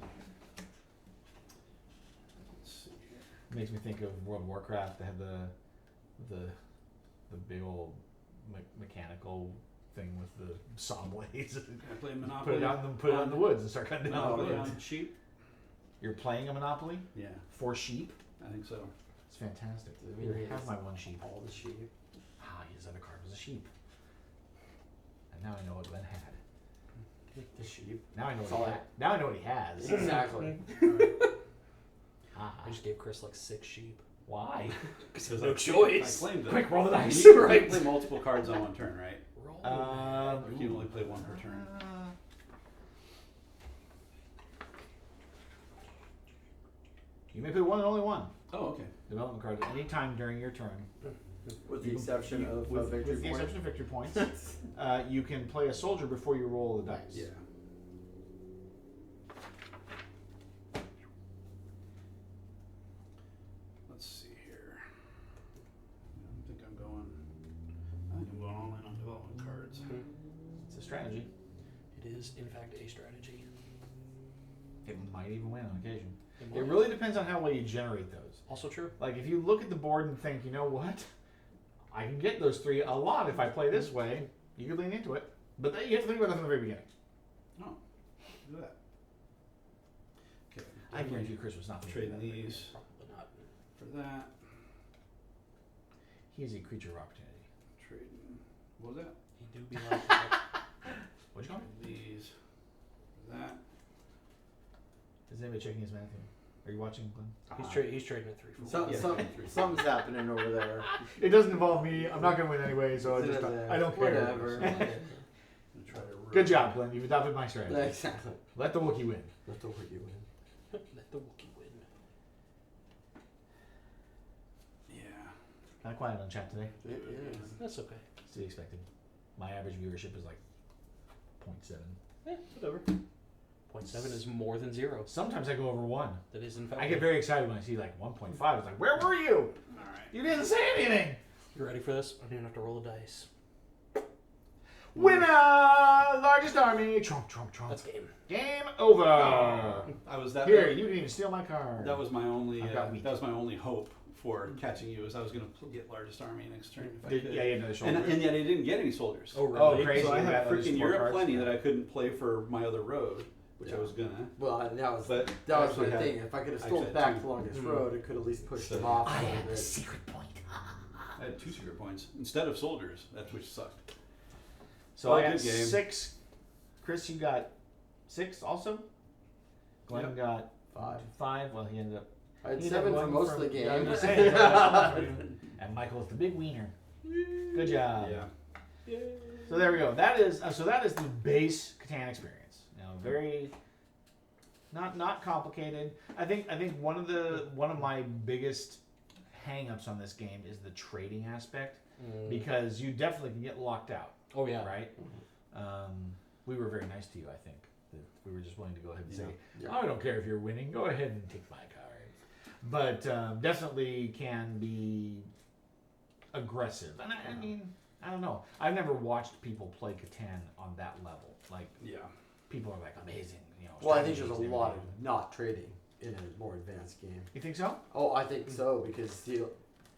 Let's see here. It makes me think of World of Warcraft. They had the big old mechanical thing with the saw blades. I play put Monopoly. it out in the woods and start cutting down the Monopoly woods. on sheep. You're playing a Monopoly Yeah, for sheep. I think so. It's fantastic. I mean, Here, it's have my one sheep. All the sheep. Ah, his other card was a sheep. And now I know what Glenn had. The sheep. Now I know That's what all he I- had. Now I know what he has. Exactly. Ah, I just gave Chris like 6 sheep. why? Because Because no I choice. claimed them. Quick, roll the dice. You can Right. play multiple cards on one turn, right? Roll. Or you can only play 1 per turn. You may play one and only one Oh, okay. development card at any time during your turn. With the You- exception of with, victory with the point. exception of victory points, you can play a soldier before you roll the dice. Yeah. Let's see here. I think I'm going all in on development cards. It's a strategy. It is, in fact, a strategy. It might even win on occasion. It It might. really depends on how well you generate those. Also true. Like if you look at the board and think, you know what, I can get those 3 a lot if I play this way. You could lean into it, but then you have to think about that from the very beginning. Oh, look at that. Okay. I guarantee Chris was not thinking Trading that very these Probably not. for that. He is a creature of opportunity. Trading. What was that? He do be like that. What'd you call it? Trading these for that. Is anybody checking his math here? Are you watching, Glenn? He's trading a 3 for 1. Something's happening over there. It doesn't involve me. I'm not going to win anyway, so I don't care. Whatever. I'm gonna try to Good job, Glenn. You've adopted my strategy. Exactly. Let the Wookiee win. Let the Wookiee win. Let the Wookiee win. Yeah. Kind of quiet on chat today. It is. That's okay. It's to be expected. My average viewership is like 0.7. Whatever. 0.7 is more than 0. Sometimes I go over 1. That is, in fact. I get very excited when I see like 1.5. It's like, where were you? All right. You didn't say anything. You ready for this? I don't even have to roll a dice. Winner! Largest army. Trump, Trump, Trump. That's game. Game over. I was that. Here, you didn't even steal my card. That was my only. I've got wheat. That was my only hope for catching you. Is I was going to get largest army next turn if I could. Yeah, you had another shoulder. And yet I didn't get any soldiers. Oh, really? Oh, crazy. So I You have got other freaking support Europe cards? plenty that I couldn't play for my other road, which I was gonna. Well, and that was But that was actually the had- thing. If I could have I stolen actually back had the longest two. road, it could at least push So- them off I a little have a bit. secret point. I had 2 secret points instead of soldiers. That which sucked. So I Good got game. 6. Chris, you got 6 also? Glenn Yep. got 5. 5. Well, he ended up. I had he ended 7 up for going most of the from- game. Yeah, I was gonna say, and Michael's the big wiener. Good job. Yeah. So there we go. That is the base Catan experience. Very not complicated. I think one of my biggest hang-ups on this game is the trading aspect, because you definitely can get locked out, Oh, yeah. right? We were very nice to you, I think. That we were just willing to go ahead and say, Yeah. I don't care if you're winning, go ahead and take my card. But definitely can be aggressive. And I mean, I don't know. I've never watched people play Catan on that level. Like, Yeah. people are like amazing, you know. Well, I think there's strategies a and lot of everything. not trading in a more advanced game. You think so? Oh, I think so because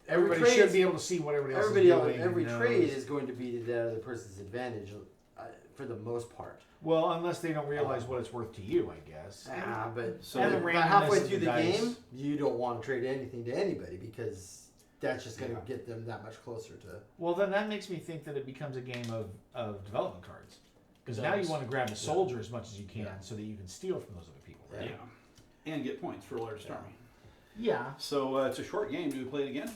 Everybody trade should is- be able to see what everybody else everybody is else, doing. every and trade knows. is going to be to the other person's advantage for the most part. Well, unless they don't realize what it's worth to you, I guess. But So- And the but randomness halfway of through the dice. game, you don't want to trade anything to anybody because that's just going to Yeah. get them that much closer to. Well, then that makes me think that it becomes a game of development cards. Because It now you does. want to grab the soldier as much as you can Yeah. so that you can steal from those other people. Right? Yeah. And get points for largest army. Yeah. So it's a short game. Do we play it again?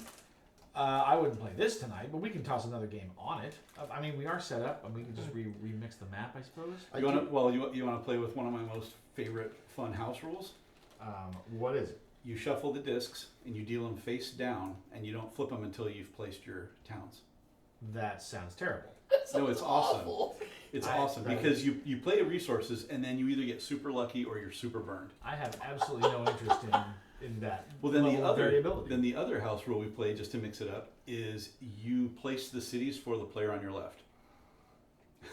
I wouldn't play this tonight, but we can toss another game on it. I mean, we are set up, and we can just remix the map, I suppose. I You want do- to? Well, you want to play with one of my most favorite fun house rules. What is it? You shuffle the discs and you deal them face down, and you don't flip them until you've placed your towns. That sounds terrible. No, it's awesome. It's awesome that because you play resources, and then you either get super lucky or you're super burned. I have absolutely no interest in that Well, then level the of other variability. house rule we play, just to mix it up, is you place the cities for the player on your left.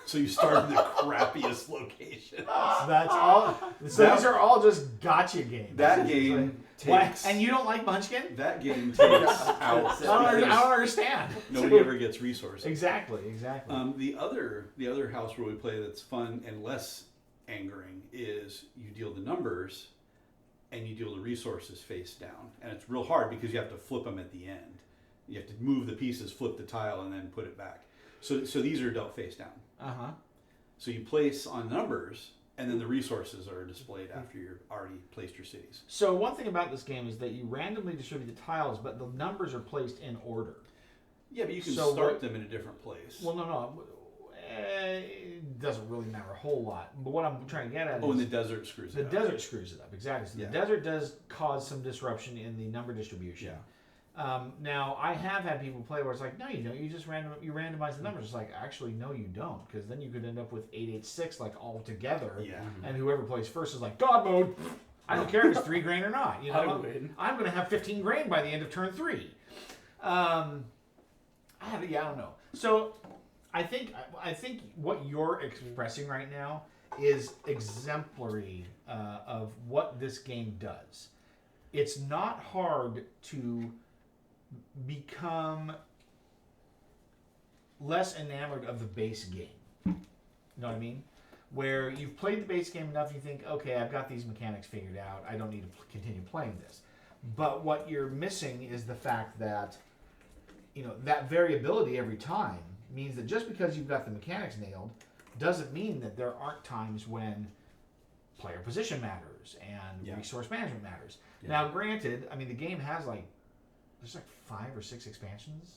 So you start in the crappiest location. So that's all. So That- these are all just gotcha games. That It's game like, takes. and you don't like Munchkin? That game takes out. That's it. I don't because understand. nobody ever gets resources. Exactly. The other house rule we play that's fun and less angering is you deal the numbers and you deal the resources face down, and it's real hard because you have to flip them at the end. You have to move the pieces, flip the tile, and then put it back. So these are dealt face down. So you place on numbers, and then the resources are displayed after you've already placed your cities. So one thing about this game is that you randomly distribute the tiles, but the numbers are placed in order. Yeah, but you can So start what- them in a different place. Well, no. It doesn't really matter a whole lot. But what I'm trying to get at oh, and is the desert screws the it up. desert screws it up. Exactly. So Yeah. the desert does cause some disruption in the number distribution. Now, I have had people play where it's like, no, you don't. You just randomize the numbers. It's like, actually, no, you don't, because then you could end up with 886 like all together. Yeah. And whoever plays first is like, God mode. I don't care if it's 3 grain or not. You know, I win. I'm going to have 15 grain by the end of turn 3. I don't know. So, I think what you're expressing right now is exemplary of what this game does. It's not hard to become less enamored of the base game. You know what I mean? Where you've played the base game enough, you think, okay, I've got these mechanics figured out. I don't need to continue playing this. But what you're missing is the fact that, that variability every time means that just because you've got the mechanics nailed doesn't mean that there aren't times when player position matters and resource management matters. Yeah. Now, granted, I mean, the game has there's 5 or 6 expansions,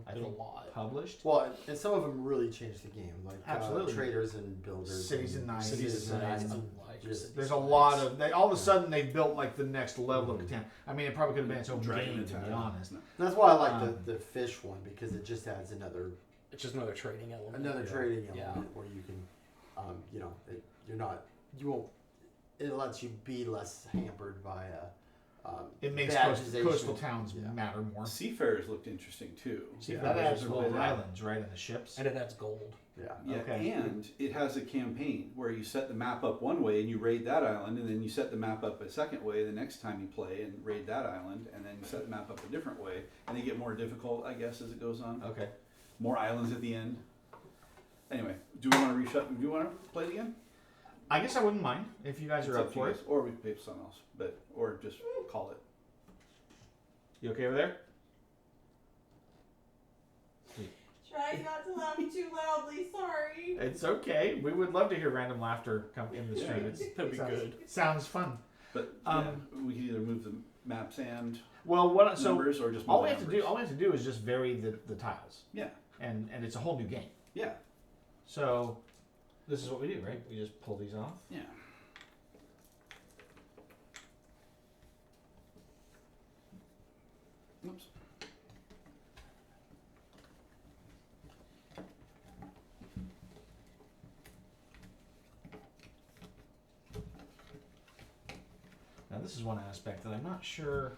I There's think, a lot. published. Well, and some of them really changed the game, like Absolutely. traders and builders, Cities and Nines. Cities and Nines. unlike Just- Cities There's a and lot Nines. of all of a sudden they've built the next level of Catan. I mean, it probably could have been its own Dragon game, to be Attack. honest. That's why I like the fish one because it just adds another It's just another trading element. trading Yeah. element where you can, it lets you be less hampered by It makes badgeization. coastal towns Yeah. matter more. Seafarers looked interesting too. See, Yeah, that there's adds a little gold. islands, right, in the ships. And it adds gold. Yeah. Yeah, Okay. and it has a campaign where you set the map up one way and you raid that island, and then you set the map up a second way the next time you play and raid that island, and then you set the map up a different way, and they get more difficult, I guess, as it goes on. Okay. More islands at the end. Anyway, do we want to Do you want to play it again? I guess I wouldn't mind if you guys are It's up to for you it. guys. Or we can pay for something else, or just call it. You okay over there? Try not to laugh too loudly, sorry. It's okay. We would love to hear random laughter come in the stream. Yeah. That'd be sounds, good. Sounds fun. But Um, we can either move the maps and Well, so numbers, or just move all the we have to numbers. do, is just vary the tiles, Yeah, and it's a whole new game. yeah, So this is what we do, right? We just pull these off. yeah. Oops. this is one aspect that I'm not sure,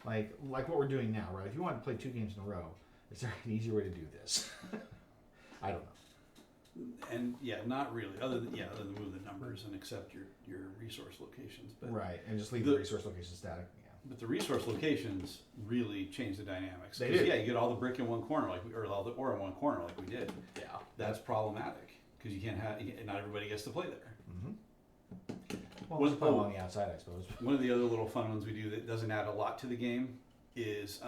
like what we're doing now, right? If you want to play 2 games in a row, is there an easier way to do this? I don't know. And yeah, not really. Other than move the numbers and accept your resource locations. But Right, and just leave the resource location static. Yeah. But the resource locations really change the dynamics. They 'Cause, do. Yeah, you get all the brick in one corner, or all the ore in one corner, like we did. Yeah. That's problematic because you can't have. Not everybody gets to play there. Well, let's play along the outside, I suppose. One of the other little fun ones we do that doesn't add a lot to the game is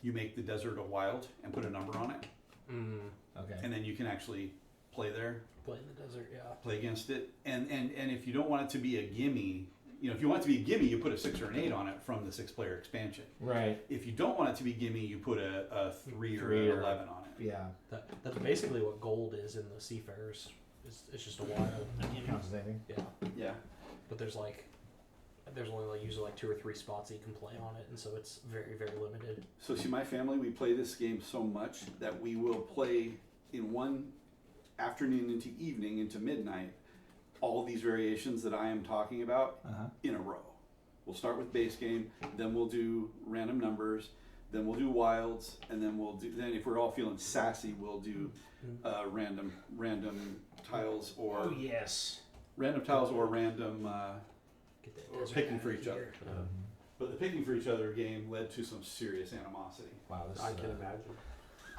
you make the desert a wild and put a number on it, Okay. and then you can actually play there, Play in the desert, yeah. play against it. And if you don't want it to be a gimme, if you want it to be a gimme, you put a 6 or an 8 on it from the 6-player expansion. Right. If you don't want it to be gimme, you put a 3 or Three an or- 11 on it. Yeah. That's basically what gold is in the Seafarers. It's just a wild. Counts as anything. Yeah. Yeah. But there's only usually 2 or 3 spots that you can play on it, and so it's very, very limited. So see, my family, we play this game so much that we will play in one afternoon into evening into midnight all these variations that I am talking about in a row. We'll start with base game, then we'll do random numbers, then we'll do wilds, and then then if we're all feeling sassy, we'll do random tiles or Oh yes. random tiles or random Get that or desert picking out for of each here. other. But the picking for each other game led to some serious animosity. Wow. This I can imagine.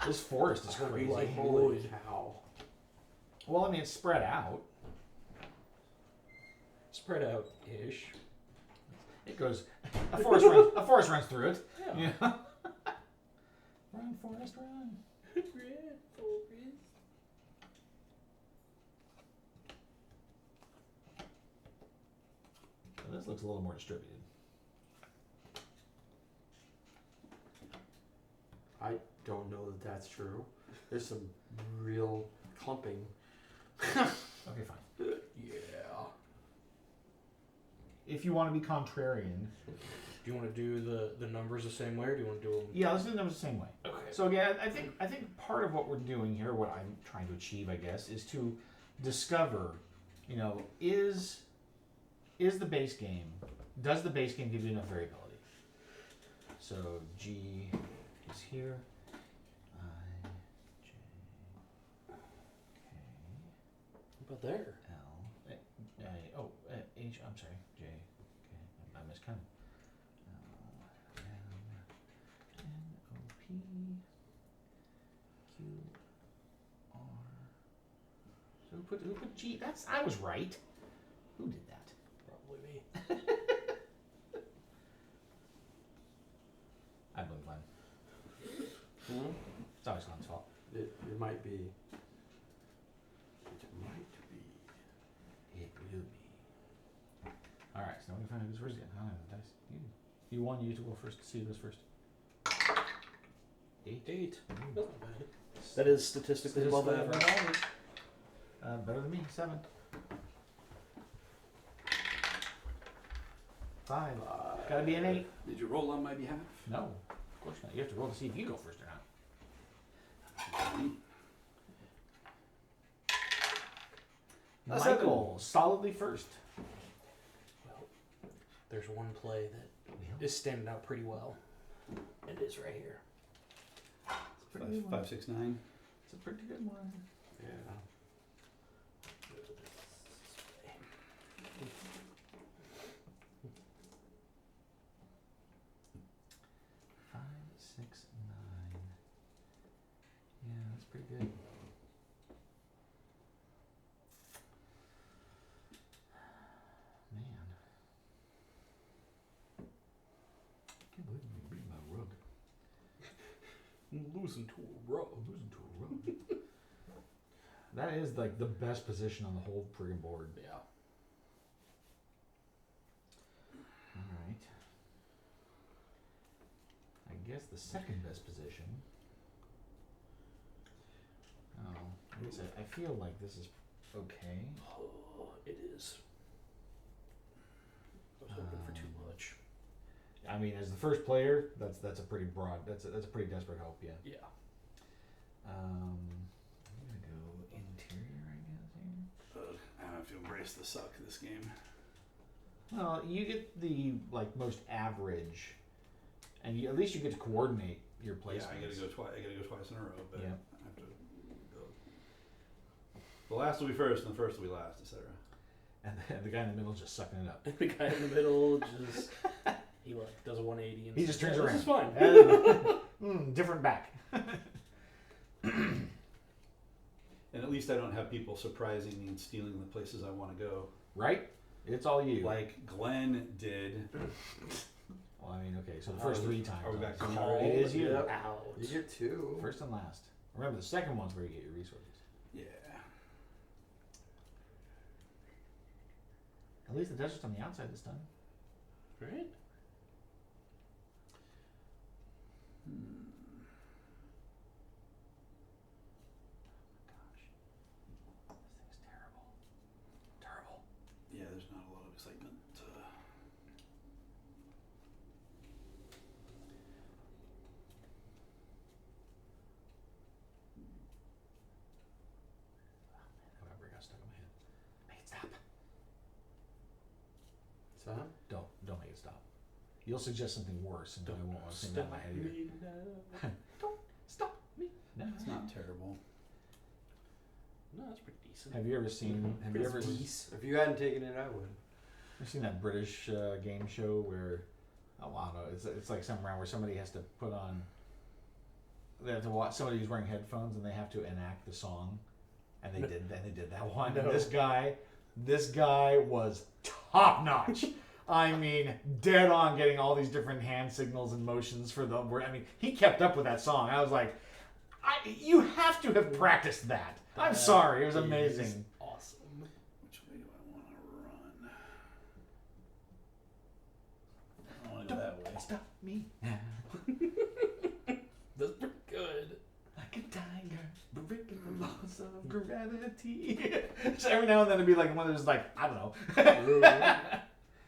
This forest is I heard crazy. you like Holy wood. cow. Well, I mean, it's spread out. Spread out ish. It goes. A forest runs through it. Yeah. Yeah. Run, forest, run. So this looks a little more distributed. I don't know that that's true. There's some real clumping. Okay, fine. Yeah. If you want to be contrarian, Do you want to do the numbers the same way, or do you want to do them? yeah, let's do them the same way. Okay. So again, I think part of what we're doing here, what I'm trying to achieve, I guess, is to discover, is the base game, does the base game give you enough variability? So G is here. I, J, K, How about there? L, H, I'm sorry, J, K, I miscounted. L, M, N, O, P, Q, R. So who put G? I was right. Who did that? Probably me. I blame Glenn. It's always Glenn's fault. It might be. It might be. It blew me. Alright, so now we can find out who's first again. I don't have the dice. You won, you get to go first. See who goes first. 8. 8. That's not bad. That is statistically above average. Better than me. 7. 5. Gotta be an 8. Did you roll on my behalf? No, of course not. You have to roll to see if you go first or not. That's Michael, solidly first. Well, there's one play that is standing out pretty well. It is right here. It's a pretty good one. 5, 6, 9. It's a pretty good one. Yeah. 5, 6, 9. Yeah, that's pretty good. Man. I can't believe you beat my rug. Losing to a rug. Losing to a rug. That is like the best position on the whole friggin' board. Yeah. Alright. I guess the second best position. Oh, I guess I feel like this is okay. Oh, it is. I was hoping for too much. I mean, as the first player, that's a pretty broad. That's a pretty desperate hope. Yeah. Yeah. I'm gonna go interior, I guess. Here. I have to embrace the suck of this game. Well, you get the most average, and at least you get to coordinate your placements. Yeah, I gotta go twice. I gotta go twice in a row, but Yeah. I have to go. The last will be first, and the first will be last, etc. And the guy in the middle is just sucking it up. The guy in the middle just he does a 180 and He just turns "Yeah, around. This is fine. Different back. And at least I don't have people surprising me and stealing the places I want to go. Right? It's all you. Like Glenn did. Well, I mean, okay, so the first 3 times. Are we back to so you? it is you. Out. You get 2. First and last. Remember, the second one's where you get your resources. Yeah. At least the desert's on the outside this time. Right? Gosh. This thing's terrible. Terrible. Yeah, there's not a lot of excitement. However, it got stuck in my head. Make it stop. So? Don't make it stop. You'll suggest something worse, and I won't want to think that in my head either. Don't stop me. No. It's not terrible. No, that's pretty decent. Have you ever seen? Have you ever If you hadn't taken it, I would. seen that British game show where? Oh, I don't know. It's like something around where somebody has to put on. They have to watch somebody who's wearing headphones, and they have to enact the song, and they did. Then they did that one. And No. this guy was top notch. I mean, dead on getting all these different hand signals and motions for the word. I mean, he kept up with that song. I was like, you have to have practiced that. I'm sorry, it was amazing. Awesome. Which way do I want to run? I don't want to go that way. Stop me now. That's pretty good. Like a tiger, breaking the laws of gravity. So every now and then it'd be like one of those, like, I don't know.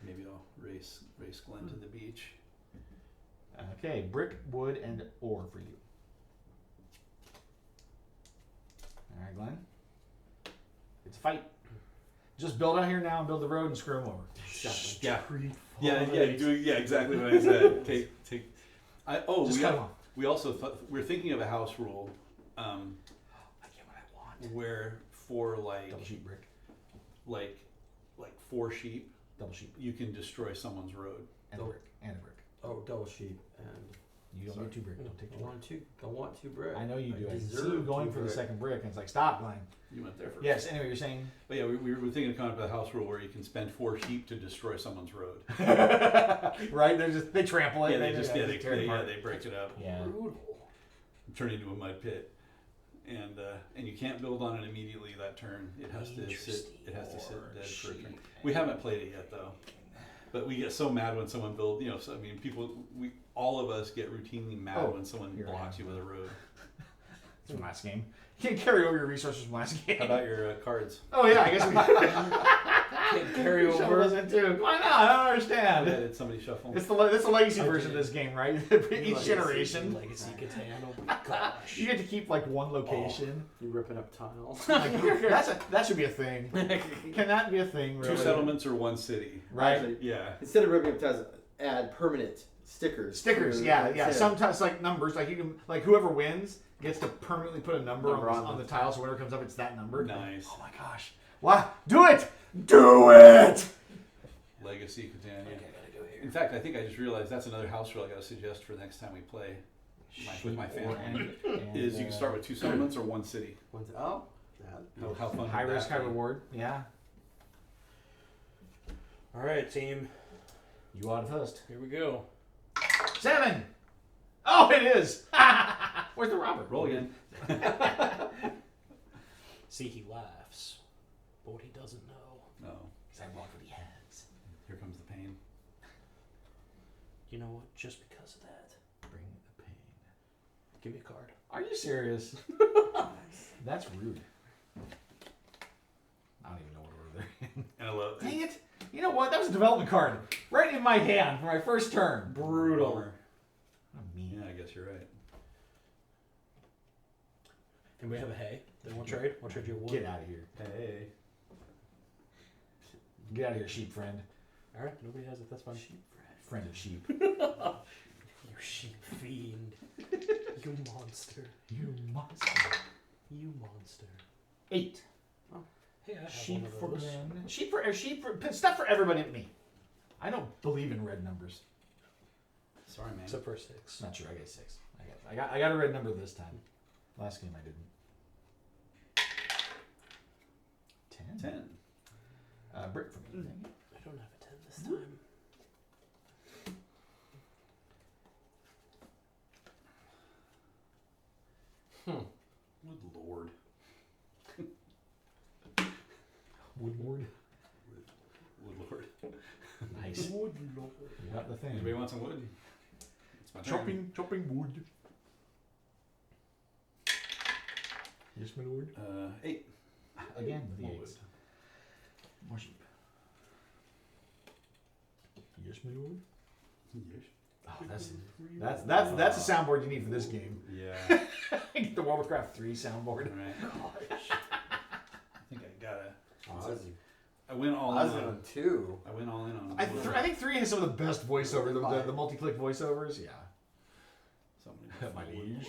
Maybe I'll race Glenn to the beach. Okay, brick, wood, and ore for you. All right, Glenn. It's a fight. Just build out here now and build the road and screw them over. Yeah, exactly what I said. take. Just cut them off. We also we're thinking of a house rule, I get what I want. where for Double sheep brick. like 4 sheep, Double sheep. you can destroy someone's road. And a brick. And a brick. Oh, double sheep and You don't Sorry. get 2 brick. Don't take 2 brick. I want 2 brick. I know you do. I can see deserve you going 2 for the brick. second brick, and it's like, stop, Glenn. You went there first. Yes, anyway, you're saying? But yeah, we were thinking of coming up with a house rule where you can spend 4 sheep to destroy someone's road. Right? They trample it. Yeah, they tear it apart. they break it up, Yeah. Brutal. turn it into a mud pit, and you can't build on it immediately that turn. It has to sit. It has to sit dead for a turn. We haven't played it yet though, but we get so mad when someone builds. You know, so, I mean, all of us get routinely mad when someone here I blocks am. you with a road. It's from last game. You can't carry over your resources from last game. How about your cards? Oh yeah, I guess we Can't carry Shuffle over. those in too. Why not? I don't understand. Did somebody shuffle? It's the legacy I version did. of this game, right? Each Legacy. generation, Legacy Catan. Oh my gosh. you get to keep like one location. You ripping up tiles. Like, that should be a thing. Can that be a thing? Really? 2 settlements or 1 city? right? Actually, Yeah. instead of ripping up tiles, add permanent stickers. Stickers, for- yeah. instead. Sometimes like numbers, like you can, like whoever wins gets to permanently put a number Number on the tile, so whatever comes up, it's that number. Nice. Oh my gosh! Wow! Do it! Do it! Legacy Catan. Okay, I gotta go here. In fact, I think I just realized that's another house rule I got to suggest for next time we play with my family. Is you can start with 2 settlements or 1 city. Oh, yeah. How fun! high would risk, that high be? reward. Yeah. All right, team. You out first. Here we go. 7. Oh, it is. Where's the Robert? Roll again. See, he laughs, but what he doesn't know. No. Because I want what he has. Here comes the pain. You know what? Just because of that, Bring the pain. give me a card. Are you serious? That's rude. I don't even know what order they're in. And I love Dang it! You know what? That was a development card. Right in my hand for my first turn. Brutal. Bummer. What a mean. Yeah, I guess you're right. And we have a hay. They want trade. Want trade your wood. Get out of here. Hey. Get out of here, sheep friend. All right, nobody has it. That's fine. Sheep bread. Friend of sheep. You sheep fiend. You monster. You monster. You monster. 8. Hey, I have Sheep one for of those. Glenn. Sheep for stuff for everybody but me. I don't believe in red numbers. Sorry, man. Except for 6. Not sure. I got 6. I got a red number this time. Last game I didn't. 10. 10. Brick for me. Dang it. I don't have a 10 this time. Good lord. Woodward. Woodlord. Nice. Wood lord. You got the thing. Anybody want some wood? It's my turn. Chopping wood. Yes, my lord. 8. Again with the More 8s. wood. More sheep. Yes, my lord. Yes. Oh, that's a soundboard you need for this game. Yeah. Get the Warcraft 3 soundboard. Alright. I think I gotta. I went all I in was on. on 2. I went all in on. I think 3 has some of the best voiceover, the multi-click voiceovers. Yeah. Somebody My liege.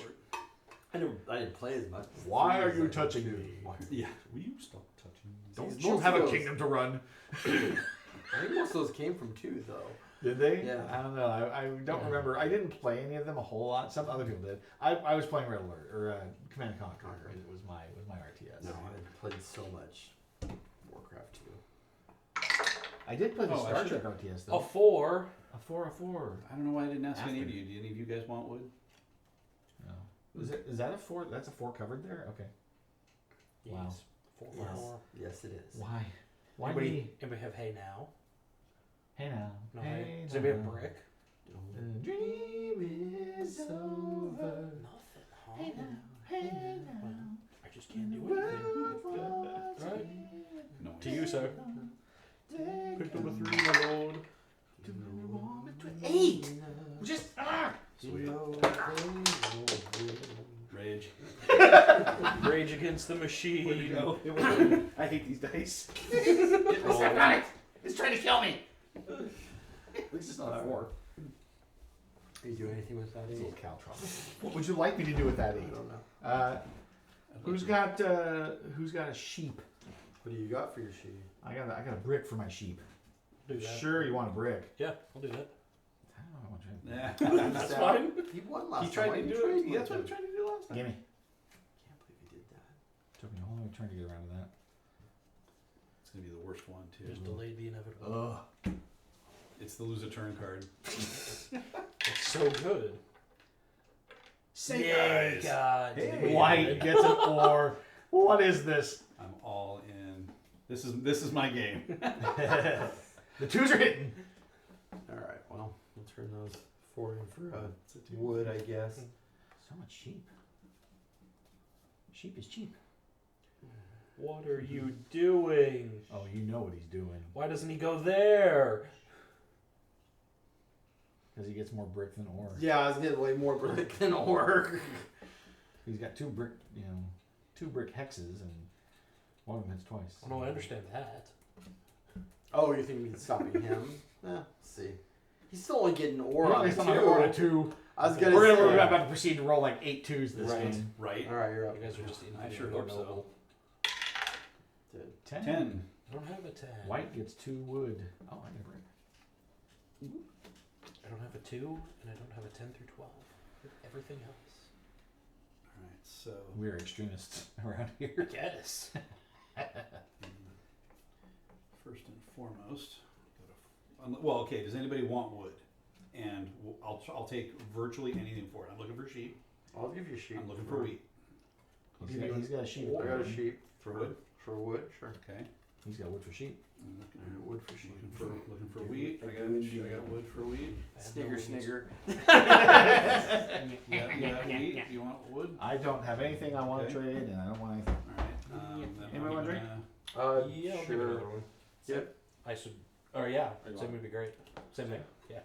I didn't play as much. Why are you Like touching 2. me? Yeah. Will you stop touching me? Don't These you most have of a those- kingdom to run? I think most of those came from 2, though. Did they? Yeah. I don't know. I don't remember. I didn't play any of them a whole lot. Some other people did. I was playing Red Alert or Command and Conquer. It was my RTS. No, I played so much Warcraft 2. I did play the Oh, I Star should've- Trek RTS A though. 4. A 4. I don't know why I didn't ask any of After. you. Do any of you guys want wood? No. Is that a 4? That's a 4 covered there? Okay. Yes. Wow. 4 Yes. 4. Yes, it is. Why? Why Anybody, me? anybody have hay now? Hey now. No hey hay. Does anybody have now. brick? The dream is over. Nothing. Huh? Hey now. Hey now. Well, I just can't do anything. Right? No. To you, sir. Pick number 3, my lord. 8. Just Sweet. Rage. Rage against the machine. I hate these dice. Roll. It's trying to kill me. At least it's not a 4. Are you doing anything with that? It's a 8? little cow trouble. What would you like me to do with that 8? I don't know. Who's got a sheep? What do you got for your sheep? I got a brick for my sheep. Do that. Sure, you want a brick? Yeah, I'll do that. I don't know how much. Yeah. That's fine. He won last He time. tried Why to you do trade it. with Yeah, that's what him? he tried to do last time. Gimme. Can't believe he did that. Took me a whole new turn to get around to that. It's gonna be the worst one too. Just delayed the inevitable. Ugh. It's the lose a turn card. It's so good. Say Yay, guys. God. Hey. White gets an or. What is this? I'm all in. This is my game. The 2s are hitting. All right. Well, we'll turn those 4 in for wood, I guess. So much sheep. Sheep is cheap. What are you doing? Oh, you know what he's doing. Why doesn't he go there? Because he gets more brick than ore. Yeah, I was getting way more brick than ore. He's got 2 brick, 2 brick hexes, and one of them hits twice. Oh, no, I understand that. Oh, you think we can stop him? Let's see. He's still only getting ore on He's only ore on a 2. 2. I was gonna We're say. about to proceed to roll like 8 2s this Right. game. Right. All right, you're up. You guys are just I sure infinitely hope so. noble. 10. I don't have a 10. White gets 2 wood. Oh, I get a brick. I don't have a 2, and I don't have a 10 through 12. Everything else. All right. So. We're extremists around I here. guess. First and foremost, well, okay. Does anybody want wood? And I'll take virtually anything for it. I'm looking for sheep. I'll give you a sheep. I'm looking for wheat. He's got a sheep. I got a sheep For wood. for wood. Sure. Okay. He's got wood for sheep. I'm looking, All right, wood for sheep. looking for wheat. I got wood for wheat. Snigger. Yeah, wheat. You want wood? I don't have anything I want Okay. to trade, and I don't want anything. All right. Then Anybody want a drink? Yeah, I'll give you Sure. another one. Yep. I should. Oh, yeah. Are you Same on? would be great. Same thing. Yeah.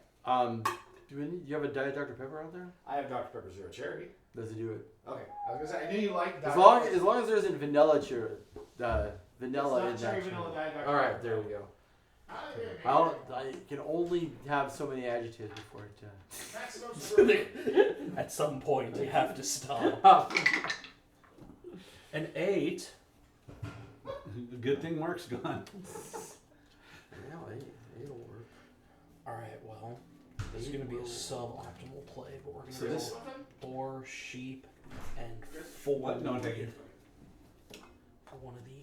Do you have a Diet Dr. Pepper out there? I have Dr. Pepper Zero Cherry. Does it do it? Okay, I was gonna say I knew you liked As long as there isn't vanilla vanilla in It's not that. cherry vanilla Diet Dr. All right, Pepper. there we go. I can only have so many adjectives before it. At some point, you have to stop. An 8. Good thing Mark's gone. Yeah, it'll work. Alright, well, this is going to be a suboptimal play, but we're going to So go this- 4 sheep and 4 What? No, thank you. for one of these.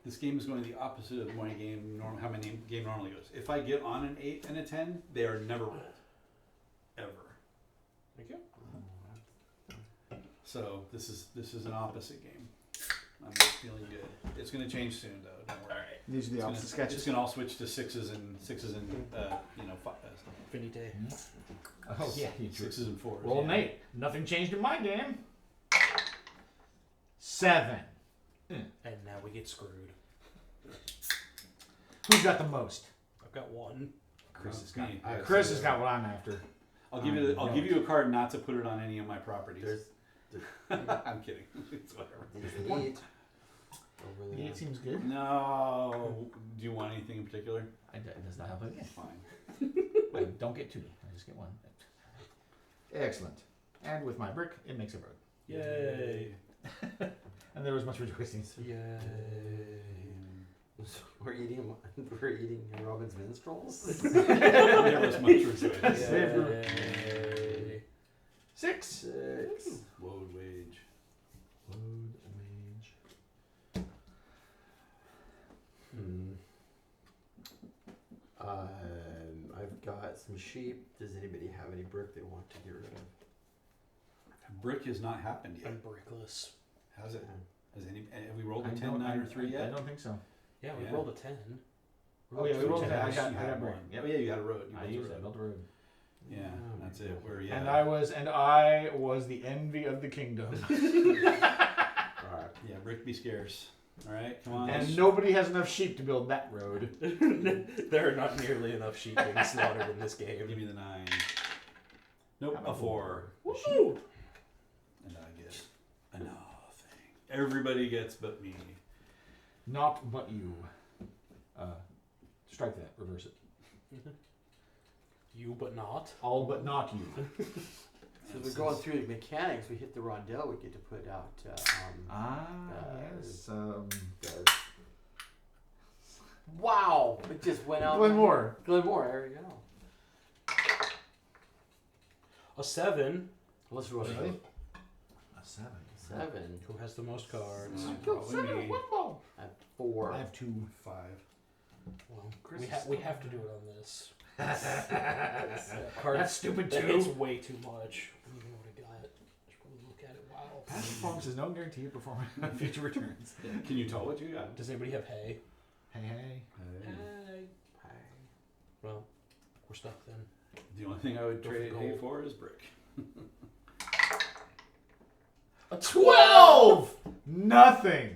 This game is going the opposite of my game. How my game normally goes. If I get on an 8 and a 10, they are never rolled, ever. Thank you. So this is an opposite game. I'm feeling good. It's going to change soon, though. Don't worry. These are the It's opposite It's sketches. going to all switch to sixes and Finite. Oh yeah, you drew. sixes and fours. Roll yeah. an 8. Nothing changed in my game. 7. And now we get screwed. Who's got the most? I've got 1. Chris has Me. got. I have Chris seven. has got what I'm after. I'll give you a card not to put it on any of my properties. I'm kidding. It's whatever. There's the 8. Over The there. 8 seems good. No. Do you want anything in particular? It does not help again. Fine. I don't get 2. I just get 1. Excellent. And with my brick, it makes a road. Yay. And there was much rejoicing. Yay. We're eating Robin's minstrels. There was much rejoicing. Yay. 6. 6. Load wage. Load wage. I've got some sheep. Does anybody have any brick they want to get rid of? Brick has not happened yet. I'm brickless. Has it? Has have we rolled a I 10, don't- 9, or 3 I yet? don't think so. Yeah, we Yeah. rolled a 10. Oh yeah, we rolled So 10. I you got had brick. one. Yep. Oh yeah, you had a road. You I built a used it. I road. built a road. Yeah, Oh, that's it. Where yeah. And I was the envy of the kingdom. Alright. Yeah, brick be scarce. All right, come on. And nobody has enough sheep to build that road. There are not nearly enough sheep being slaughtered in this game. Give me the 9. Nope, How about a 4. Woo! And I get a nothing. Everybody gets but me. Not but you. Strike that. Reverse it. You but not. All but not you. So we're going through the mechanics. We hit the rondelle. We get to put out. Yes. Wow! It just went out. Glenmore. Glenmore. There we go. A 7. Let's roll Really? it. A 7. 7. Who has the most cards? Probably me. I have 4. I have 2. 5. Well, Chris we, is we still have to do it on this. That's stupid too. It's way too much. I don't even know what I got. I should probably look at it. Wow. Past performance is no guarantee of performance future returns. Can you tell what you got? Does anybody have hay? Hey, hey. Hay. Well, we're stuck then. The only thing I would Go for trade hay gold. for is brick. A 12! Nothing.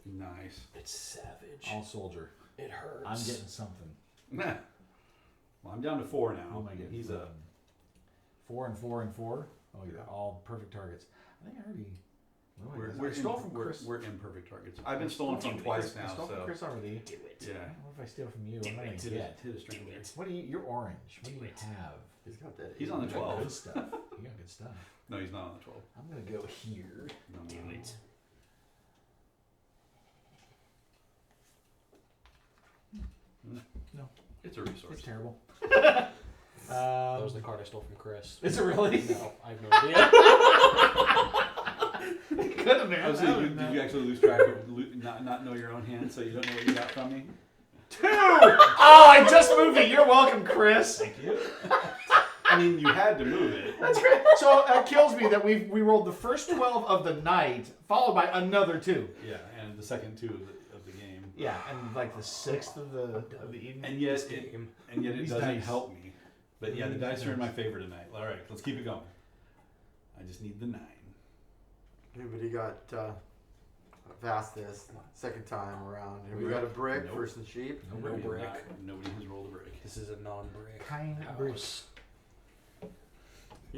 Nice. It's savage. All soldier. It hurts. I'm getting something. Well, I'm down to 4 now. Oh my god. He's up. 4 and 4 and 4. Oh, you're all perfect targets. I think I already. We're I stole from Chris. We're imperfect targets. I've been stolen from twice I now, stole from so Chris already. Do it. yeah. What if I steal from you? What am I gonna get? Hit a string there. What do you? You're orange. What do you have? He's got that. He's on the You got 12. good stuff. You got good stuff. No, he's not on the 12. I'm gonna go here. No, Do no. it. No. It's a resource. It's terrible. That was the card I stole from Chris. Is it really? No, I have no idea. Could have been. I was saying, did you actually lose track of not know your own hand, so you don't know what you got from me? 2! Oh, I just moved it. You're welcome, Chris. Thank you. I mean, you had to move it. That's great. So it kills me that we rolled the first 12 of the night, followed by another 2. Yeah, and the second 2 of the game. Yeah, and like the 6th of the evening. And yet, This game. it These doesn't dice. help me. But yeah, the These dice are in dice. my favor tonight. All right, let's keep it going. I just need the 9. Anybody got Vastus second time around? Have we Brick? got a brick Nope. versus sheep? No brick. Nobody has rolled a brick. This is a non-brick Kind house.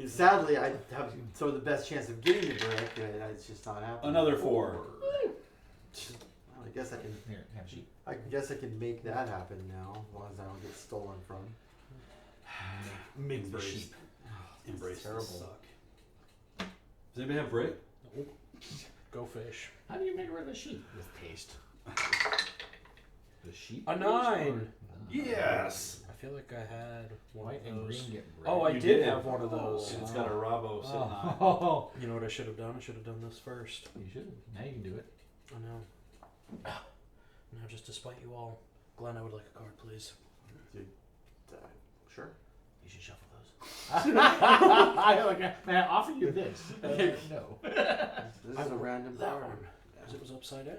Sadly, I have some of the best chance of getting the brick, and it's just not happening. Another 4. Well, I guess I can. Here, have a sheep. I guess I can make that happen now, as long as I don't get stolen from. Make the Embrace. sheep. Embrace terrible. the suck. Does anybody have brick? Nope. Go fish. How do you make rid of a sheep? With paste. The sheep. A 9. Yes. I feel like I had one White of and those. green get red. Oh, I You did did. have one of those. And it's got a Rabo sitting on it. Oh, You know what I should have done? I should have done this first. you should. Now you can do it. I know. Now, just to spite you all, Glenn, I would like a card, please. Sure. You should shuffle those. May I offer you this? No. This is a random That card. one, because it was upside down.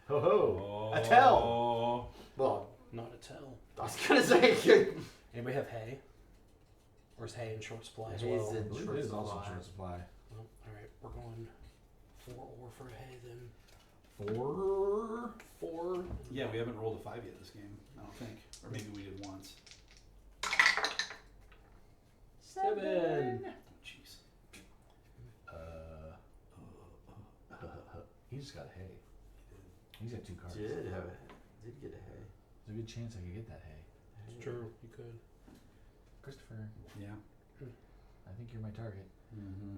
Ho ho. Oh. A tell. Well, Not a tell. I was gonna say. Anybody have hay? Or is hay in short supply as Hay's well? in- I believe Short it is also supply. short supply. Well, alright, we're going 4 ore for hay then. 4. 4. Yeah, we haven't rolled a 5 yet this game, I don't think. Or maybe we did once. 7. Jeez. He just got hay. He's got 2 cards. Did get a hay. There's a good chance I could get that hay. It's true, you could. Christopher, Yeah. I think you're my target. Mm-hmm.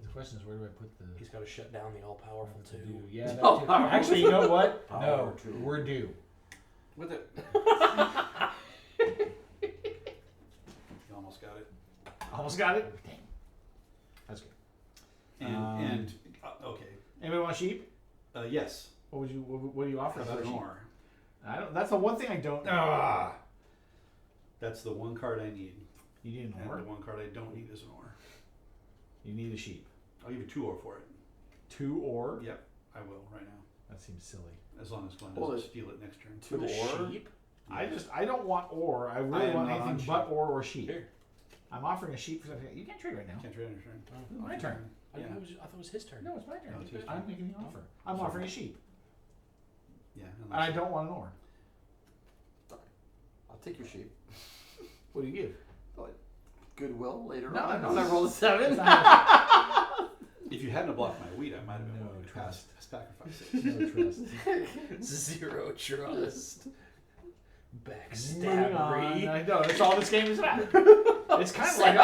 The question is, where do I put the... He's got to shut down the all-powerful to too. do? Yeah, that Oh, too. power. Actually, you know what? No, Power too. we're due. With it. You almost got it. Almost got it? Dang. That's good. And okay. Anybody want sheep? Yes. What do you offer How for about a an sheep? ore? I don't. That's the one thing I don't. That's the one card I need. You need an And ore. the one card I don't need is an ore. You need a sheep. I'll give you 2 ore for it. 2 ore. Yep, I will right now. That seems silly. As long as Glenn Well, doesn't steal it next turn. For the ore? sheep? I don't want ore. I really am want not on anything sheep. but ore or sheep. Here. I'm offering a sheep for something. You can't trade right now. Can't trade on your turn. Oh, My turn. I, Yeah. I thought it was his turn. No, it's my turn. No, it's his I'm turn. making the offer. I'm Sorry. offering a sheep. Yeah. And I don't want an ore. I'll take your sheep. What do you give? Goodwill later No, on. no. When I roll a 7. If you hadn't blocked my wheat, I might have been No willing to trust. sacrifice it. No trust. Zero trust. Moving on. Backstabbery. I know that's all this game is about. It's kind of like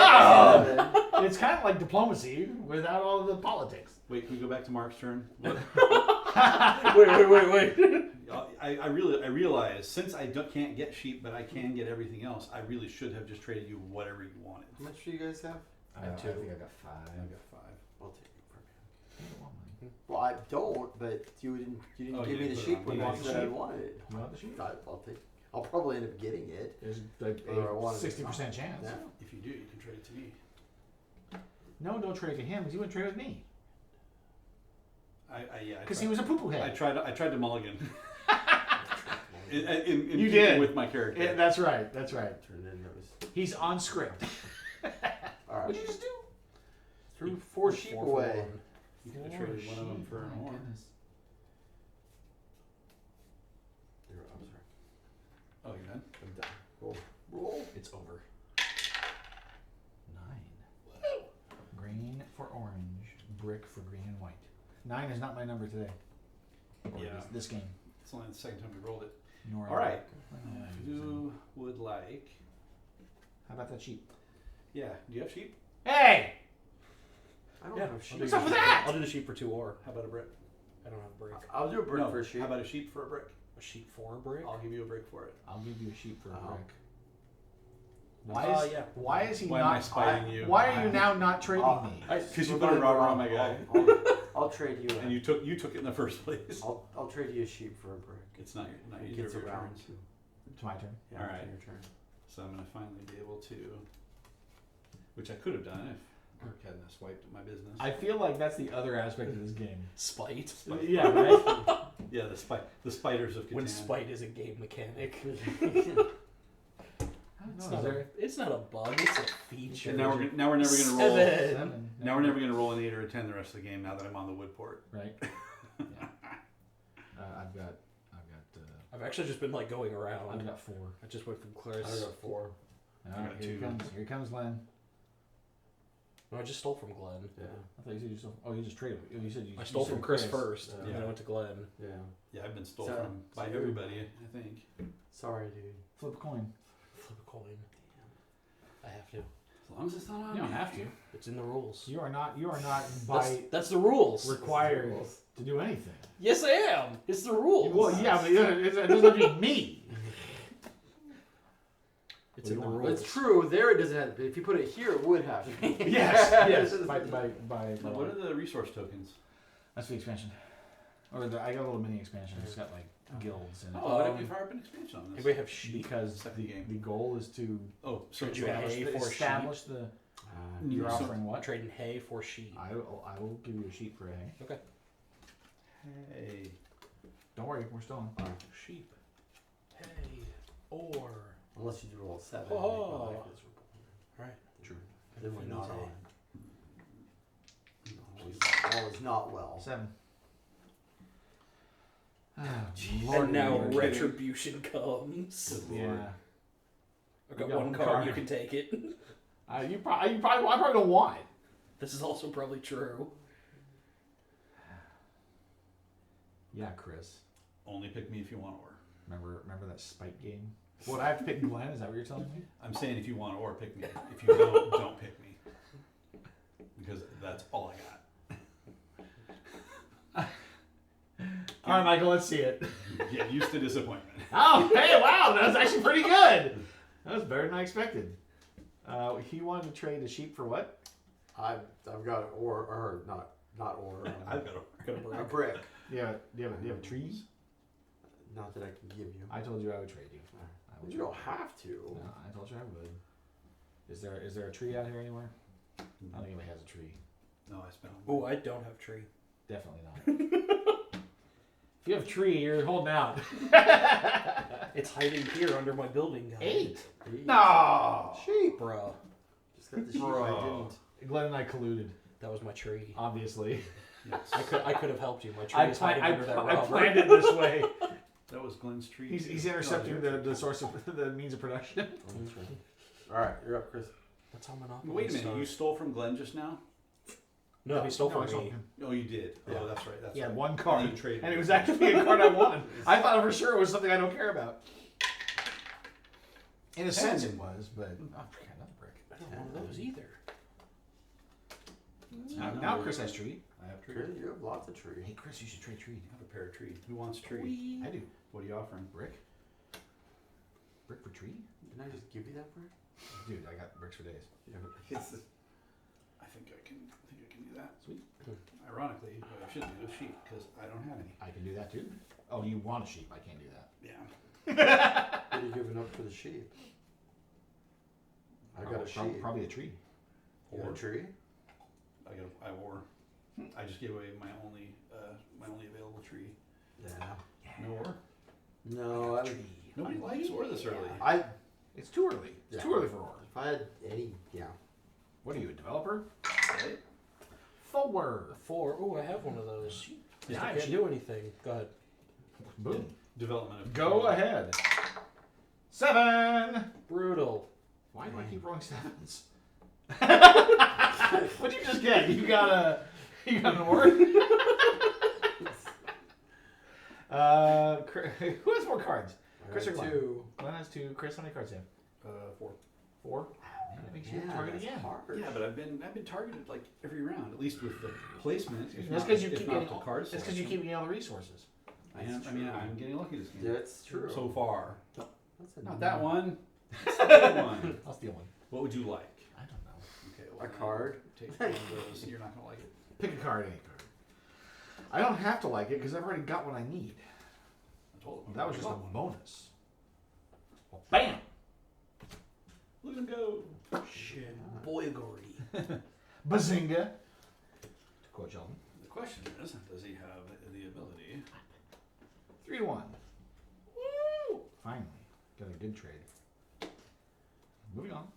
it's kind of like diplomacy without all the politics. Wait, can we go back to Mark's turn? Wait. I realize since I can't get sheep, but I can get everything else. I really should have just traded you whatever you wanted. How much do you guys have? I have 2. I two. think I got 5. I got 5. I'll take it from You don't want mine. you. Well, I don't, but you didn't Oh, give you me the put it sheep on when me. you You want the said I sheep? wanted it. You want the sheep? I'll take. I'll probably end up getting it. There's like Or I a wanted it. 60% chance. Yeah. If you do, you can trade it to me. No, don't trade to him because he wouldn't trade with me. Yeah. Because he was a poo-poo head. I tried to mulligan. in You keeping did. with my character. Yeah, that's right. That's right. Turned in those. He's on script. All right. What'd you just do? Threw 4 sheep 4 for away. 1. You could have traded one of them for an ore. I'm sorry. Oh, you're done. I'm done. Roll. It's over. 9. Green for orange, brick for green and white. 9 is not my number today. Or Yeah. this game. It's only the second time we rolled it. Nor All right. I- Who would like? How about that sheep? Yeah. Do you have sheep? Hey! I don't Yeah, have I'll sheep. do What's up the with sheep. that? I'll do the sheep for 2 ore. How about a brick? I don't have a brick. I'll do a brick No. for a sheep. How about a sheep for a brick? A sheep for a brick? I'll give you a brick for it. I'll give you a sheep for a Oh. brick. Yeah. Why is he Why not? am I spiting you? Why are you now not trading me? Because you We're put a going robber wrong. on my guy, I'll trade you. and you took it in the first place. I'll trade you a sheep for a brick. It's not It either gets of your around turns. to. It's my turn. Yeah, All it's right. your turn. So I'm gonna finally be able to, which I could have done if Mark hadn't have swiped my business. I feel like that's the other aspect of this game. Spite. Yeah, right? Yeah, the spiders of Catan. When spite is a game mechanic. It's not a bug, it's a feature. And now we're never gonna roll. 7. Now we're never gonna roll an 8 or a 10 the rest of the game. Now that I'm on the wood port. Right. Yeah. I've got. I've actually just been like going around. I've got 4. I just went from I Clarice. got 4. All I right, got here 2. he comes. Here comes Glenn. No, I just stole from Glenn. Yeah. I thought you said you stole. Oh, you just traded. You said you. I stole you said from Chris first, and Yeah. then I went to Glenn. Yeah. Yeah, I've been stole So- from by so- everybody, I think. Sorry, dude. Flip a coin. Flip a coin. I have to. As long as it's not on You don't me. have to. It's in the rules. You are not. You are not by That's the rules. required to do anything. Yes, I am. It's the rules. Well, yeah, but it doesn't have to be me. It's in the But rules. it's true. There it doesn't have to be. If you put it here, it would have to be. Yes. Yes. By. Now, what are the resource tokens? That's the expansion. Or I got a little mini expansion. It's got like guilds in it. Oh, why don't we fire up an expansion on this? Anybody have sheep? Because Second game. the goal is to Oh, so Did you have hay for establish the. You You're so- offering what? Trading hay for sheep. I will give you a sheep for a hay. Okay. Hey. Don't worry, we're still on. Sheep. Hay. Or. Unless you do roll 7. Oh. Like this. Right. True. Then we're not hay. on. All is not well. 7. And now Lord, retribution comes. Good Yeah. lord. I've got You got one one card. card. You can take it. I probably don't want it. This is also probably true. Yeah, Chris. Only pick me if you want or. Remember that spike game? What, I have to pick Glenn? Is that what you're telling me? I'm saying if you want or pick me. If you don't pick me. Because that's all I got. All right, Michael, let's see it. Get used to disappointment. Oh, hey, wow, that was actually pretty good. That was better than I expected. He wanted to trade a sheep for what? I've got or not ore. I've got A brick. Yeah, do you have a tree? Not that I can give you. I told you I would trade you. I would You don't have to. No, I told you I would. Is there a tree out here anywhere? I don't think anybody has a tree. No, I spent. Oh, I don't have tree. Definitely not. If you have a tree, you're holding out. It's hiding here under my building, guys. 8. Sheep. No. Sheep. Bruh. Just got the sheep. I Bro. didn't. Glenn and I colluded, That was my tree. obviously. Yes. I could have helped you. My tree is hiding under that I rubber. planned it this way. That was Glenn's tree. He's intercepting the source of the means of production. All right, you're up, Chris. That's how Monopoly Wait a minute, starts. you stole from Glenn just now? No, he stole No, I from sold me. him. Oh, you did. Yeah. Oh, that's right. That's He had right. one And card, you traded and it it. was actually a card I wanted. I thought for sure it was something I don't care about. In a sense, it was, but oh, another brick. I don't want one of those either. Now Chris has tree. I have tree. Chris, you have lots of tree. Hey, Chris, you should trade tree. I have a pair of tree. Who wants tree? I do. What are you offering? Brick. Brick for tree? Didn't I just give you that brick? Dude, I got bricks for days. I think I can do that. Sweet. Ironically, what I should do is sheep because I don't have any. I can do that too. Oh, you want a sheep? I can't do that. Yeah. What are you giving up for the sheep? I got a sheep. Probably a tree. You got a tree? I wore. I just gave away my only available tree. Yeah. No ore. No, I would. Nobody likes ore this early. It's too early. It's Yeah. too early for ore. If I had any, yeah. What are you, a developer? Right? 4. 4. Oh, I have one of those. Yeah, I can't do anything. Go ahead. Boom. Development of Go ahead. 7. Brutal. Why do I keep rolling 7s? What'd you just get? You got an ore? Who has more cards? Chris or Glenn? 2. Glenn has 2. Chris, how many cards do you have? 4. 4. Man, that makes you Yeah, target that's again. hard. Yeah, but I've been targeted like every round, at least with the placement. if That's not- because you if keep not getting the all, cards. that's because you keep getting all the resources. I'm getting lucky this game. That's true. So far. That's a Not that one. It's the good one. I'll steal one. What would you like? I don't know. Okay, A card? Take one of those. You're not gonna like it. Pick a card, any card. I don't have to like it because I've already got what I need. I told him. That was just a one. bonus. Well, bam! Look at him go. Shit. Boygory. Bazinga! To quote Sheldon. The question is, does he have the ability? 3-1. Woo! Finally. Got a good trade. Moving on.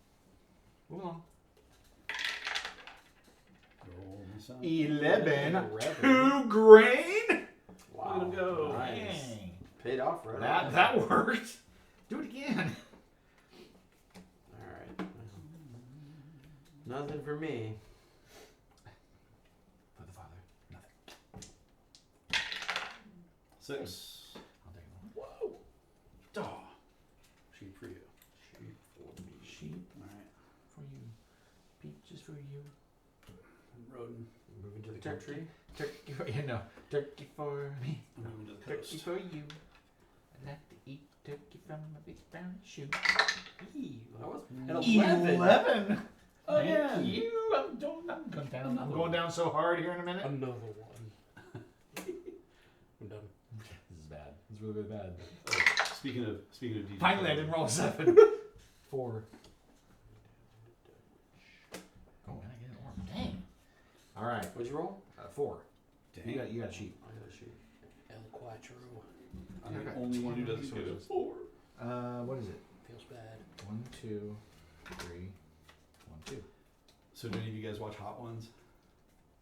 Moving on. Roll this out. 11. 11. 2 grain? Wow. Look at him go. Nice. Dang. Paid off right That worked. Do it again. Alright. Nothing for me. 6. I'll take it. Whoa. Duh. Sheep for you. Sheep for me. Sheep All right. for you. Peaches for you. Rodin. Moving to the Turkey. country. Turkey for you. No. Turkey for me. I'm moving to the Turkey coast. for you. I like to eat turkey from a big brown shoe. That was An 11. 11. Again. Thank you. I'm going down. I'm going down so hard here in a minute. Another one. I'm done. This is bad. This is really, really bad. Speaking of DJ. Finally, I didn't roll a 7. 4. Oh, man, I get an orange. Dang. All right. What'd you roll? 4. Dang. You got a sheep. I got a sheep. El Quattro. I'm I the got only one who 10 doesn't get a resources. 4. What is it? Feels bad. 1, 2, 3, 1, 2. So do any of you guys watch Hot Ones?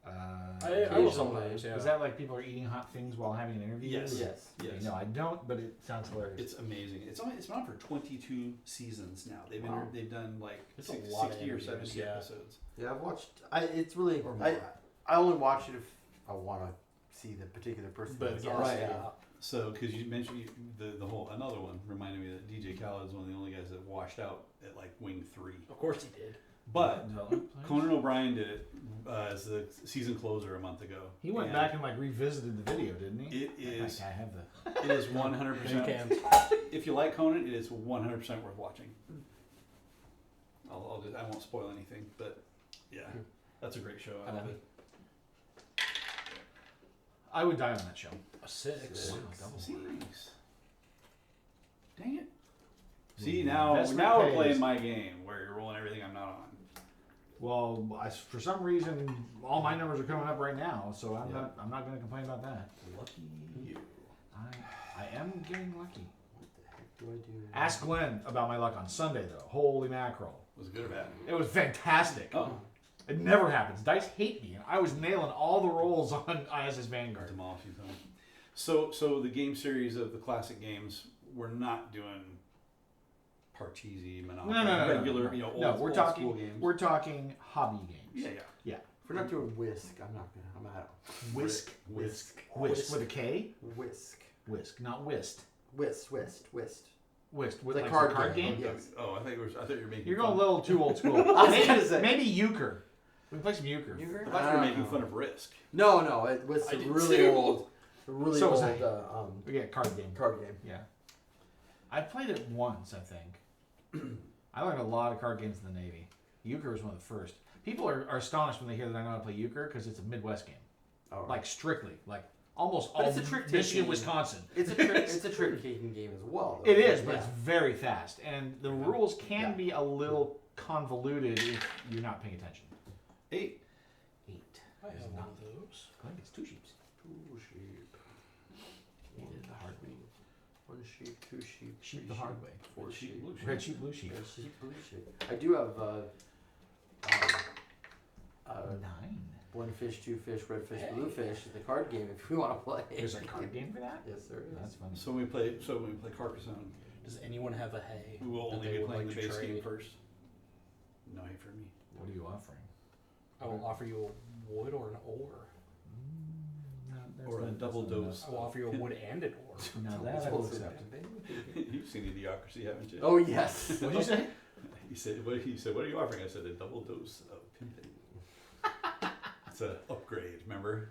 I will sometimes, yeah. Is that like people are eating hot things while having an interview? Yes. Yes. Yes. No, I don't, but it sounds hilarious. It's amazing. It's been on for 22 seasons now. Wow. They've done like It's a lot of 60 or interviews, 70 yeah. episodes. Yeah, I've watched. It's really. Or I more. I only watch it if I want to see the particular person. But that's yeah, on right. it. yeah. So, because you mentioned the whole another one reminded me that DJ Khaled's one of the only guys that washed out at like wing 3. Of course he did. But Development place? Conan O'Brien did it as the season closer a month ago. He went And back and like revisited the video, didn't he? It is. I have the. It is 100%. Cans. If you like Conan, it is 100% worth watching. I won't spoil anything, but yeah, that's a great show. I love it. I would die on that show. A 6. Wow, double. Six. Dang it. See, Investment now we're pays. playing my game where you're rolling everything I'm not on. Well, for some reason, all my numbers are coming up right now, so I'm Yeah. not going to complain about that. Lucky you. I am getting lucky. What the heck do I do? Ask Glenn about my luck on Sunday though. Holy mackerel! Was it good or bad? It was fantastic. Oh, It never happens. Dice hate me. I was nailing all the rolls on ISS Vanguard. demolish you, though. So the game series of the classic games, we're not doing Parcheesi, Monopoly, No. regular, No, old we're school talking. games. We're talking hobby games. Yeah. If we're not doing whisk, I'm not gonna. I'm out. Whisk. Whisk. Whisk with a K. Whisk. Whisk, not whist. Whist. Whist with The like card the card game. game. Yes. Oh, I thought you were making. You're fun. going a little too old school. I was gonna say. Maybe euchre. We can play some euchre. Euchre? I thought you were making fun of Risk. No, it was I a did really too. old, So was old Yeah, card game. card game. Yeah. I played it once, I think. I learned a lot of card games in the Navy. Euchre was one of the first. People are astonished when they hear that I know how to play euchre because it's a Midwest game. All right. Like strictly. Like almost But all it's a trick Michigan, taking. Wisconsin. It's a trick taking game as well. Though. It is, but Yeah. it's very fast. And the rules can Yeah. be a little convoluted if you're not paying attention. 8. 8. I have one of those. Glenn gets 2 sheeps. 2 sheep. He did it the hard way. 1 sheep, 2 sheep. Sheep 3 the hard sheep, way. 4 sheep. blue sheep. Red sheep, blue sheep. Red sheep, blue sheep. I do have 9. 1 fish, 2 fish, red fish, blue fish. The card game if we want to play. There's a card game for that? Yes, there is. That's funny. So when we play Carcassonne, Does anyone have a hay? we will that only they be would playing like the to base game trade? first. No hay for me. What are you offering? I will offer you a wood or an ore. Or a double dose. I will offer you a wood and an ore. Now Oh, that it's I will also accept. You've seen Idiocracy, haven't you? Oh yes. What did you say? He said, "What are you offering?" I said, "A double dose of pimpin." It's an upgrade. Remember?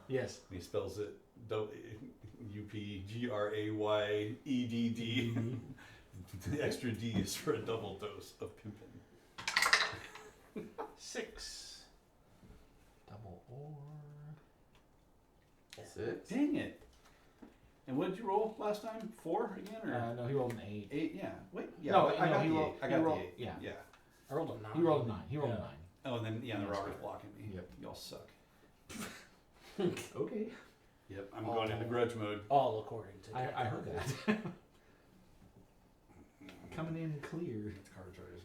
Yes. And he spells it UPGRAYEDD. The extra D is for a double dose of pimpin. 6. Double or. 6. Dang it! And what did you roll last time? 4 again, or No, he rolled an 8. 8? Yeah. Wait. Yeah. No, I no, got he the rolled- 8. I he got rolled- the 8. yeah. Yeah. I rolled a 9. He rolled a 9. He rolled a Yeah. 9. Oh, and then the That's robber's good. blocking me. Yep. Y'all suck. Okay. Yep. I'm going into Oh. grudge mode. All according to I heard that. Coming in clear. It's card charges.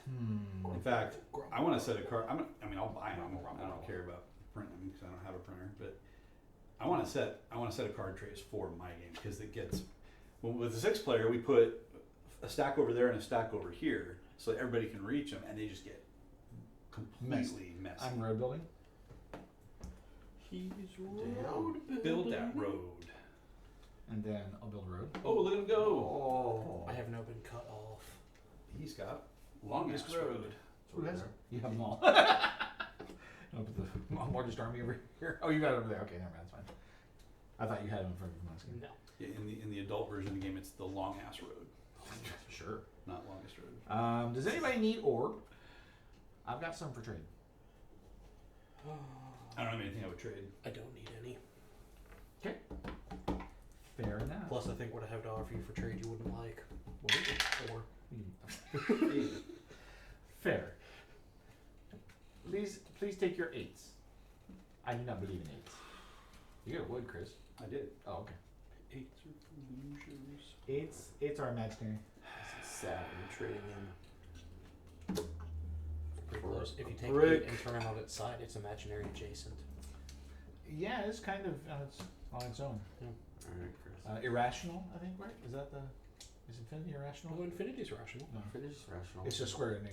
Hmm. In fact, I want to set a card. I'll buy them. I don't care about printing them because I don't have a printer. But I want to set a card trays for my game because it gets. Well, with the 6-player, we put a stack over there and a stack over here, so that everybody can reach them, and they just get completely messy. I'm road building. He's Damn. Build that road. And then I'll build a road. Oh, look at him go. Oh. I have now been cut off. He's got longest road. Who has it? You have them all. I'll put the largest army over here. Oh, you got it over there. Okay, never mind. That's fine. I thought you had them in front of your monster. No. Yeah, in the adult version of the game, it's the long ass road, Sure. not longest road. Does anybody need ore? I've got some for trade. I don't have anything I would trade. I don't need any. Fair enough. Plus, I think what I have to offer you for trade you wouldn't like. What is it? Or Fair. Please take your 8s. I do not believe in 8s. You got wood, Chris. I did. Oh, okay. 8s are for losers. 8s are imaginary. This is sad. I'm trading in. Pretty For close. If you a take brick. 8 and turn it on its side, it's imaginary adjacent. Yeah, it's kind of on its own. Alright, Chris. Irrational, I think, right? Is that the... Is infinity irrational? Oh, infinity's rational. No. Finish rational. It's just square root of -1.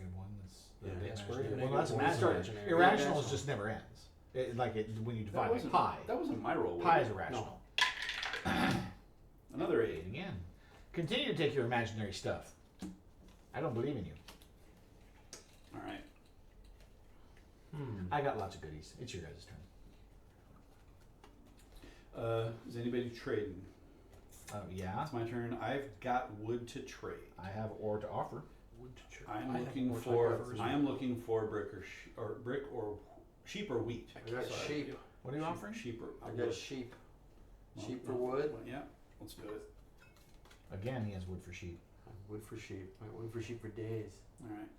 That's Yeah, the square root of imaginary. Well, that's -1 is imaginary. imaginary. Irrational Yeah, just never ends. When you divide like wasn't, pi. That wasn't my roll. Pi was is it? irrational. Another 8. 8 again. Continue to take your imaginary stuff. I don't believe in you. All right. I got lots of goodies. It's your guys' turn. Is anybody trading? Yeah, It's my turn. I've got wood to trade. I have ore to offer. Wood to trade. I'm I have looking more for. type of I am looking for brick or sheep or wheat. I got Sorry. sheep. What are you offering? Sheep or I got sheep. well, Sheep for no. wood. Yeah, let's do it. Again, he has wood for sheep. Wood for sheep. I got wood for sheep for days. All right.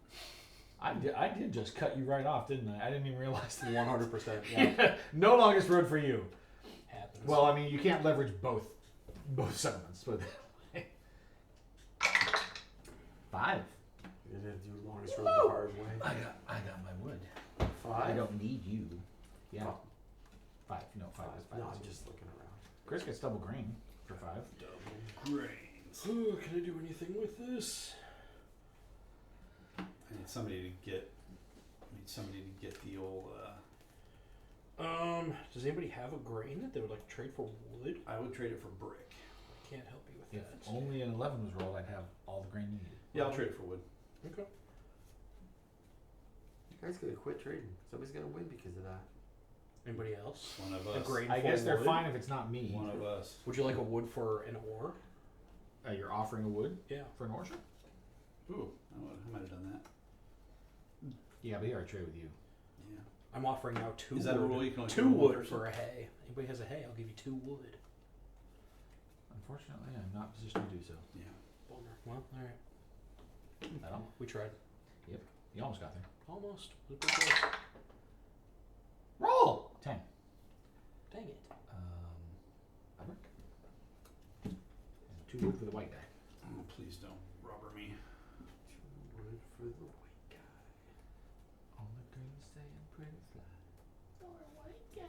I did just cut you right off, didn't I? I didn't even realize that. 100%. Yeah. No longest road for you. Happens. Well, I mean, you can't leverage both settlements. But 5. You didn't do longest road the hard way. I got my wood. 5. I don't need you. Yeah. 5. No, 5 is 5. No, I'm just looking around. Chris gets double green for 5. Double grains. Ooh, can I do anything with this? I need somebody to get. The old. Does anybody have a grain that they would like to trade for wood? I would trade it for brick. I can't help you with If that. only an 11 was rolled, I'd have all the grain needed. Yeah, I'll trade it for wood. Okay. You guys gotta quit trading. Somebody's gonna win because of that. Anybody else? One of A us. grain I for guess they're wood? fine if it's not me. One of us. Would you like a wood for an ore? You're offering a wood Yeah. for an orchard? Ooh, I might have done that. Yeah, but here I trade with you. Yeah. I'm offering now 2 Is that a wood. rule? You can only 2 trade one wood person? for a hay. Anybody has a hay, I'll give you 2 wood. Unfortunately, I'm not positioned to do so. Yeah. Bummer. Well, alright. I don't. We tried. You almost got there. Almost. It was pretty close. Roll! 10. Dang it. A brick. And 2 wood for the white guy. Oh, please don't rubber me. Wood for the white guy. On the green staying pretty fly. For a white guy.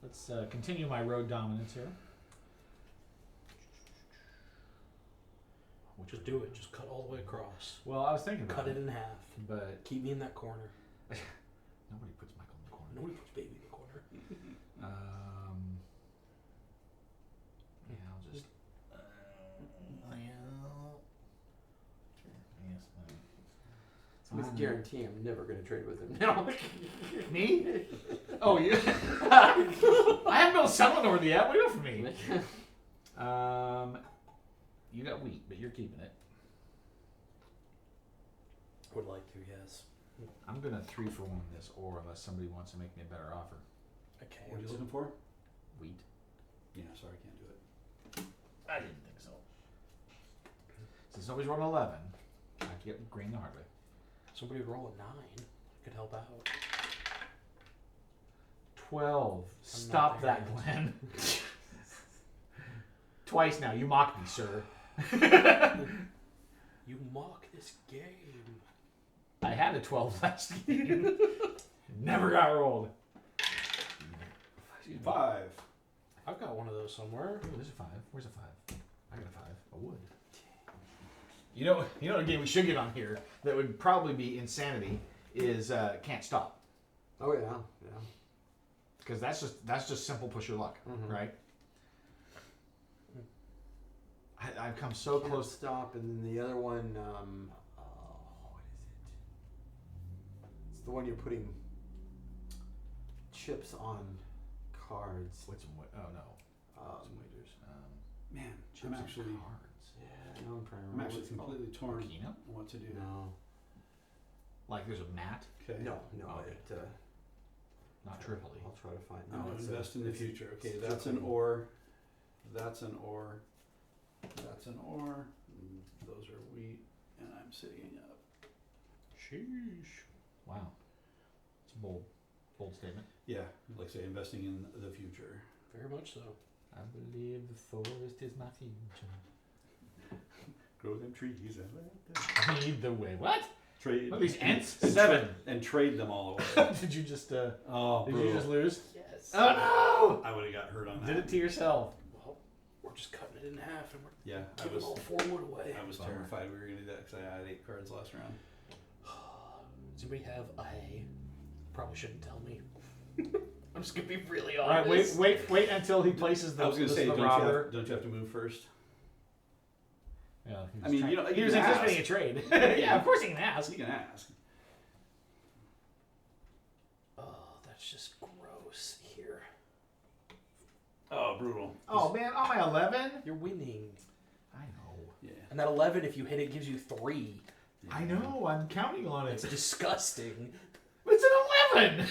Let's continue my road dominance here. Just do it. Just cut all the way across. Well, I was thinking about Cut it in half. but Keep me in that corner. nobody puts Michael in the corner. Nobody puts baby in the corner. Yeah, I'll just. So with guarantee I'm never gonna trade with him now. Me? Oh, yeah. I haven't built a settlement over yet. What do you want from me? You got wheat, but you're keeping it. Would like to, yes. I'm gonna 3-for-1 this, or unless somebody wants to make me a better offer. Okay. What are you looking for? Wheat. Yeah, sorry, I can't do it. I didn't think so. Since nobody's rolled 11, I have to get green the hard way. Somebody would roll a 9. Could help out. 12. I'm Stop not that, there Glenn. Twice now. You mocked me, sir. You mock this game. I had a 12 last game. Never got rolled. 5. I've got one of those somewhere. Oh, there's a 5. Where's a 5? I got a 5. A wood. You know a game we should get on here that would probably be insanity is Can't Stop. Oh yeah, yeah. Because that's just simple push your luck, right? I've come so Can't close. Stop, and then the other one, what is it? It's the one you're putting chips on cards. What's oh no. Some wagers. Man, Chips I'm on actually, cards. Yeah, now I'm trying to I'm remember. actually what it's called. completely torn Keno? on what to do. No, Like there's a mat, Okay. no. Okay. not Tripoli. I'll try to find. No, it's invest in the it's- future. Okay, it's that's an Tripoli. or. That's an or. That's an or. Those are wheat, and I'm sitting up. Sheesh. Wow. It's a bold statement. Yeah, like I say, investing in the future. Very much so. I believe the forest is my future. Grow them trees and Lead the way. What? trade. What are these ants? and 7. and trade them all away. Did you just Oh, did bro. you just lose? Yes. Oh I would have got hurt on no! that. Did it to yourself. Well, we're just cutting it in half and we're Yeah, giving all 4 wood away. I was Bummer. terrified we were gonna do that because I had 8 cards last round. Does anybody have a hay? Probably shouldn't tell me. I'm just gonna be really All right, honest. wait until he places the, I was gonna say, the don't robber. you have to move first? Yeah, I mean, you know, he you was can anticipating a trade. Yeah, of course he can ask. You can ask. Oh, that's just gross here. Oh, brutal. Oh man, on my 11. You're winning. I know. Yeah. And that 11, if you hit it, gives you 3. I know. I'm counting on It's it. disgusting. It's an 11.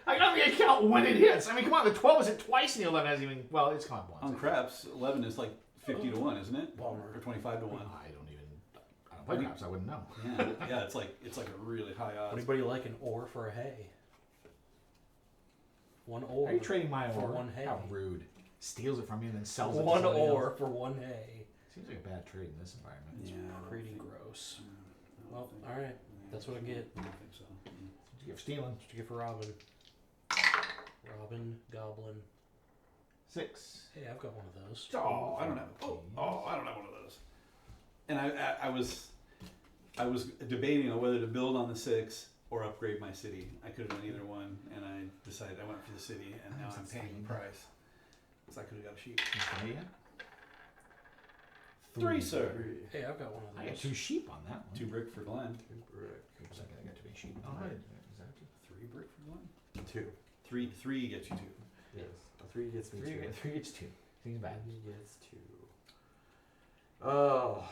I got the account when it hits. I mean, come on. The 12 is hit twice, and the 11 hasn't even. Well, it's come up once. On craps, 11 is like 50 to 1, isn't it? Bummer. Or 25 to 1. I don't play craps. I wouldn't know. Yeah, it's like a really high odds. Anybody like an ore for a hay? 1 ore. Are you trading my for ore? 1 hay? How rude. Steals it from you and then sells it to 1 somebody ore else. for 1 hay. Seems like a bad trade in this environment. Yeah, I don't Pretty think- gross. I don't Well, think- alright. That's what I get. I don't think so. What you get for stealing? What you get for Robin? Robin, Goblin. 6. Hey, I've got one of those. Oh, I don't have. Oh, I don't have one of those. And I was debating on whether to build on the 6 or upgrade my city. I could have done either one, and I decided I went for the city, and now I'm paying the price. Because I could have got a sheep. You got 3, sir. Hey, I've got one of I got those. 2 sheep on that one. 2 brick for Glenn. Oops, I got too many sheep. Oh, Right. is that 2? 3 brick for Glenn. 2. 3 gets you 2. Yes. A 3 gets me 2. 3 gets 2. Seems bad. 3 gets 2. Oh.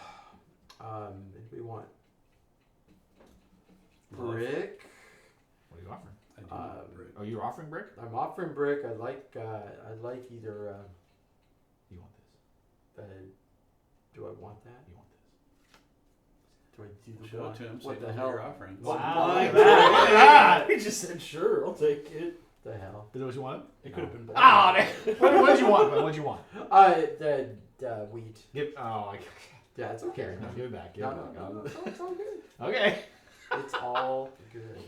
Anybody want brick? What are you offering? I do want brick. Oh, you're offering brick? I'm offering brick. I'd like either. You want this? Do I want that? You want this? Do I do the Show it to him. What say the those are hell? your offerings. What Wow, the look at that. He just said, sure, I'll take it. The hell? Is that what you wanted? It could have been better. Ah, what did you want? What did you want? The wheat. Give. Oh, Yeah, it's okay. no, give it back. Give No, it no, back. no, no, it's all good. Okay. It's all good.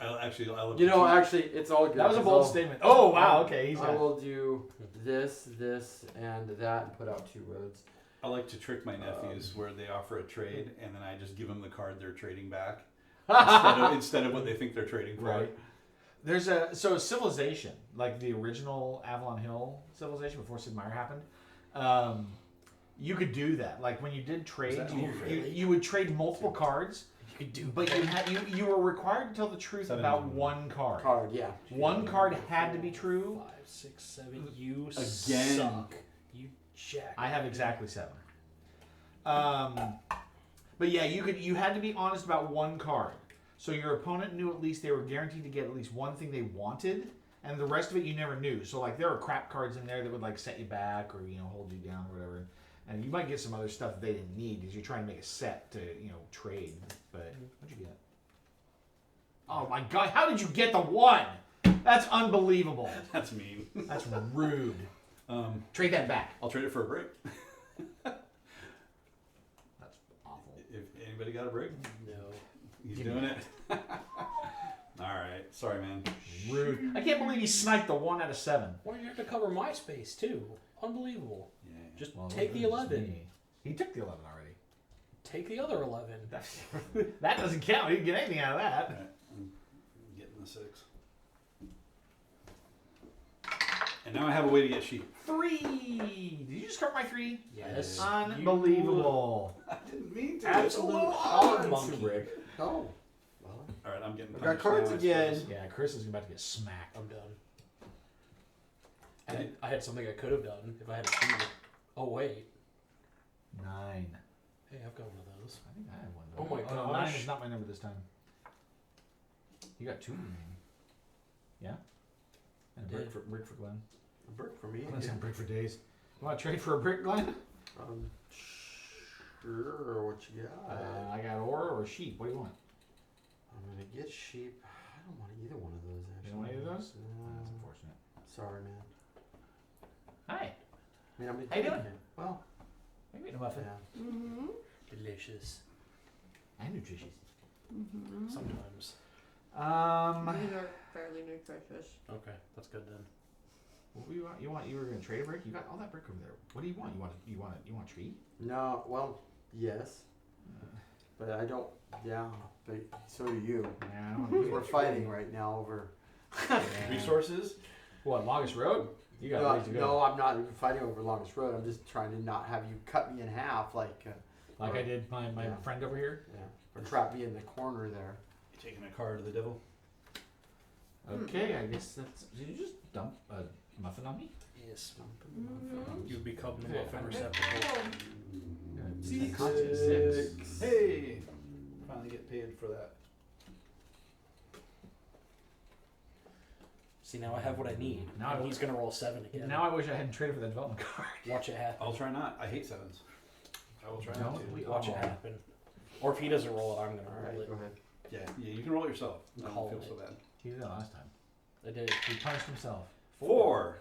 I'll You know, actually, it's all good. That was a 'cause bold I'll- statement. Oh wow. Okay. He's I got. will do this, and that, and put out 2 roads. I like to trick my nephews where they offer a trade, and then I just give them the card they're trading back instead of what they think they're trading for. Right. There's Civilization, like the original Avalon Hill Civilization before Sid Meier happened. You could do that. Like when you did trade, that you would trade multiple cards, You could do but you were required to tell the truth about one card. Yeah. One card had to be true. 5, 6, 7. You Again. suck. You jack. I have exactly 7. But yeah, you had to be honest about one card. So your opponent knew at least they were guaranteed to get at least one thing they wanted, and the rest of it you never knew. So like there were crap cards in there that would like set you back or hold you down or whatever. And you might get some other stuff that they didn't need because you're trying to make a set to trade. But what'd you get? Oh my god! How did you get the 1? That's unbelievable. That's mean. That's rude. Trade that back. I'll trade it for a brick. That's awful. If anybody got a brick, No. he's Give me doing it. All right, sorry, man. Rude. I can't believe he sniped the 1 out of 7. Why do you have to cover my space, too? Unbelievable. Yeah. Just Well, take the it's 11. me. He took the 11 already. Take the other 11. That doesn't count. He didn't get anything out of that. All right, I'm getting the 6. And now I have a way to get sheep. 3. Did you just cover my 3? Yes. Unbelievable. I didn't mean to. Absolute hog monkey. Oh. Well, All right, I'm getting. I got punished cards now, I again. suppose. Yeah, Chris is about to get smacked. I'm done. I had something I could have done if I had a sheep. Oh wait. 9. Hey, I've got one of those. I think I have one. Oh my no, 9 gosh. is not my number this time. You got 2 remaining. Yeah? And a brick for Glenn. a brick for me. Glenn's got a brick for days. You want to trade for a brick, Glenn? Sure. What you got? I got ore or sheep. What do you want? I'm gonna get sheep. I don't want either one of those. Actually. You don't want either of those? No. That's unfortunate. Sorry, man. Hi. I mean, I'm How you doing? Well, Are you eating a muffin? yeah. Mm-hmm. Delicious. And nutritious. Mm-hmm. Sometimes. These are fairly nutritious. Okay, that's good then. What do you want? You were gonna trade a brick? You got all that brick over there. What do you want? You want a tree? No. Well, yes. But I don't. Yeah. But so do you. Yeah, I don't want to We're fighting right now over. Resources. What, longest road? You got ways to go. No, I'm not even fighting over longest road. I'm just trying to not have you cut me in half, like Like I did my Yeah. friend over here. or trap me in the corner there. You taking a card to the devil? Okay, I guess that's. Did you just dump a muffin on me? Yes. Mhm. You become the Okay, muffin fine. receptacle. Yeah, content 6. Hey, finally get paid for that. See, now I have what I need. Now Now I- he's gonna roll 7 again. Now I wish I hadn't traded for that development card. Watch it happen. I'll try not. I hate 7s. I will try No, not to. we Watch it all- happen. Or if he doesn't roll it, I'm gonna roll Alright, it. go ahead. Yeah, you can roll it yourself. I Call don't feel it. so bad. He did that last time. I did. He punished himself. 4.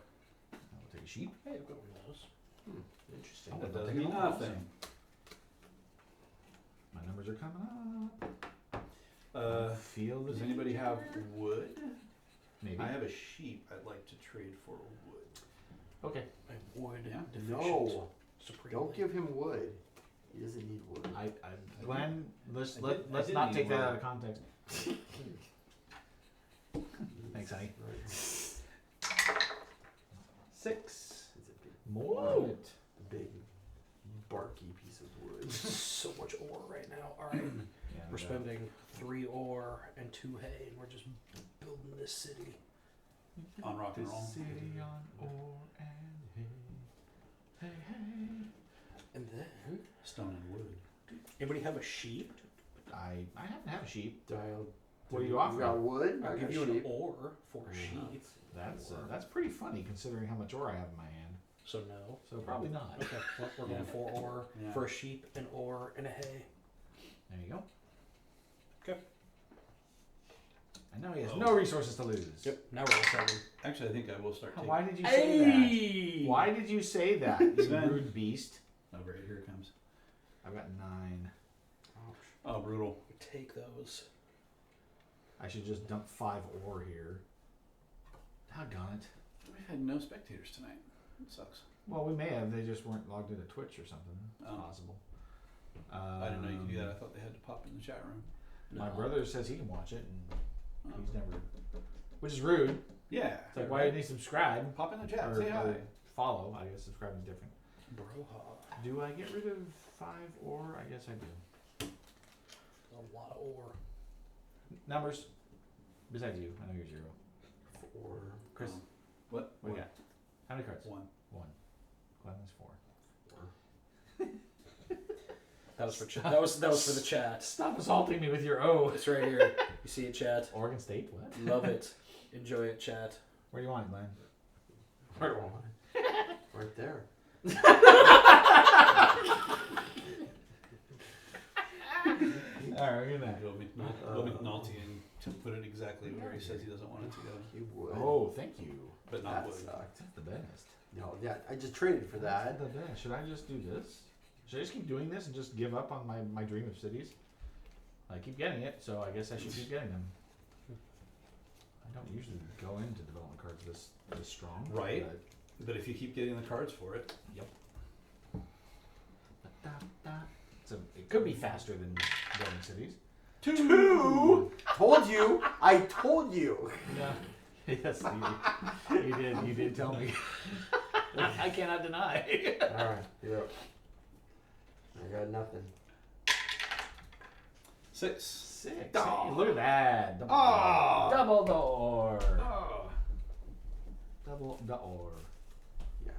I'll take a sheep. Hey, I've got one of those. Interesting. Oh, That I'll does take it mean all. nothing. My numbers are coming Uh, Feel the does anybody have wood? Maybe. I have a sheep. I'd like to trade for wood. Okay. I'm wood Yeah. deficient. No, Supremely. don't give him wood. He doesn't need wood. Glenn, let's I did not need take that wood. out of context. Thanks, honey. 6. It's a big, More of it. big, barky piece of wood. So much ore right now. All right, Yeah, we're no doubt. spending 3 ore and 2 hay, and we're just building this city. On rock and The roll. city on ore and hay. Hey, hey. And then, Stone and wood. anybody have a sheep? I happen to have a sheep. Dial. What are you You offering? got wood? I'll I give got you an sheep. ore for a Yeah. sheep. That's pretty funny considering how much ore I have in my hand. So no. So probably not. Okay, well, we're going Yeah. 4 ore Yeah. for a sheep, an ore, and a hay. There you go. Okay. And now he has Oh. no resources to lose. Yep. Now we're at 7. Actually, I think I will start taking. Why did you say that? Why did you say that, you Sven. rude beast? Oh, great. Here it comes. I've got 9. Oh, brutal. Take those. I should just dump 5 ore here. Doggone it. We had no spectators tonight. It sucks. Well, we may have. They just weren't logged into Twitch or something. It's Oh. possible. I didn't know you could do that. I thought they had to pop in the chat room. My No. brother says he can watch it, and Oh. he's never. Which is rude. Yeah. It's like, why didn't he subscribe? Pop in the chat. Or, Say hi. or follow. I guess subscribing is different. Broha. Do I get rid of 5 ore? I guess I do. A lot of ore. Numbers. Besides you, I know you're 0. 4. Chris, Oh. What? what do you got? How many cards? 1. 1. Glenn is 4. That was for that was for the chat. Stop assaulting me with your O. It's right here. You see it, chat. Oregon State? What? Love it. Enjoy it, chat. Where do you want it, Glenn? Where do I want it? Right there. Alright, look at that. Go McNulty and to put it exactly where he says he doesn't want it to go. You would. Oh, thank you. But not that wood. sucked. That's the best. No, yeah, I just traded for that. That's the best. Should I just do this? Should I just keep doing this and just give up on my dream of cities? I keep getting it, so I guess I should keep getting them. I don't usually go into development cards this strong. Right. but- But if you keep getting the cards for it, So it could be faster than building cities. 2! Told you! I told you! Yeah. Yes, you did. You did tell me. I cannot deny. All right, you're up. I got nothing. 6. 6. Oh. Hey, look at that. Double, Oh. double door. Oh. Double door. Yeah.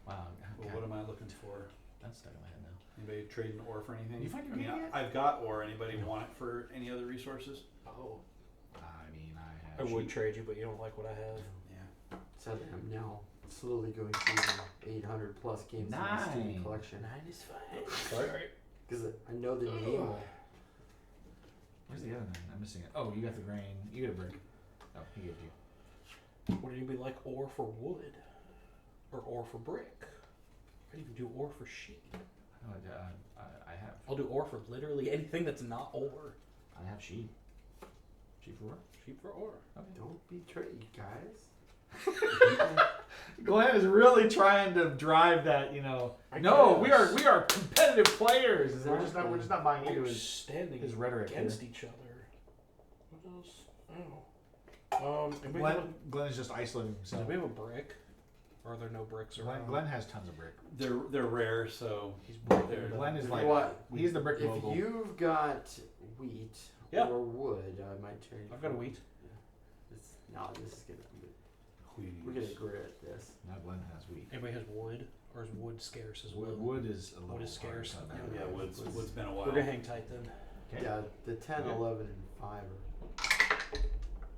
Wow. Well, what am I looking for? That's stuck in my head now. Anybody trading ore for anything? You find your I mean, game yet? I've got ore. Anybody want it for any other resources? Oh, I mean, I I have. would sheep. trade you, but you don't like what I have. Yeah. Sadly, I'm now slowly going through the 800 plus games in my Steam Nine. collection 9 is fine. Sorry. because I know the name. of- Where's the other 9? I'm missing it. Oh, you got the grain. You got a brick. Oh, he gave you. Would anybody like ore for wood? Or ore for brick? I'd even do ore for sheep. Oh, I have. I'll do ore for literally anything that's not ore. I have sheep. Sheep for what? Sheep for ore. Okay. Don't betray you guys. Glenn is really trying to drive that, I No, guess. we are competitive players. We're Exactly. just not buying into We're his standing his rhetoric here. against each other. What else? Oh. Anybody have Glenn is just isolating do himself. we have a brick? Or are there no bricks around? Glenn has tons of brick. They're rare, so He's brick There. Glenn is You like know what? he's the brick If mogul. you've got wheat Yeah. or wood, I might trade. I've got a wheat. No, this is gonna. Wheaties. We're gonna grit this. Now Glenn has wheat. Anybody has wood? Or is wood scarce as well? Wood is a little Wood is scarce. hard to Okay. come by. Yeah, wood's been a while. We're gonna hang tight then. Okay. Yeah, the 10, Okay. 11, and 5 are.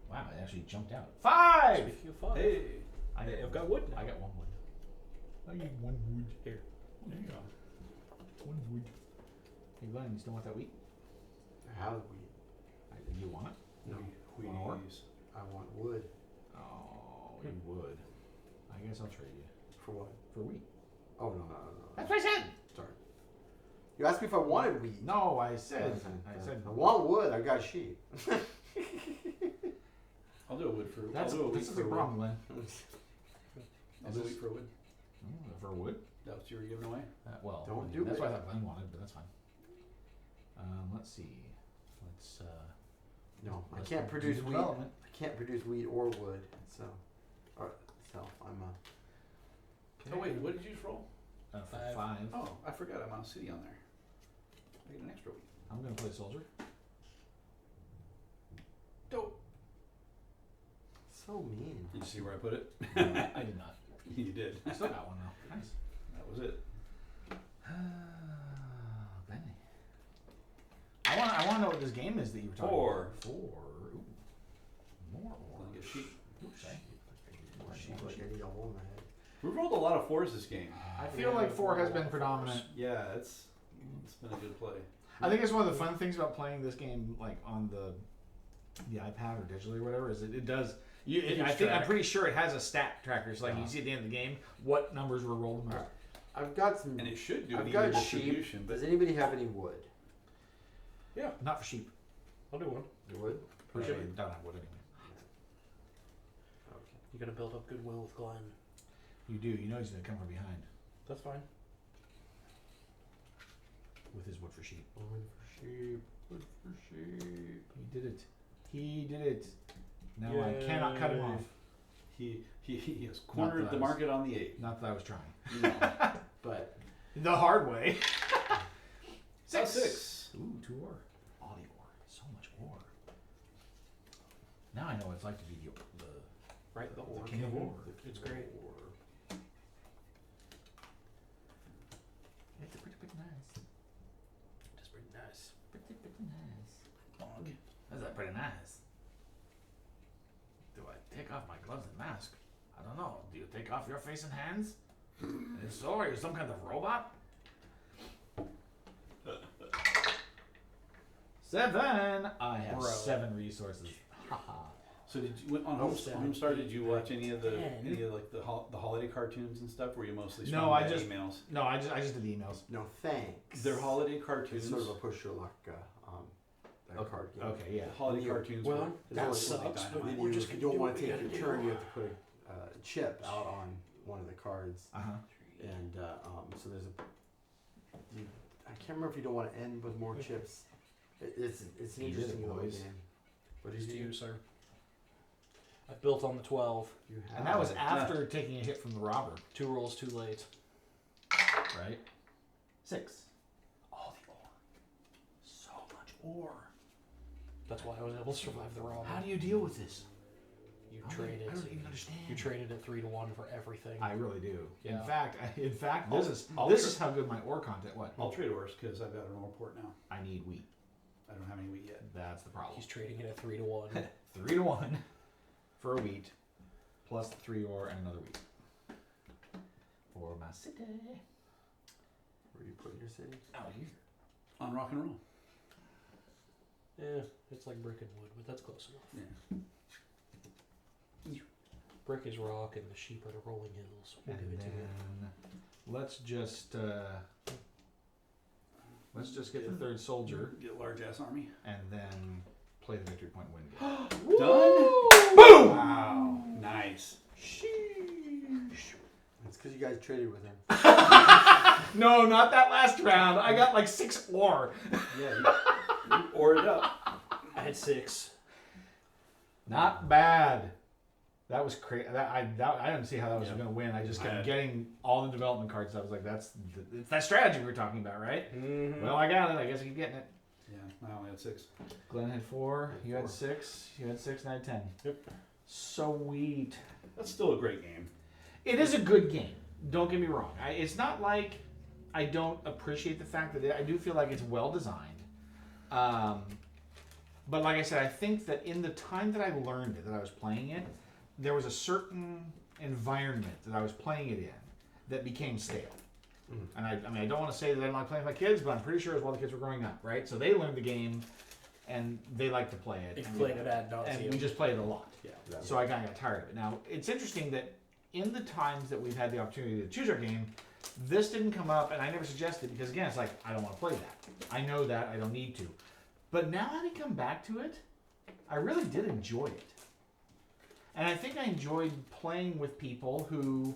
Wow, it actually jumped out. 5. Speaking of fun, Hey. I've got wood now. I got 1 wood. I need 1 wood. Here. There you go. 1 wood. Hey Glenn, you still want that wheat? I have wheat. Do you want it? No, Want ore? Wheaties. I want wood. Oh, you would. I guess I'll trade you For what? for wheat. Oh, no. That's what I said. Sorry. You asked me if I wanted wheat. No, I said. I want wood. I got sheep. I'll do a wood for. That's I'll do a wheat this is for a wood. problem, Glenn. I'll do a wheat for wood. For wood? That's what you were giving away. Well, Don't I mean, do that's it. what I thought Glenn wanted, but that's fine. Let's see. Let's. No, I let's can't do produce the wheat. development. I can't produce wheat or wood. So I'm Oh wait, what did you just roll? For 5. 5. Oh, I forgot I'm on a city on there. I get an extra wheat. I'm gonna play soldier. Dope. so mean. Did you see where I put it? I did not. You did. I still got one though. Nice. That was it. Benny. I want to know what this game is that you were talking 4. about. 4. Ooh. More ore. Like a sheep. Oops. I feel like I need a hole in my head. We rolled a lot of 4s this game. I feel like 4 has been predominant. Yeah, it's been a good play. I think it's one of the fun things about playing this game, like on the iPad or digitally or whatever, is it does. I'm pretty sure it has a stat tracker. So like you see at the end of the game what numbers were rolled. Alright. I've got some. And it should do I've an got even sheep. distribution, but Does anybody have any wood? Not for sheep. I'll do one. Wood? For sheep. Don't have wood anyway. Okay. You gotta build up goodwill with Glenn. You do. You know he's gonna come from behind That's fine. with his wood for sheep. Wood for sheep. Wood for sheep. He did it. He did it. Now I cannot cut him off. he has cornered that the I was- market on the 8. Not that I was trying. No, but The hard way. 6. Ooh, 2 ore. All the ore. So much ore. Now I know what it's like to be the Right? The ore. king of ore. It's great. It's pretty nice. It's pretty nice. Pretty nice. That's pretty nice. Do I take off my gloves and mask? I don't know. Do you take off your face and hands? And if so, are you some kind of robot? 7. I have Bro. 7 resources. Haha. So did you on Oh, Homestar? Did you watch any of the 10. like the holiday cartoons and stuff? Were you mostly No, scrolling I by just- emails? No, I just did the emails. no thanks. They're holiday It's cartoons. sort of a push your luck card game. Okay, yeah. The holiday Yeah. cartoons. Well, were that really sucks, dynamite. but Then we're you, just if you gonna don't do want what to we take your gotta turn, do. you have to put a chip out on one of the cards, Uh-huh. and so there's a. I can't remember if you don't want to end with more chips. It's an Eat it, interesting little boys. game. What did Just you you, do? sir. I built on the 12. You And that was after taking a hit from the robber, 2 rolls too late. right? 6. Oh, the ore. So much ore. That's why I was able to survive the robber. How do you deal with this? You I traded. don't even understand. You traded it 3 to 1 for everything. I really do. Yeah. In fact, I'll- this I'll is tra- how good my ore content. What? I'll trade ores because I've got an ore port now. I need wheat. I don't have any wheat yet. That's the problem. He's trading it at 3 to 1. 3 to 1 for a wheat, plus 3 ore and another wheat for my city. Where you putting your city? Out here. On rock and roll. Yeah, it's like brick and wood, but that's close enough. Yeah. Brick is rock, and the sheep are the rolling hills. We'll And give it to you. then let's just get the third soldier Get a large ass army. and then play the victory point win game. Done? Boom! Wow. Nice. Sheesh. It's because you guys traded with him. No, not that last round. I got like 6 ore. Yeah, you ore it up. I had 6. Not bad. That was crazy. I didn't see how that was Yeah. going to win. I just I kept had- getting all the development cards. I was like, it's that strategy we were talking about, right? Mm-hmm. Well, I got it. I guess I keep getting it. Yeah, I only had 6. Glenn had 4. You had 4. 6. You had 6, and I had 10. Yep. Sweet. That's still a great game. It is a good game. Don't get me wrong. It's not like I don't appreciate the fact that I do feel like it's well designed. But like I said, I think that in the time that I learned it, that I was playing it, there was a certain environment that I was playing it in that became stale. And I mean, I don't want to say that I don't like playing with my kids, but I'm pretty sure it was while the kids were growing up, right? So they learned the game, and they like to play it. You and played it ad nauseum. and we just played it a lot. Yeah. So I kind of got tired of it. Now, it's interesting that in the times that we've had the opportunity to choose our game, this didn't come up, and I never suggested because, again, it's like, I don't want to play that. I know that. I don't need to. But now that I come back to it, I really did enjoy it. And I think I enjoyed playing with people who,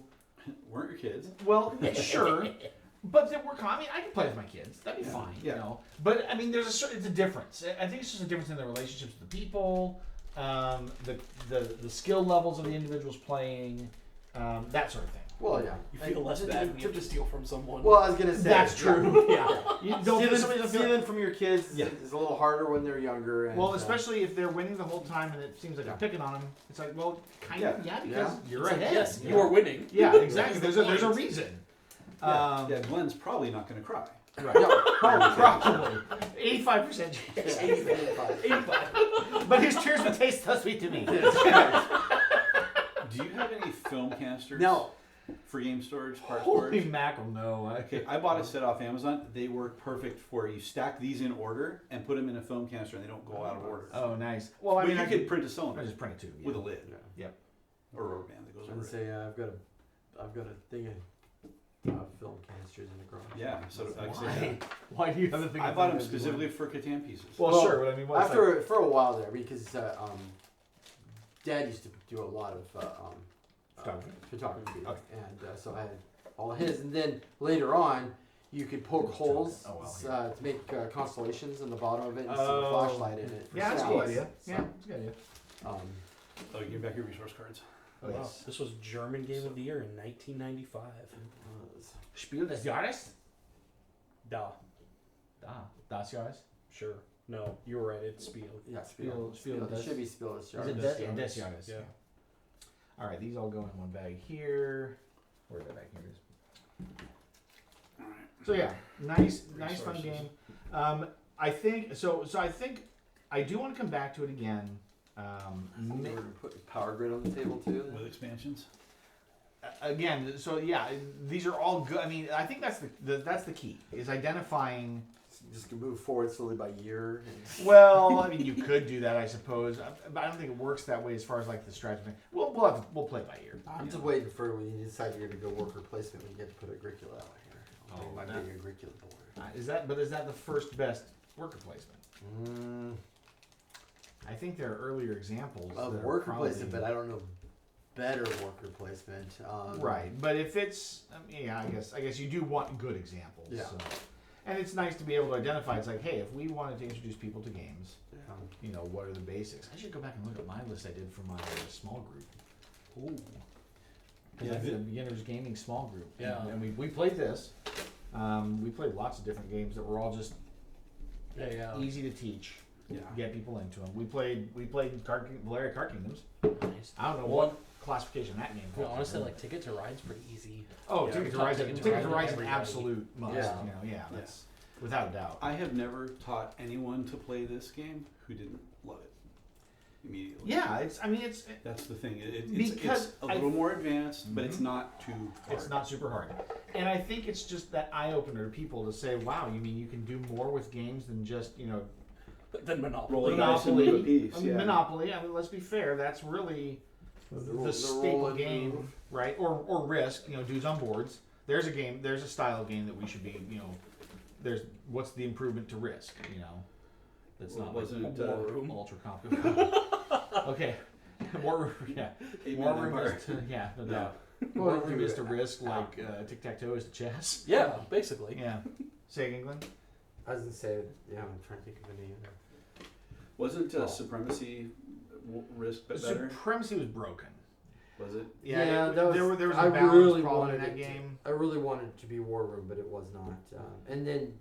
Weren't your kids? well, yeah, sure, but that were, I mean, I can play with my kids. That'd be fine, you Yeah. know. But, I mean, it's a difference. I think it's just a difference in the relationships with the people, the skill levels of the individuals playing, that sort of thing. Well, yeah. You feel less bad when you have to steal from someone. Well, I was gonna say That's true. Yeah. You don't feel somebody Stealing, doesn't feel- stealing from your kids Yeah. is a little harder when they're younger. And, Well, especially if they're winning the whole time and it seems like I'm picking on them. It's like, well, kind of, yeah, because Yeah. you're It's like, ahead. yes, Yeah. you are winning. Yeah, exactly. That's There's the a point. reason. Yeah, Glenn's probably not going to cry. Right. Yeah, Probably. 85% chance. 85. But his tears would taste so sweet to me. Do you have any film casters? No. For game storage, part Holy storage? mackerel, no. Okay, I bought a set off Amazon. They work perfect for you. Stack these in order and put them in a film caster, and they don't go out of order. Oh, nice. Well, I But mean, you I could print a cylinder I just print it too. Yeah. with a lid Yeah. Yep. or a rubber band that goes I over was it. gonna say I've got a thing of film canisters in the garage. Yeah, so like I Why? said, Why do you have a thing? I of bought them things you specifically for Catan pieces. want? Well, sure, but I mean, what's After for a while there, because Dad used to do a lot of photography, Okay. and so I had all of his. And then later on, you could poke Just holes joking. Oh, well, to make constellations in the bottom of it and stick Oh. a flashlight in it. For yeah, that's a sound. cool idea. So, Yeah, that's a good idea. Um, Oh, you give back your resource cards. Oh, Wow. yes. This was German Game of the Year in 1995. Spiel des Jahres? Da. Das Jahres? Sure. No, you were right. It's Spiel. yeah, Spiel It des- should be Spiel des Is it Jahres. des Jahres? Yeah. All right, these all go in one bag here. Where's that bag? Here it is. All right. So yeah, nice fun Resources. game. I think so. I think I do want to come back to it again. We're gonna put Power Grid on the table too. With expansions. Again, so yeah, these are all good. I mean, I think that's the key is identifying. Just to move forward slowly by year. And Well, I mean, you could do that, I suppose, but I don't think it works that way as far as like the strategy. We'll play it by ear. I'm just waiting for when you decide you're gonna go worker placement when you get to put Agricola out here. Oh, My that- big Agricola board. Is that the first best worker placement? I think there are earlier examples Of that are worker probably- placement, but I don't know better worker placement. Right, but if it's, yeah, I guess you do want good examples. Yeah. So. And it's nice to be able to identify. It's like, hey, if we wanted to introduce people to games, Yeah. what are the basics? I should go back and look at my list I did for my small group. Ooh. Because I did a beginners gaming small group. Yeah. And we played this. We played lots of different games that were all just easy to teach. Yeah. Get people into them. We played Valeria Card Kingdoms. Nice. I don't know what classification that game No, falls honestly, under. like Ticket to Ride's pretty easy. Oh, Yeah. Ticket to Top Ride's Ticket to Ticket to Ride, Ride's an everybody. absolute must. Yeah. That's without a doubt. I have never taught anyone to play this game who didn't love it immediately. Yeah, it's That's the thing. Because it's a little more advanced, but it's not too hard. It's not super hard. And I think it's just that eye opener to people to say, wow, you mean you can do more with games than just, Then Monopoly. Roll the dice and move a piece. Yeah. Monopoly. I mean, let's be fair, that's really the staple roll and game, move. right? Or Risk, dudes on boards. There's a style of game that we should be, what's the improvement to Risk, That's not Wasn't like it, ultra complicated. Okay. War Room, yeah. War Room is to, no doubt. War Room is to Risk like tic-tac-toe is to chess. Yeah, basically. Yeah. Say England? I was gonna say, yeah, I'm trying to think of any other. Wasn't Supremacy Risk better? Supremacy was broken. Was it? Yeah, that was, there was a I balance really problem wanted in that it game. I really wanted it to be War Room, but it was not. And then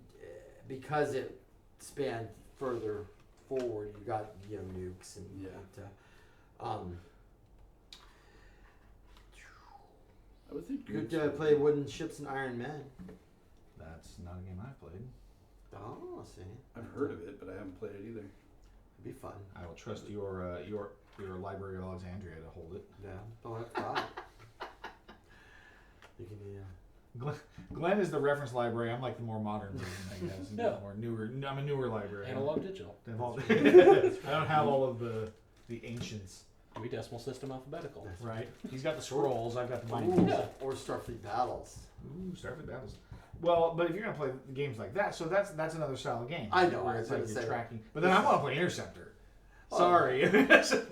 because it spanned further forward, you got nukes and I would think good Goose- play Wooden Ships and Iron Men. That's not a game I've played. Oh, see, I've heard of it, but I haven't played it either. it'd be fun. I will trust your Library of Alexandria to hold it. Yeah, oh, that's fine. You can, Glenn is the reference library. I'm like the more modern version, I guess. Yeah. More newer. I'm a newer library. Analog digital. I don't have all of the ancients. We decimal system alphabetical. Right. He's got the scrolls. I've got the Ooh, bindings. or Starfleet Battles. Ooh, Starfleet Battles. Well, but if you're gonna play games like that, so that's another style of game. I know, Where I it's was like gonna you're say. tracking. But then I want to play Interceptor. Oh. Sorry.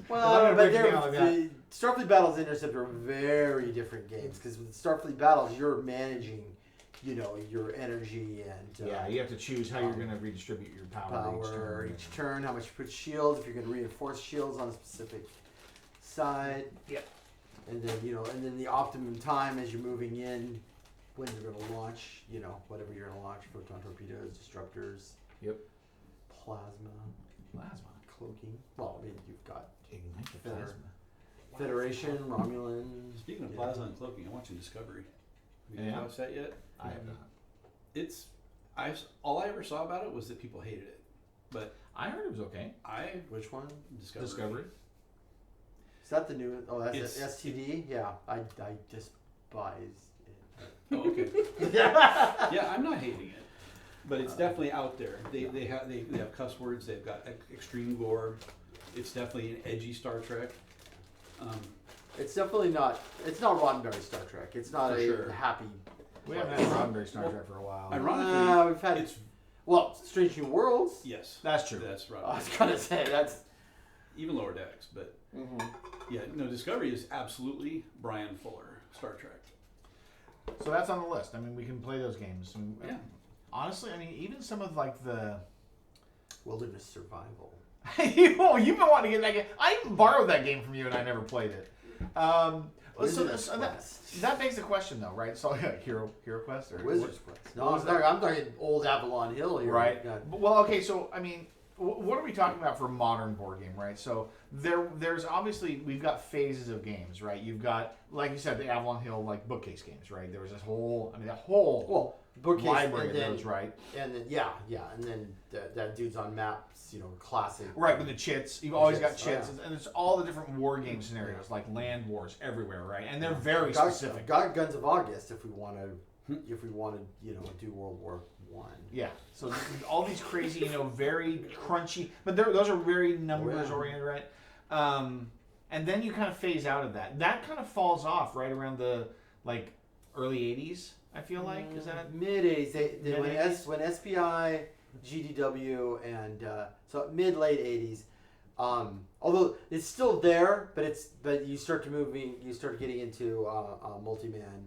Well, but like the Starfleet Battles and Interceptor are very different games because with Starfleet Battles, you're managing, your energy and yeah, you have to choose how you're gonna redistribute your power each turn, how much you put shields, if you're going to reinforce shields on a specific side. Yep. And then and then the optimum time as you're moving in, when you're going to launch, whatever you're going to launch, photon torpedoes, disruptors. Yep. Plasma. Cloaking. Well, I mean, you've got Ignite the Feder- plasma. Federation, Romulan. Speaking of plasma and cloaking, I'm watching Discovery. Have you Yeah. watched that yet? I have not. It's all I ever saw about it was that people hated it, but I heard it was okay. Which one? Discovery. Is that the new? Oh, that's It's- STD. Yeah, I despise it. Oh, okay. Yeah, I'm not hating it, but it's definitely out there. They have cuss words. They've got extreme gore. It's definitely an edgy Star Trek. It's definitely not. It's not Roddenberry Star Trek. It's not For a sure. happy. We haven't had Roddenberry Star Trek for a while. Ironically, We've had it's Strange New Worlds. yes, That's true. that's right. I was gonna say that's. Even Lower Decks, but yeah, no. Discovery is absolutely Brian Fuller Star Trek. So that's on the list. I mean, we can play those games. And, Yeah. Honestly, I mean, even some of like the. Wilderness Survival. You've been wanting to get that game. I even borrowed that game from you, and I never played it. Wizard's So Quest. that begs the question, though, right? So Hero Quest or Wizard's Quest. No, what was that? I'm talking old Avalon Hill here. Right. Yeah. Well, okay. So I mean, what are we talking about for a modern board game, right? So there's obviously we've got phases of games, right? You've got, like you said, the Avalon Hill like bookcase games, right? There was this whole, that whole Well, bookcase library and of then, those, right? and then and then that dude's on maps, classic. Right, with the chits. You've always got Chits, chits, yeah. and it's all the different war game scenarios, like land wars everywhere, right? And they're very Got, specific. got Guns of August if we want to, do World War One. Yeah. So all these crazy, very crunchy, but those are very numbers oriented, right? And then you kind of phase out of that. That kind of falls off right around the early '80s. I feel like is that mid '80s? Mid-80s? When SPI, GDW, and so late '80s. Although it's still there, but you start getting into a multi-man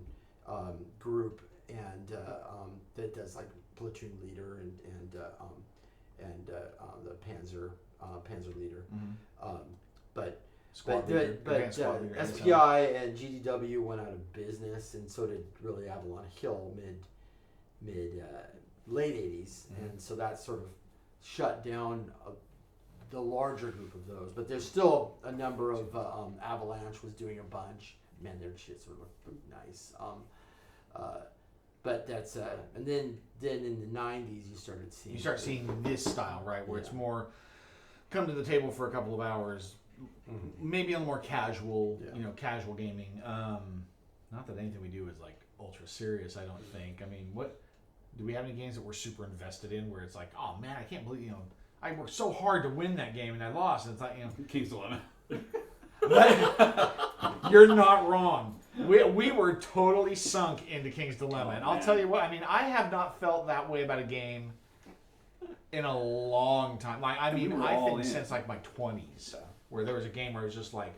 group and that does platoon leader and the Panzer leader. But Squad leader. Squad leader. SPI and GDW went out of business, and so did really Avalon Hill late 80s, and so that sort of shut down the larger group of those. But there's still a number of Avalanche was doing a bunch. Man, their shit sort of looked nice. But that's and then in the 90s you start seeing this style, right, where it's more come to the table for a couple of hours, maybe a little more casual, casual gaming. Not that anything we do is like ultra serious, I don't think. I mean, what do we have any games that we're super invested in where it's like, oh man, I can't believe I worked so hard to win that game and I lost, and it's like King's Dilemma. You're not wrong. We were totally sunk into King's Dilemma, and I'll tell you what. I mean, I have not felt that way about a game in a long time. Like, I think since like my 20s, where there was a game where it was just like,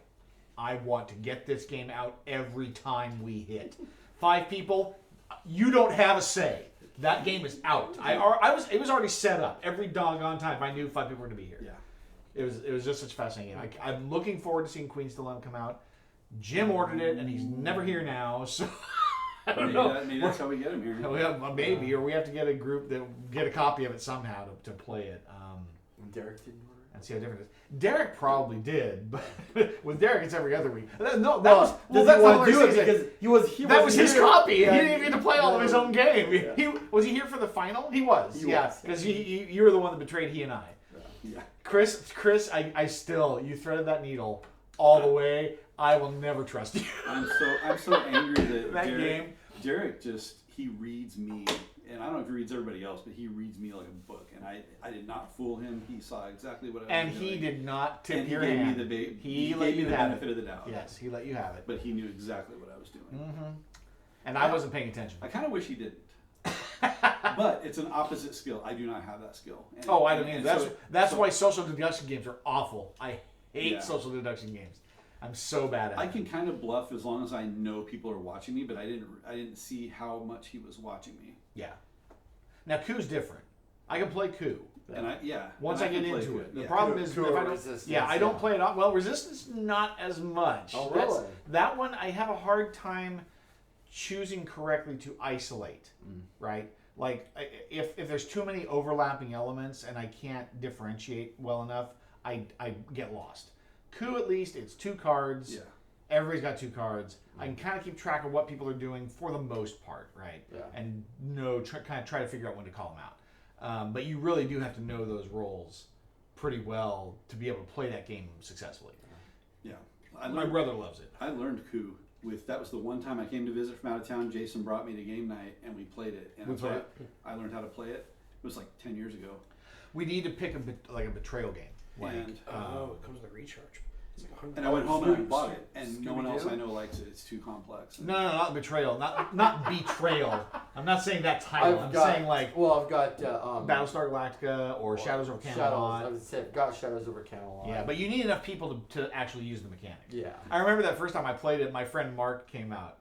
I want to get this game out every time we hit. 5 people, you don't have a say. That game is out. It was already set up every doggone time. I knew 5 people were going to be here. Yeah. It was just such a fascinating game. I'm looking forward to seeing Queen's Dilemma come out. Jim ordered it, and he's never here now, so I don't know. Maybe that's how we get him here. Maybe, or we have to get a group that get a copy of it somehow to play it. Derek didn't order it? And see how different it is. Derek probably did, but with Derek it's every other week. That's That was his copy. Yeah. He didn't even get to play all of his own game. Yeah. Was he here for the final? He was. Because you were the one that betrayed he and I. Yeah. Chris, I still, you threaded that needle all the way. I will never trust you. I'm so angry that game. Derek he reads me, and I don't know if he reads everybody else, but he reads me like a book, and I did not fool him. He saw exactly what I was doing. And he did not tip and your he hand. gave me he gave let me you the have benefit it. of the doubt. Yes, he let you have it. But he knew exactly what I was doing. Mm-hmm. And I wasn't paying attention. I kind of wish he didn't. But it's an opposite skill. I do not have that skill. And, I don't either. That's why social deduction games are awful. I hate social deduction games. I'm so bad at it. I can kind of bluff as long as I know people are watching me, but I didn't see how much he was watching me. Yeah. Now Coup's different. I can play Coup. And once I get into it. The Yeah. problem is Coup if I don't. resistance, Yeah, I don't play it. Well, resistance not as much. Oh, really? That one I have a hard time choosing correctly to isolate. Right. Like if there's too many overlapping elements and I can't differentiate well enough, I get lost. Coup, at least, it's 2 cards. Yeah. Everybody's got 2 cards. I can kind of keep track of what people are doing for the most part, right? Yeah. And kind of try to figure out when to call them out. But you really do have to know those roles pretty well to be able to play that game successlery. Yeah. My brother loves it. I learned Coup that was the one time I came to visit from out of town. Jason brought me to game night, and we played it. And I learned how to play it. It was like 10 years ago. We need to pick a betrayal game. And it comes with a recharge. It's like $100. And I went home and I bought it, and no one else I know likes it. It's too complex. No, not betrayal. Not betrayal. I'm not saying that title. I'm saying like I've got Battlestar Galactica or Shadows over Camelot. I would say I've got Shadows over Camelot. Yeah, but you need enough people to actually use the mechanic. Yeah. I remember that first time I played it, my friend Mark came out,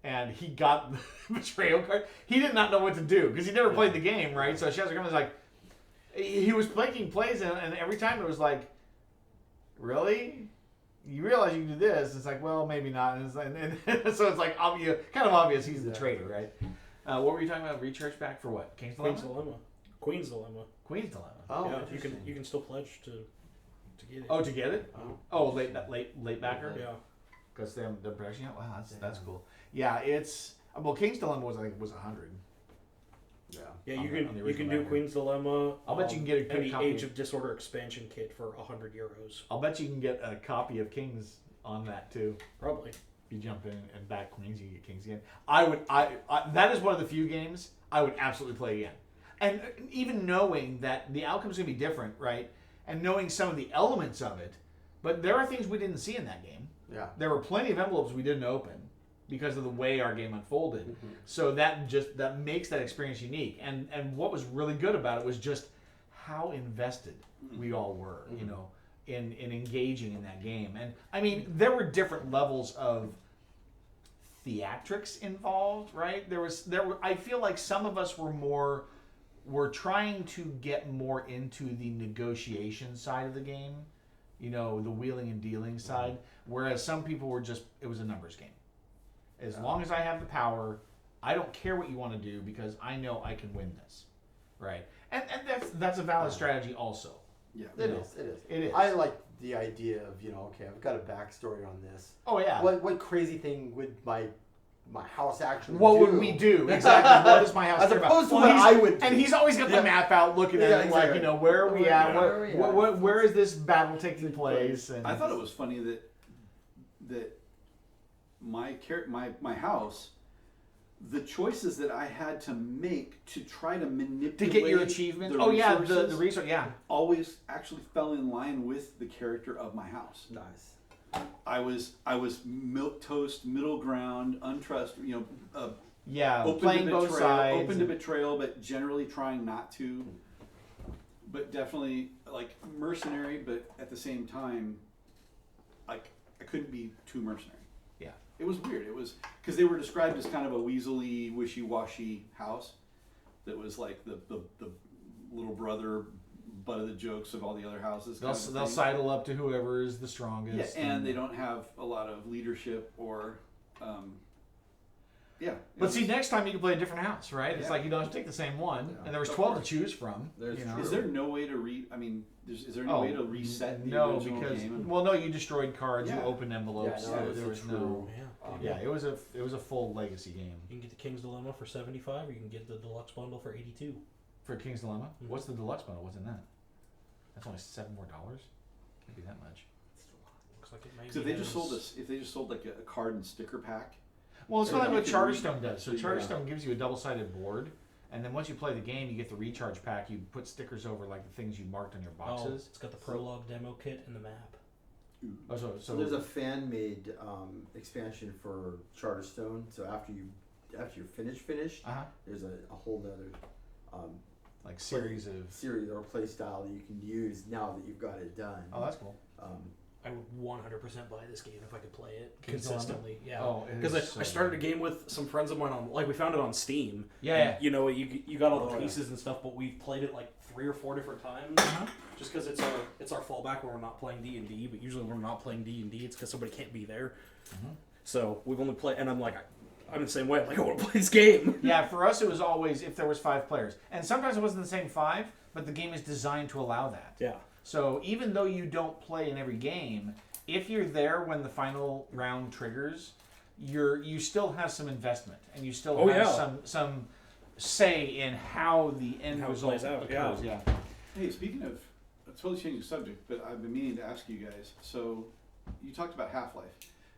and he got the betrayal card. He did not know what to do, because he never played the game, right? So Shadows over Camelot was like, he was making plays, and every time it was like, really? You realize you can do this? It's like, well, maybe not. And so it's like kind of obvious he's the traitor, right? What were you talking about? Recharge back for what? King's Dilemma? Queen's Dilemma. Queen's Dilemma. Oh, yeah, you can still pledge to get it. Oh, to get it? Oh, late backer. Yeah. Because they're production. Wow, that's cool. Yeah, it's King's Dilemma was 100. Yeah. Yeah, you can do Queen's Dilemma. I'll bet you can get the Age of Disorder expansion kit for €100. I'll bet you can get a copy of Kings on that too. Probably. If you jump in and back Queens, you get Kings again. That is one of the few games I would absolutely play again. And even knowing that the outcome's going to be different, right? And knowing some of the elements of it, but there are things we didn't see in that game. Yeah. There were plenty of envelopes we didn't open because of the way our game unfolded. So that makes that experience unique. And what was really good about it was just how invested we all were, in engaging in that game. And I mean, there were different levels of theatrics involved, right? I feel like some of us were more we're trying to get more into the negotiation side of the game, the wheeling and dealing side, whereas some people were it was a numbers game. As long as I have the power, I don't care what you want to do because I know I can win this, right? And that's a valid strategy also. Yeah, it is. It is. I like the idea of okay, I've got a backstory on this. Oh yeah. What crazy thing would my house actually what do? would we do exactly? What is my house As care opposed to about? what I would do. And he's always got the map out, looking at it, exactly. like where are we at? Where are we at? Where is this battle taking place? And I thought it was funny that my house, the choices that I had to make to try to manipulate to get your achievement. The resource. Yeah, always actually fell in line with the character of my house. Nice. I was milquetoast, middle ground, untrust. playing both sides, open to betrayal, but generally trying not to. But definitely like mercenary, but at the same time, like I couldn't be too mercenary. Yeah, it was weird. It was because they were described as kind of a weaselly, wishy-washy house that was like the little brother. Butt of the jokes of all the other houses. They'll sidle up to whoever is the strongest. Yeah, and they don't have a lot of leadership or, But see, next time you can play a different house, right? It's Yeah. like you don't have to take the same one, Yeah. and there was 12 to choose from. There's Is there no way to is there no way to reset the original game? No, you destroyed cards, you Yeah. opened envelopes. Yeah, no, there was no. Yeah. Yeah, it was a full legacy game. You can get the King's Dilemma for $75, or you can get the deluxe bundle for $82. For King's Dilemma, Mhm. what's the deluxe bundle? What's in that? That's only $7 more. Can't be that much. Looks like it might Because if they just sold like a card and sticker pack. Well, it's Or kind of you what can Charterstone read- does. So yeah. Charterstone gives you a double-sided board, and then once you play the game, you get the recharge pack. You put stickers over like the things you marked on your boxes. It's got the prologue demo kit and the map. Oh, So there's a fan-made expansion for Charterstone. So after you're finished, uh-huh. there's a whole other Like series of. series or play style that you can use now that you've got it done. Oh, that's cool. I would 100% buy this game if I could play it King's consistently. Yeah. Oh, it Because is so I started a game with some friends of mine we found it on Steam. Yeah. And, you got all the Oh, pieces and stuff, but we've played it like 3 or 4 different times. Uh-huh. Just because it's our fallback when we're not playing D&D. But usually when we're not playing D&D, it's because somebody can't be there. Mhm. So we've only played, and I'm like, I'm the same way. I'm like, I want to play this game. Yeah, for us it was always if there was 5 players, and sometimes it wasn't the same 5, but the game is designed to allow that. Yeah. So even though you don't play in every game, if you're there when the final round triggers, you still have some investment, and you still have some say in how the end How it result plays out, occurs. Yeah. Hey, speaking of, totally changing the subject, but I've been meaning to ask you guys. So, you talked about Half-Life.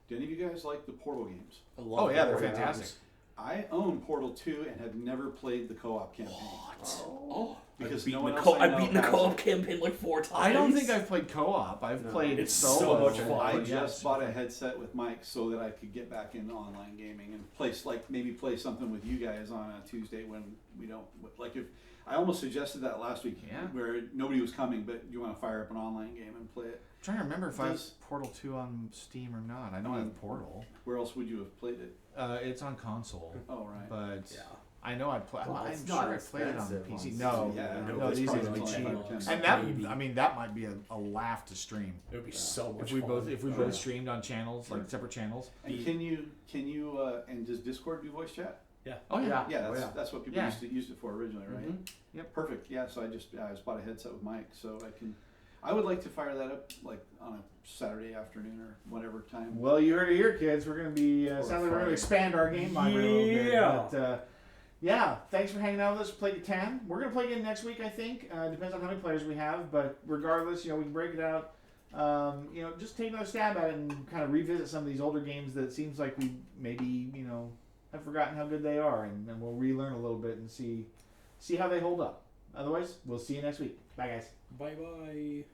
Do any of you guys like the Portal games? I love Oh yeah, the they're Portal fantastic. games. I own Portal 2 and have never played the co-op campaign. Oh, Because I've no beaten, one the, else co- I I've know beaten the has co-op it. campaign like 4 times. I don't think I've played co-op. I've played It's solo. so much fun. I But just bought a headset with Mike so that I could get back into online gaming and maybe play something with you guys on a Tuesday when we don't if I almost suggested that last week where nobody was coming, but you want to fire up an online game and play it. I'm trying to remember if I have Does- Portal 2 on Steam or not. I know I have Portal. Where else would you have played it? It's on console, Oh, right. but Yeah. I know I'd play. Well, I'm it's sure not I played it on expensive PC. on No, Steam. Yeah, no, it's these probably days would be only cheap. $5 or $10. And that might be a laugh to stream. It would be so much If we fun. both streamed on channels, like separate channels. And can you and does Discord do voice chat? Oh yeah. Yeah, Oh, yeah. that's what people Yeah. used it for originally, right? Mhm. Yep. Perfect. Yeah, so I just bought a headset with Mike, so I would like to fire that up like on a Saturday afternoon or whatever time. Well, you heard it here, kids. We're going to be sounds like we're going to expand our game library a little bit. Yeah. But, yeah, thanks for hanging out with us. Play Catan. We're going to play again next week, I think. Depends on how many players we have, but regardless, we can break it out. Just take another stab at it and kind of revisit some of these older games that it seems like we maybe have forgotten how good they are, and we'll relearn a little bit and see how they hold up. Otherwise, we'll see you next week. Bye, guys. Bye-bye.